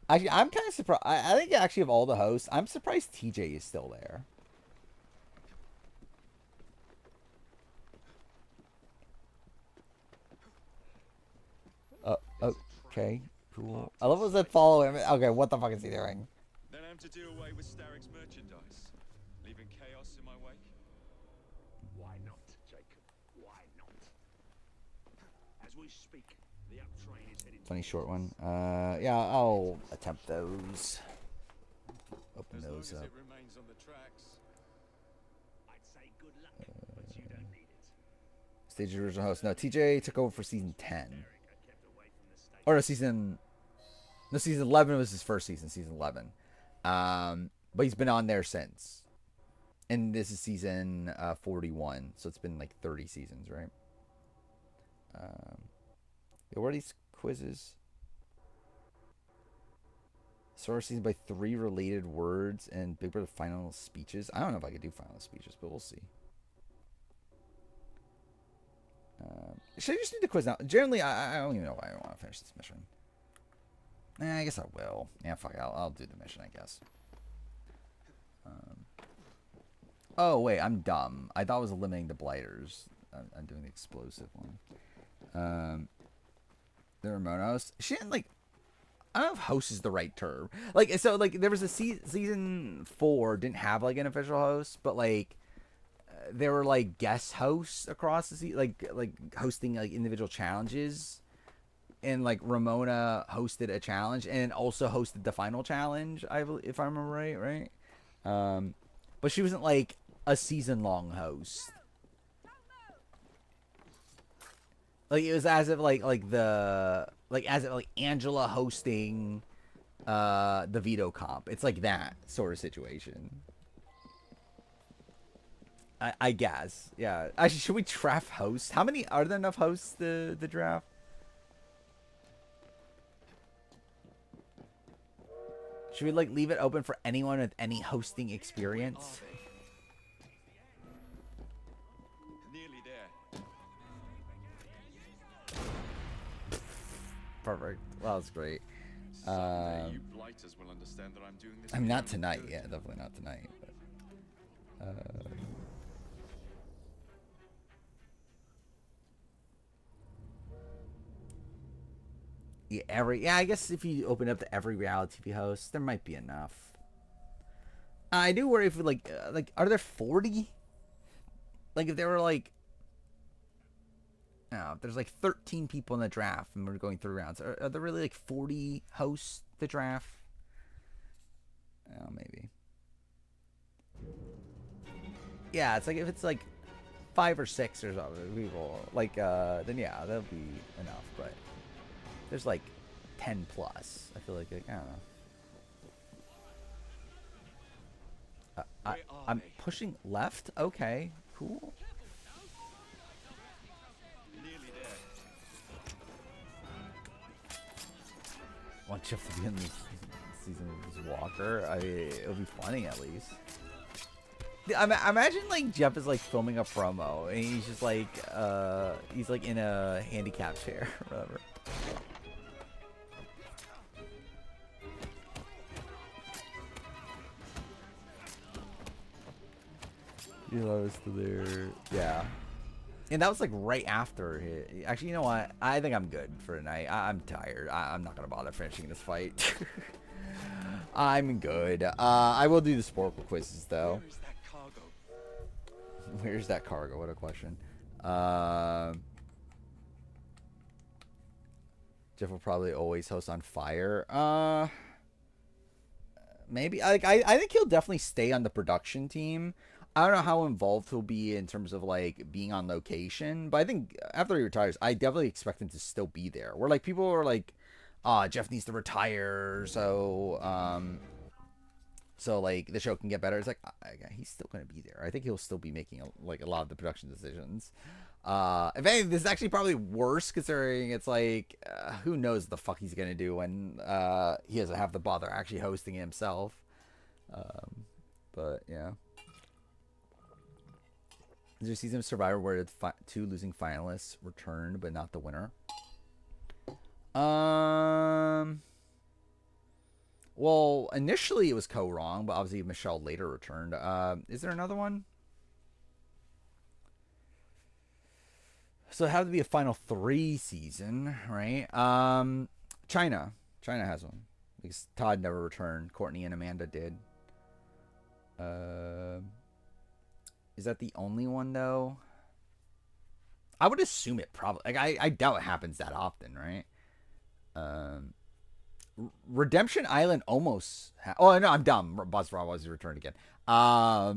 Actually, I'm kind of surprised. I think actually of all the hosts, I'm surprised TJ is still there. Okay, cool. I love what that follow him. Okay, what the fuck is he doing? Then I'm to do away with Starrick's merchandise, leaving chaos in my wake. Why not, Jacob? Why not? As we speak, the up train is heading. Funny short one. Yeah, I'll attempt those. Open those up. It remains on the tracks. I'd say good luck, but you don't need it. Stage original host. No, TJ took over for season 10. Or no, season 11 was his first season, season 11. But he's been on there since. And this is season 41, so it's been like 30 seasons, right? What are these quizzes? Source season by 3 related words and Big Brother final speeches. I don't know if I could do final speeches, but we'll see. Should I just do the quiz now? Generally, I don't even know why I want to finish this mission. I guess I will. Yeah, fuck it. I'll do the mission, I guess. Oh, wait. I'm dumb. I thought I was eliminating the blighters. I'm doing the explosive one. The remote host. She didn't, like... I don't know if host is the right term. Like, so, like, there was a season 4 didn't have, like, an official host, but, like... there were like guest hosts across the like hosting like individual challenges, and like Ramona hosted a challenge and also hosted the final challenge. If I remember right. But she wasn't like a season long host. Like it was as if as if like Angela hosting the veto comp. It's like that sort of situation. I guess. Yeah. Actually, should we draft hosts? How many are there enough hosts the draft? Should we like leave it open for anyone with any hosting experience? Nearly there. Perfect. Well, that's great. Someday you blighters will understand that I'm doing this. I mean, not tonight. Yeah, definitely not tonight. But, yeah, I guess if you open up to every reality TV host, there might be enough. I do worry if like are there 40? Like if there were like, no, if there's like 13 people in the draft and we're going through rounds, are there really like 40 hosts the draft? Oh, maybe. Yeah, it's like if it's like 5 or 6 or something people, like then yeah, that'll be enough. But there's like 10 plus. I feel like I don't know. I'm pushing left. Okay, cool. Want Jeff to be in this season as Walker? It'll be funny at least. I imagine like Jeff is like filming a promo and he's just like he's like in a handicap chair or whatever. You know, it's there. Yeah. And that was like right after it. Actually, you know what? I think I'm good for tonight. I'm tired. I'm not gonna bother finishing this fight. I'm good. I will do the Sporkle quizzes though. Where's that cargo? What a question. Jeff will probably always host on Fire. Maybe. I think he'll definitely stay on the production team. I don't know how involved he'll be in terms of like being on location, but I think after he retires, I definitely expect him to still be there. Where like people are like, Jeff needs to retire, so like the show can get better. It's like he's still gonna be there. I think he'll still be making like a lot of the production decisions. If anything, this is actually probably worse considering it's like who knows what the fuck he's gonna do when he doesn't have to bother actually hosting it himself. But yeah. Is there a season of Survivor where the 2 losing finalists returned but not the winner? Well, initially it was wrong, but obviously Michelle later returned. Is there another one? So it had to be a final 3 season, right? China has one because Todd never returned. Courtney and Amanda did. Is that the only one though? I would assume it probably. Like I doubt it happens that often, right? Redemption Island almost. Oh no, I'm dumb. Buzz Raw was returned again. I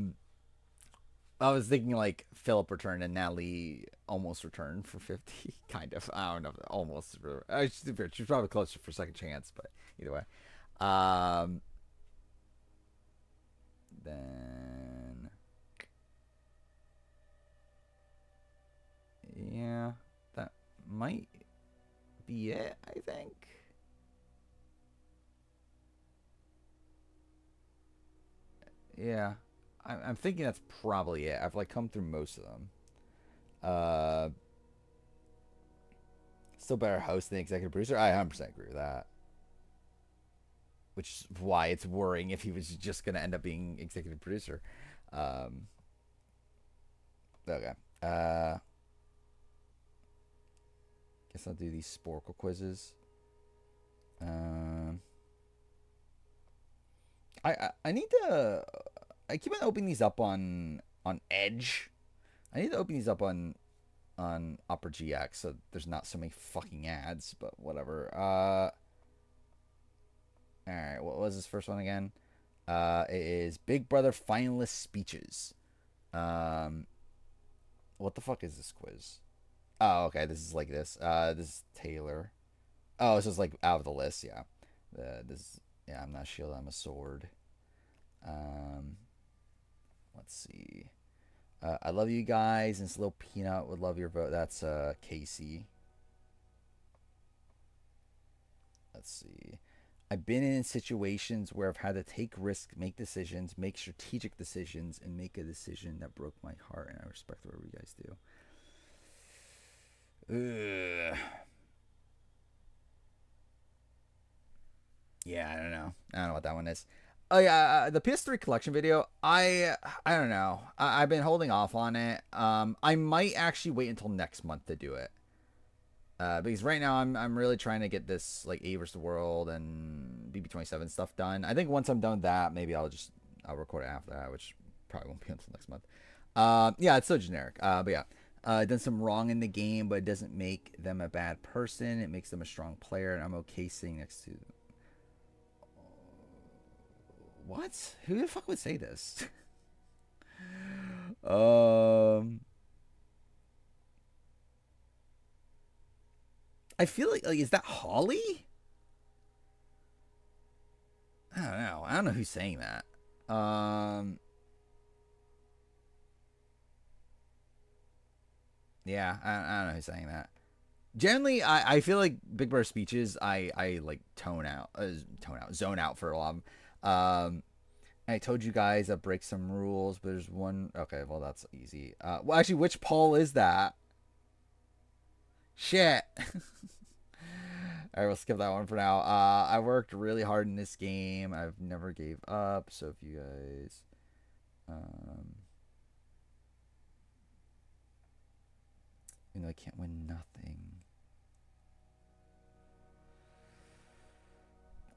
was thinking like Philip returned and Natalie almost returned for 50. Kind of. I don't know. Almost. She's probably closer for second chance, but either way. Then. Yeah, that might be it, I think. Yeah, I'm thinking that's probably it. I've like come through most of them. Still better host than executive producer. I 100% agree with that. Which is why it's worrying if he was just gonna end up being executive producer. Okay. Guess I'll do these Sporkle quizzes. I need to. I keep on opening these up on Edge I need to open these up on Opera GX so there's not so many fucking ads, but whatever. Alright, what was this first one again? It is Big Brother finalist speeches. What the fuck is this quiz? Oh, okay, this is like this. This is Taylor. Oh, it's just like out of the list, yeah. Yeah, I'm not a shield, I'm a sword. Let's see. I love you guys, and this little peanut would love your vote. That's Casey. Let's see. I've been in situations where I've had to take risks, make decisions, make strategic decisions, and make a decision that broke my heart, and I respect whatever you guys do. Ugh. Yeah, I don't know. I don't know what that one is. Oh yeah, the PS3 collection video. I don't know. I've been holding off on it. I might actually wait until next month to do it. Because right now I'm really trying to get this like A vs. the World and BB27 stuff done. I think once I'm done with that, maybe I'll record it after that, which probably won't be until next month. Yeah, it's so generic. But yeah, done some wrong in the game, but it doesn't make them a bad person. It makes them a strong player, and I'm okay sitting next to them. What? Who the fuck would say this? I feel like is that Holly? I don't know. I don't know who's saying that. Yeah, I don't know who's saying that. Generally, I feel like Big Brother speeches, I like zone out for a lot of them. I told you guys I break some rules, but there's one. Okay, well, that's easy. Well, actually, which Paul is that? Shit. All right, we'll skip that one for now. I worked really hard in this game. I've never gave up. So if you guys, you know, I can't win nothing.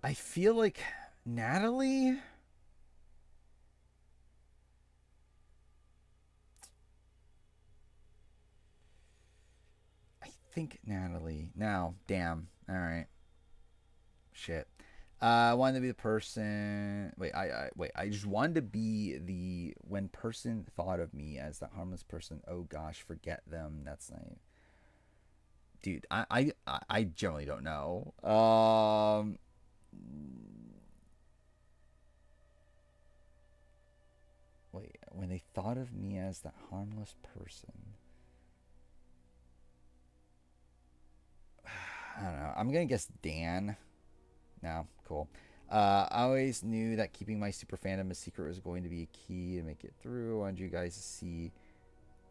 I feel like Natalie. I think Natalie. Now, damn. All right. Shit. I wanted to be the person. Wait, I just wanted to be the when person thought of me as the harmless person. Oh gosh, forget them. That's not. Dude, I generally don't know. Wait, when they thought of me as the harmless person. I don't know. I'm gonna guess Dan. No, cool. I always knew that keeping my super fandom a secret was going to be a key to make it through. I wanted you guys to see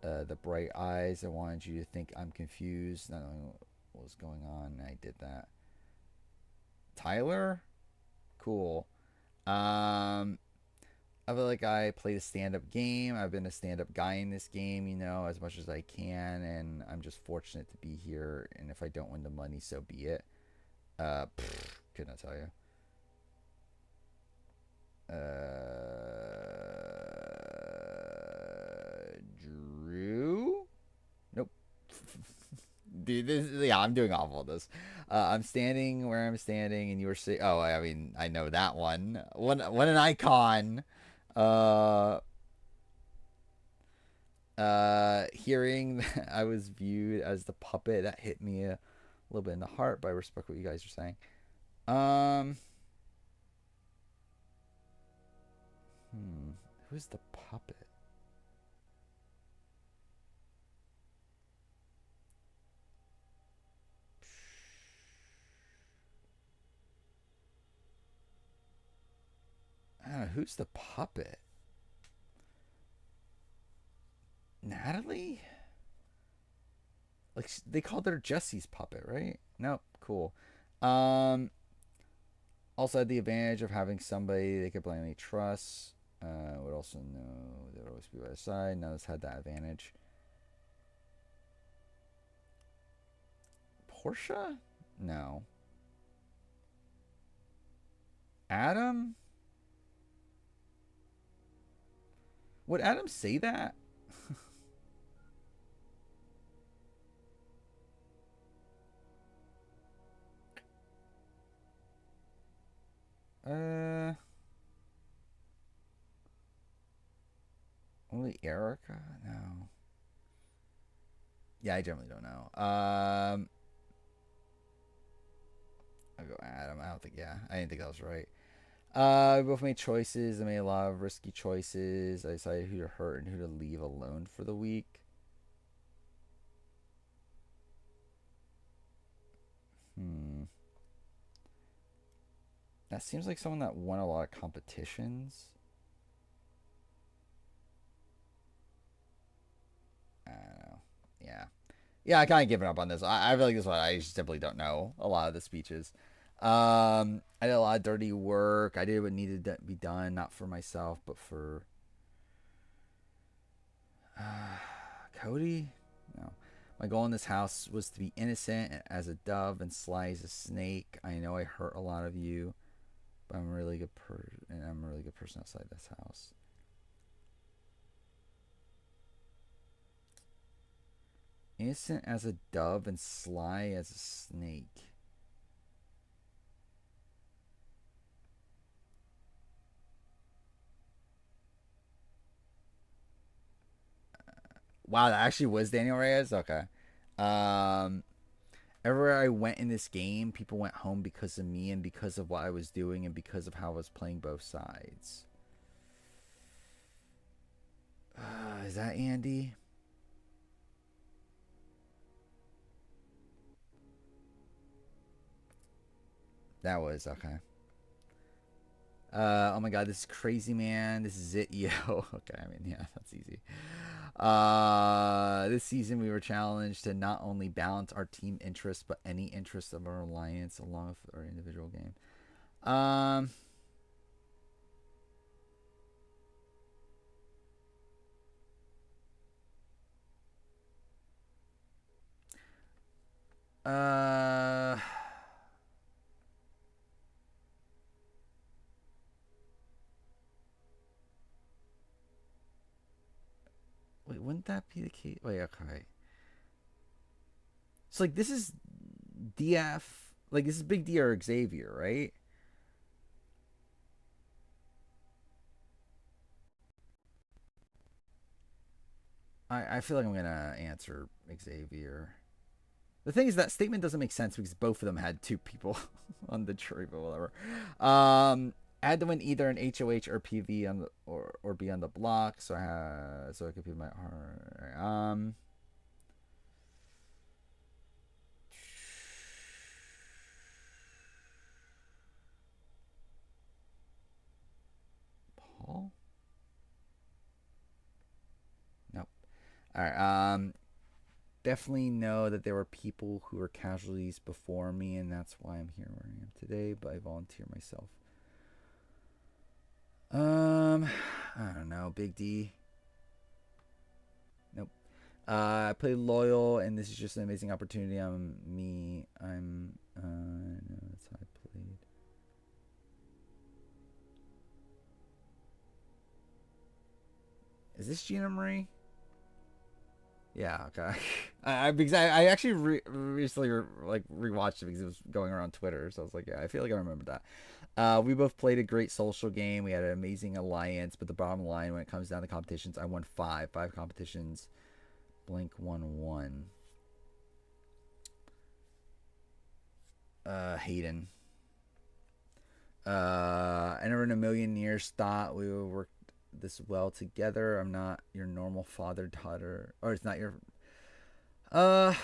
the bright eyes. I wanted you to think I'm confused, not knowing what was going on. And I did that. Tyler? Cool. I feel like I played a stand-up game. I've been a stand-up guy in this game, you know, as much as I can, and I'm just fortunate to be here. And if I don't win the money, so be it. Could not tell you. Drew? Nope. Dude, yeah, I'm doing awful at this. I'm standing where I'm standing, and you were saying, oh, I mean, I know that one. What an icon. Hearing that I was viewed as the puppet, that hit me a little bit in the heart, but I respect what you guys are saying. Who's the puppet? I don't know, who's the puppet? Natalie? Like they called her Jesse's puppet, right? Nope, cool. Also had the advantage of having somebody they could blindly trust. Would also know they would always be by their side. None of us had that advantage. Portia? No. Adam? Would Adam say that? Uh, only Erica? No. Yeah, I generally don't know. I'll go Adam. I don't think. Yeah, I didn't think that was right. We both made choices. I made a lot of risky choices. I decided who to hurt and who to leave alone for the week. That seems like someone that won a lot of competitions. I don't know. Yeah. Yeah, I kind of given up on this. I feel like this one, I just simply don't know a lot of the speeches. I did a lot of dirty work. I did what needed to be done, not for myself, but for Cody. No, my goal in this house was to be innocent as a dove and sly as a snake. I know I hurt a lot of you, but I'm a really good person, and I'm a really good person outside this house. Innocent as a dove and sly as a snake. Wow, that actually was Daniel Reyes? Okay. Um, Everywhere I went in this game, people went home because of me and because of what I was doing and because of how I was playing both sides. Is that Andy? That was, okay. Oh my god, this is crazy, man. This is it, yo. Okay, I mean, yeah, that's easy. This season we were challenged to not only balance our team interests, but any interests of our alliance along with our individual game. Uh... Wait, wouldn't that be the case? Wait, okay. So, like, this is DF. Like, this is Big D or Xavier, right? I feel like I'm going to answer Xavier. The thing is, that statement doesn't make sense because both of them had two people on the jury, but whatever. I had to win either an HOH or PV on the or be on the block, so I could be my Paul. Nope. All right. Definitely know that there were people who were casualties before me, and that's why I'm here where I am today. But I volunteer myself. I don't know, Big D. Nope. I play loyal, and this is just an amazing opportunity. I'm me. I'm. No, that's how I played. Is this Gina Marie? Yeah. Okay. Because I actually recently rewatched it because it was going around Twitter, so I was like, yeah, I feel like I remember that. We both played a great social game. We had an amazing alliance, but the bottom line, when it comes down to competitions, I won five competitions. Blink won one. Hayden. I never in a million years thought we would work this well together. I'm not your normal father daughter, or it's not your. So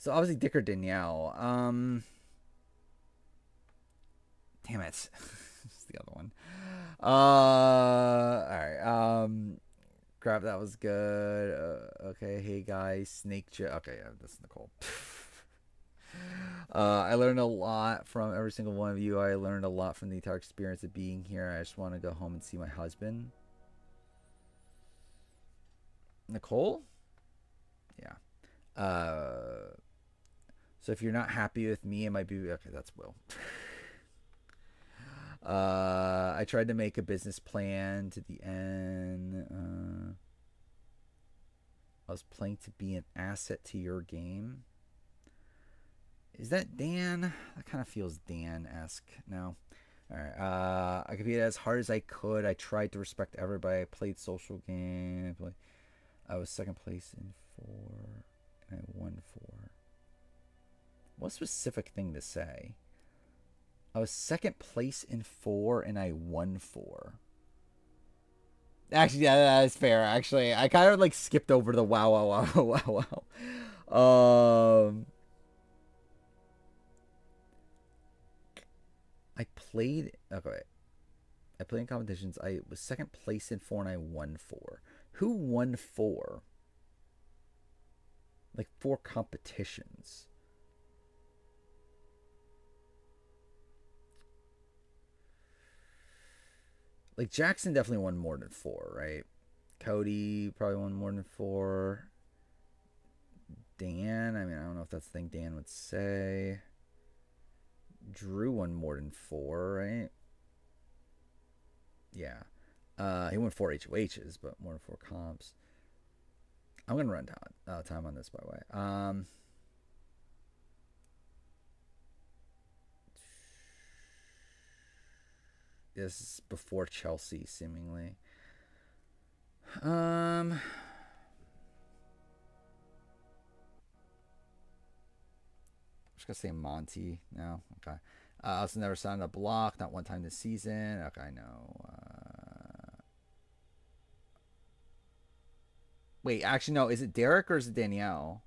obviously Dick or Danielle. Damn it, it's the other one. All right. Crap, that was good. Okay, hey guys, Snake. Okay, yeah, that's Nicole. I learned a lot from every single one of you. I learned a lot from the entire experience of being here. I just want to go home and see my husband. Nicole? Yeah. So if you're not happy with me, it might be okay. That's Will. I tried to make a business plan to the end. I was playing to be an asset to your game. Is that Dan? That kind of feels Dan-esque. No. All right. I competed as hard as I could. I tried to respect everybody. I played social games. I was second place in 4, and I won 4. What specific thing to say? I was second place in 4, and I won 4. Actually, yeah, that is fair. Actually, I kind of like skipped over the wow, wow, wow, wow, wow. I played. Okay, I played in competitions. I was second place in 4, and I won 4. Who won 4? Like 4 competitions. Like Jackson definitely won more than 4, right? Cody probably won more than 4. Dan, I mean, I don't know if that's the thing Dan would say. Drew won more than 4, right? Yeah. He won 4 HOHs, but more than 4 comps. I'm gonna run time on this, by the way. This is before Chelsea, seemingly. I'm just gonna say Monty now. Okay. I also never signed a block, not one time this season. Okay, I know. Wait, actually, no. Is it Derek or is it Danielle?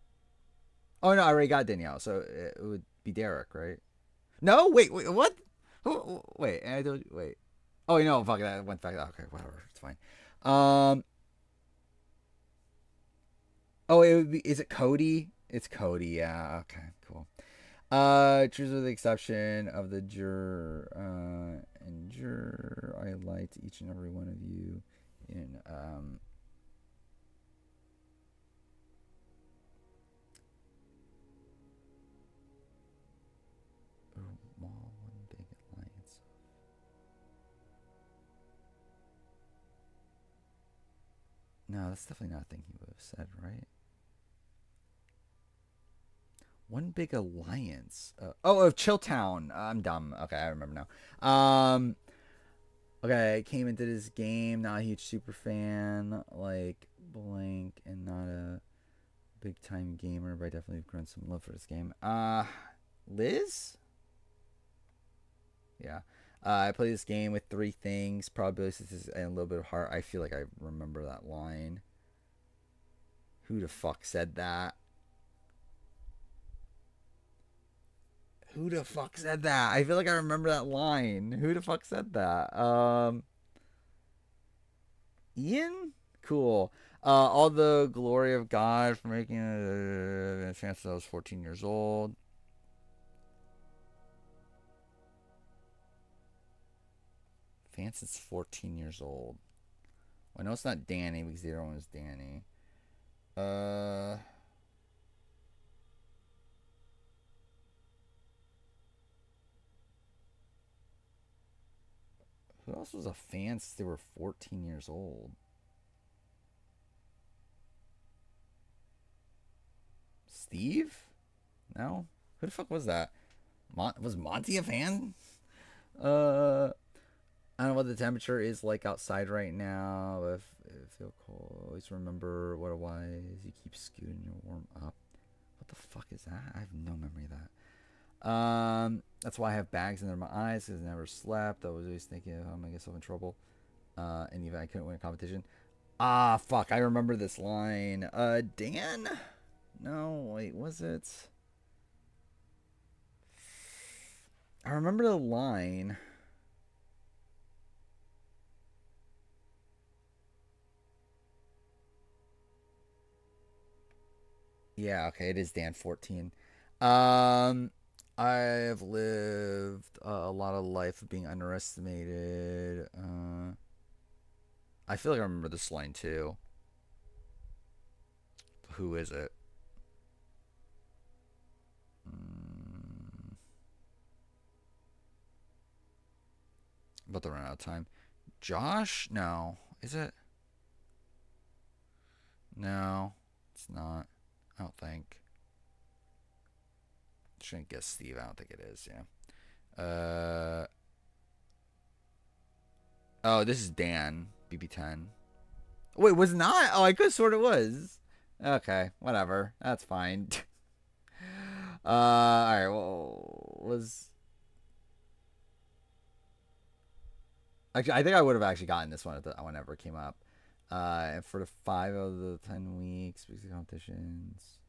Oh, no, I already got Danielle, so it would be Derek, right? No, wait, what? Wait, I don't, wait. Oh, no, fuck it, I went back. Okay, whatever, it's fine. Oh, it would be. Is it Cody? It's Cody. Yeah. Okay. Cool. Choose with the exception of the juror and juror. I liked each and every one of you. In Mall, one big alliance. No, that's definitely not a thing he would have said, right? One big alliance. Of Chilltown. I'm dumb. Okay, I remember now. Okay, I came into this game, not a huge super fan, like blank, and not a big time gamer, but I definitely have grown some love for this game. Liz? Yeah. I play this game with 3 things, probability, and a little bit of heart. I feel like I remember that line. Who the fuck said that? Who the fuck said that? I feel like I remember that line. Who the fuck said that? Ian? Cool. All the glory of God for making a chance that I was 14 years old. Vance is 14 years old. Well, I know it's not Danny because the other one was Danny. Who else was a fan since they were 14 years old? Steve? No? Who the fuck was that? Was Monty a fan? I don't know what the temperature is like outside right now. If it feel cold, always remember what it was. You keep scooting your warm up. What the fuck is that? I have no memory of that. That's why I have bags under my eyes because I never slept. I was always thinking, oh, I'm gonna get myself in trouble. And even I couldn't win a competition. Ah, fuck! I remember this line. Dan? No, wait, was it? I remember the line. Yeah, okay, it is Dan 14. I've lived a lot of life of being underestimated. I feel like I remember this line too. Who is it? About to run out of time. Josh? No. Is it? No, it's not. I don't think. Shouldn't guess Steve. I don't think it is. Yeah. Oh, this is Dan. BB10. Wait, was not? Oh, I could have sworn it was. Okay, whatever. That's fine. All right. Well, was actually I think I would have actually gotten this one if whenever it came up. And for the 5 out of the 10 weeks, weekly competitions.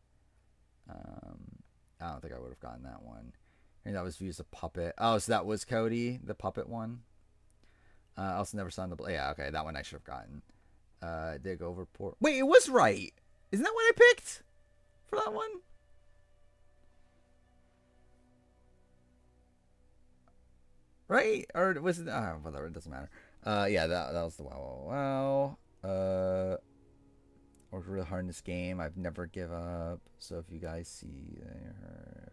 I don't think I would have gotten that one. I think that was viewed as a puppet. Oh, so that was Cody, the puppet one. I also never saw the. Yeah, okay, that one I should have gotten. Dig over port. Wait, it was right. Isn't that what I picked for that one? Right? Or was it? Whatever. It doesn't matter. Yeah, that was the wow. Worked really hard in this game. I've never give up. So if you guys see,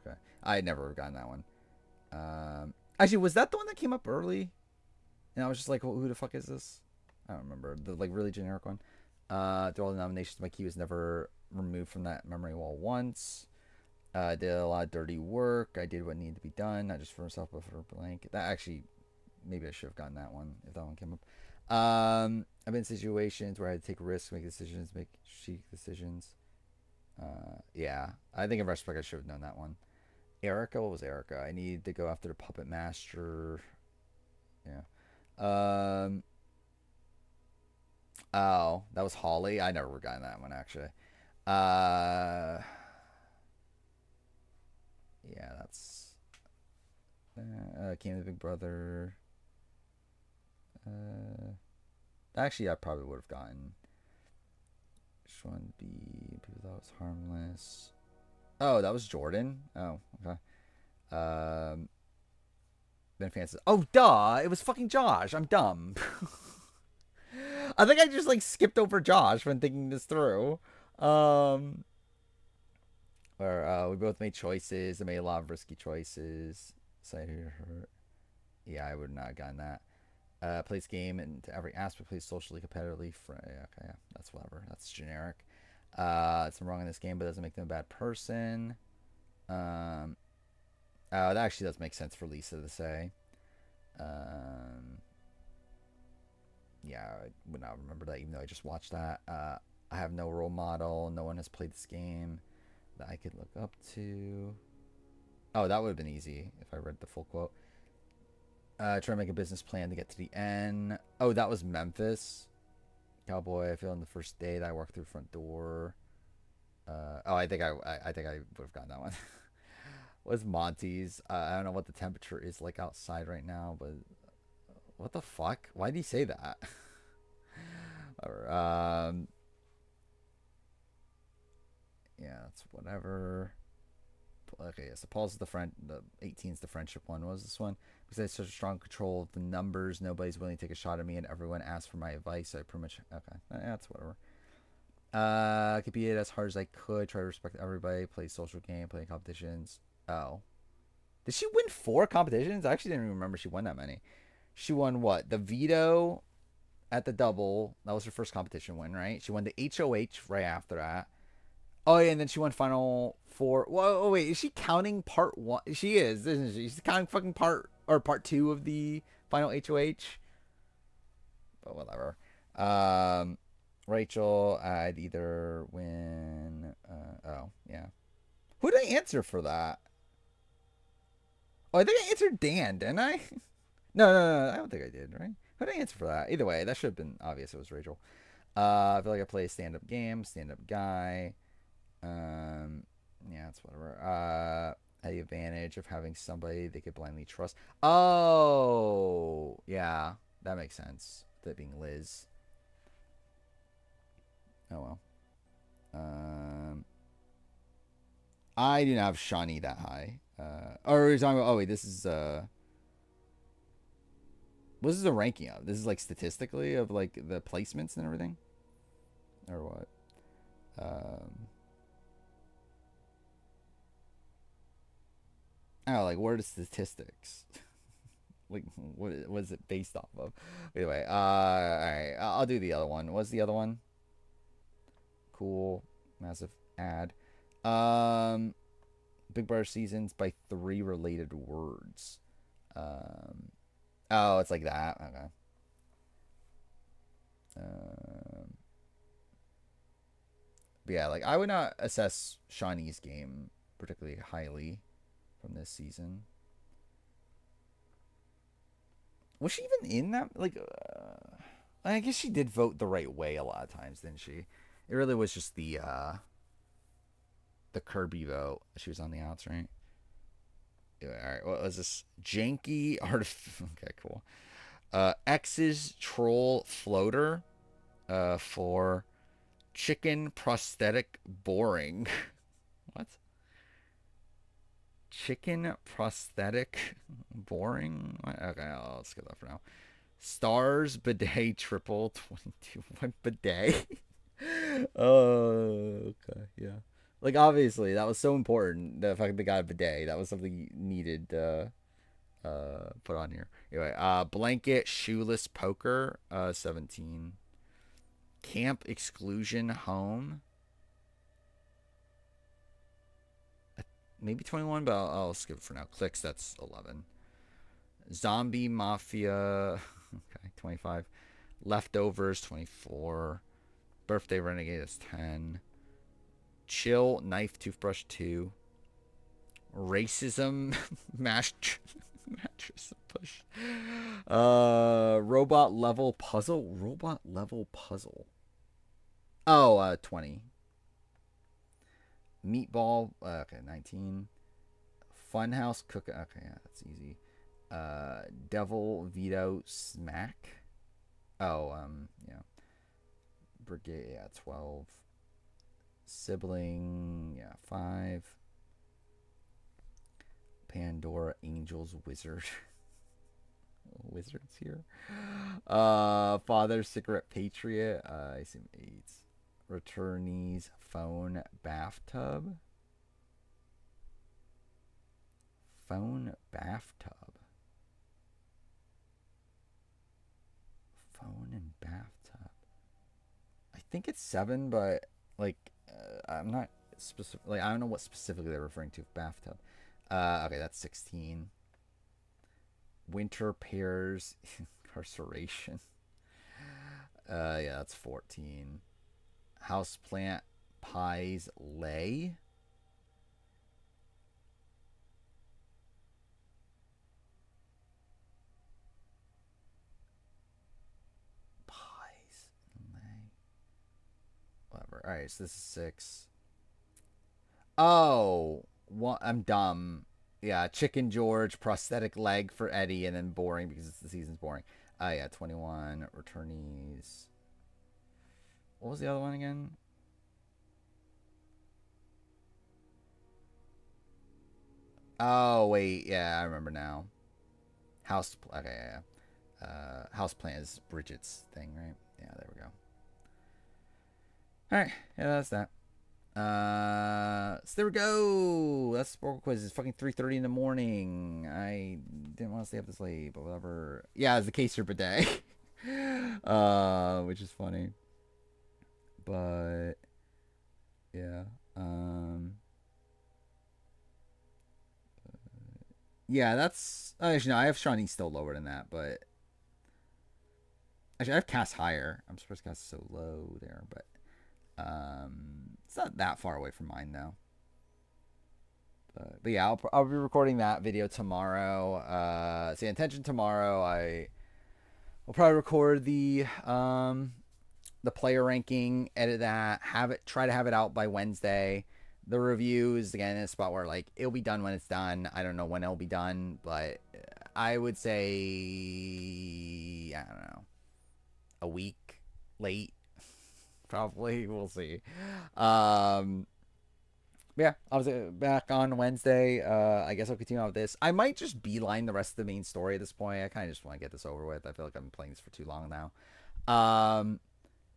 okay, I never have gotten that one. Actually, was that the one that came up early? And I was just like, well, who the fuck is this? I don't remember. The like really generic one. Through all the nominations, my key was never removed from that memory wall once. Did a lot of dirty work. I did what needed to be done, not just for myself, but for blank. That actually, maybe I should have gotten that one if that one came up. I've been in situations where I had to take risks, make decisions, make chic decisions. Yeah, I think in retrospect I should have known that one. Erica, what was Erica? I need to go after the puppet master. Yeah. Oh, that was Holly. I never gotten that one actually. Yeah, that's Came the Big Brother. Actually, I probably would have gotten. Which one? People thought it was harmless. Oh, that was Jordan. Oh, okay. Ben Francis. Oh, duh! It was fucking Josh. I'm dumb. I think I just like skipped over Josh when thinking this through. Where we both made choices. I made a lot of risky choices. Decided who to hurt. Yeah, I would not have gotten that. Plays game and every aspect, plays socially, competitively. Okay, yeah, that's whatever. That's generic. Something wrong in this game, but doesn't make them a bad person. That actually does make sense for Lisa to say. Yeah, I would not remember that, even though I just watched that. I have no role model. No one has played this game that I could look up to. Oh, that would have been easy if I read the full quote. Try to make a business plan to get to the end. Oh, that was Memphis. Cowboy, I feel on the first day that I walked through the front door. I think I would have gotten that one. Was Monty's? I don't know what the temperature is like outside right now, but what the fuck? Why did he say that? Or, yeah, that's whatever. Okay, yeah, so Paul's the 18's the friendship one. What was this one? Because I had such a strong control of the numbers, nobody's willing to take a shot at me, and everyone asked for my advice. So I pretty much that's whatever. I could beat it as hard as I could. Try to respect everybody. Play social game. Play competitions. Oh, did she win 4 competitions? I actually didn't even remember she won that many. She won what? The veto at the double. That was her first competition win, right? She won the HOH right after that. Oh, yeah, and then she won Final 4. Whoa, wait, is she counting part 1? She is, isn't she? She's counting fucking part 2 of the Final HOH. But whatever. Rachel, I'd either win. Oh, yeah. Who did I answer for that? Oh, I think I answered Dan, didn't I? No, I don't think I did, right? Who did I answer for that? Either way, that should have been obvious it was Rachel. I feel like I play a stand-up game, stand-up guy. Yeah, that's whatever. The advantage of having somebody they could blindly trust. Oh, yeah, that makes sense. That being Liz. Oh well. I do not have Shawnee that high. Or are we talking about? Oh wait, this is what is the ranking of? This is like statistically of like the placements and everything, or what? Oh, like what are the statistics? Like what is it based off of? Anyway, all right, I'll do the other one. What's the other one? Cool, massive ad. Big Brother seasons by 3 related words. Oh, it's like that. Okay. But yeah, like I would not assess Shawnee's game particularly highly from this season. Was she even in that? Like, I guess she did vote the right way a lot of times, didn't she? It really was just the Kirby vote. She was on the outs, right? Yeah, all right, what was this? Janky artif. Okay, cool. X's troll floater. For chicken prosthetic boring. What? Chicken prosthetic boring? Okay, I'll skip that for now. Stars bidet triple 22. What bidet? Oh, okay, yeah. Like obviously that was so important. The fact they got a bidet, that was something needed put on here. Anyway, blanket shoeless poker 17. Camp exclusion home. Maybe 21, but I'll skip it for now. Clicks, that's 11. Zombie Mafia, okay, 25. Leftovers, 24. Birthday Renegade is 10. Chill Knife Toothbrush, 2. Racism Mattress Push. Robot Level Puzzle. Robot Level Puzzle. Oh, 20. Meatball, okay, 19. Funhouse Cook, okay, yeah, that's easy. Devil Veto Smack. Oh, yeah. Brigade, yeah, 12. Sibling, yeah, 5. Pandora Angels Wizard. Wizards here. Father Cigarette Patriot, I assume 8. Returnees phone bathtub. Phone bathtub. Phone and bathtub. I think it's 7, but like I'm not specific. Like I don't know what specifically they're referring to. Bathtub. Okay, that's 16. Winter pears incarceration. Yeah, that's 14. Houseplant pies lay. Pies lay. Whatever. All right, so this is 6. Oh, I'm dumb. Yeah, Chicken George, prosthetic leg for Eddie, and then boring because the season's boring. Yeah, 21. Returnees. What was the other one again? Oh, wait. Yeah, I remember now. Okay, yeah. Houseplant is Bridget's thing, right? Yeah, there we go. Alright, yeah, that's that. So there we go. That's Sporkle Quiz. It's fucking 3:30 in the morning. I didn't want to stay up this late, but whatever. Yeah, it's the case for bidet. Which is funny. But yeah. Yeah, that's actually no, I have Shawnee still lower than that, but actually I have Cass higher. I'm surprised Cass is so low there, but it's not that far away from mine though. But yeah, I'll be recording that video tomorrow. So intention tomorrow, I will probably record the player ranking, edit that, try to have it out by Wednesday. The reviews, again, in a spot where like it'll be done when it's done. I don't know when it'll be done, but I would say I don't know, a week late, probably. We'll see. Yeah, I was back on Wednesday. I guess I'll continue on with this. I might just beeline the rest of the main story at this point. I kind of just want to get this over with. I feel like I've been playing this for too long now.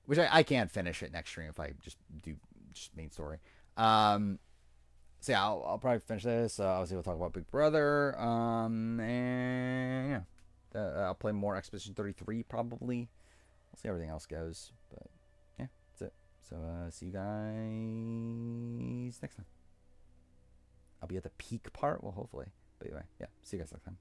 Which I can't finish it next stream if I just do just main story. So yeah, I'll probably finish this. Obviously, we'll talk about Big Brother. And yeah, I'll play more Expedition 33 probably. We'll see how everything else goes. But yeah, that's it. So see you guys next time. I'll be at the peak part. Well, hopefully. But anyway, yeah. See you guys next time.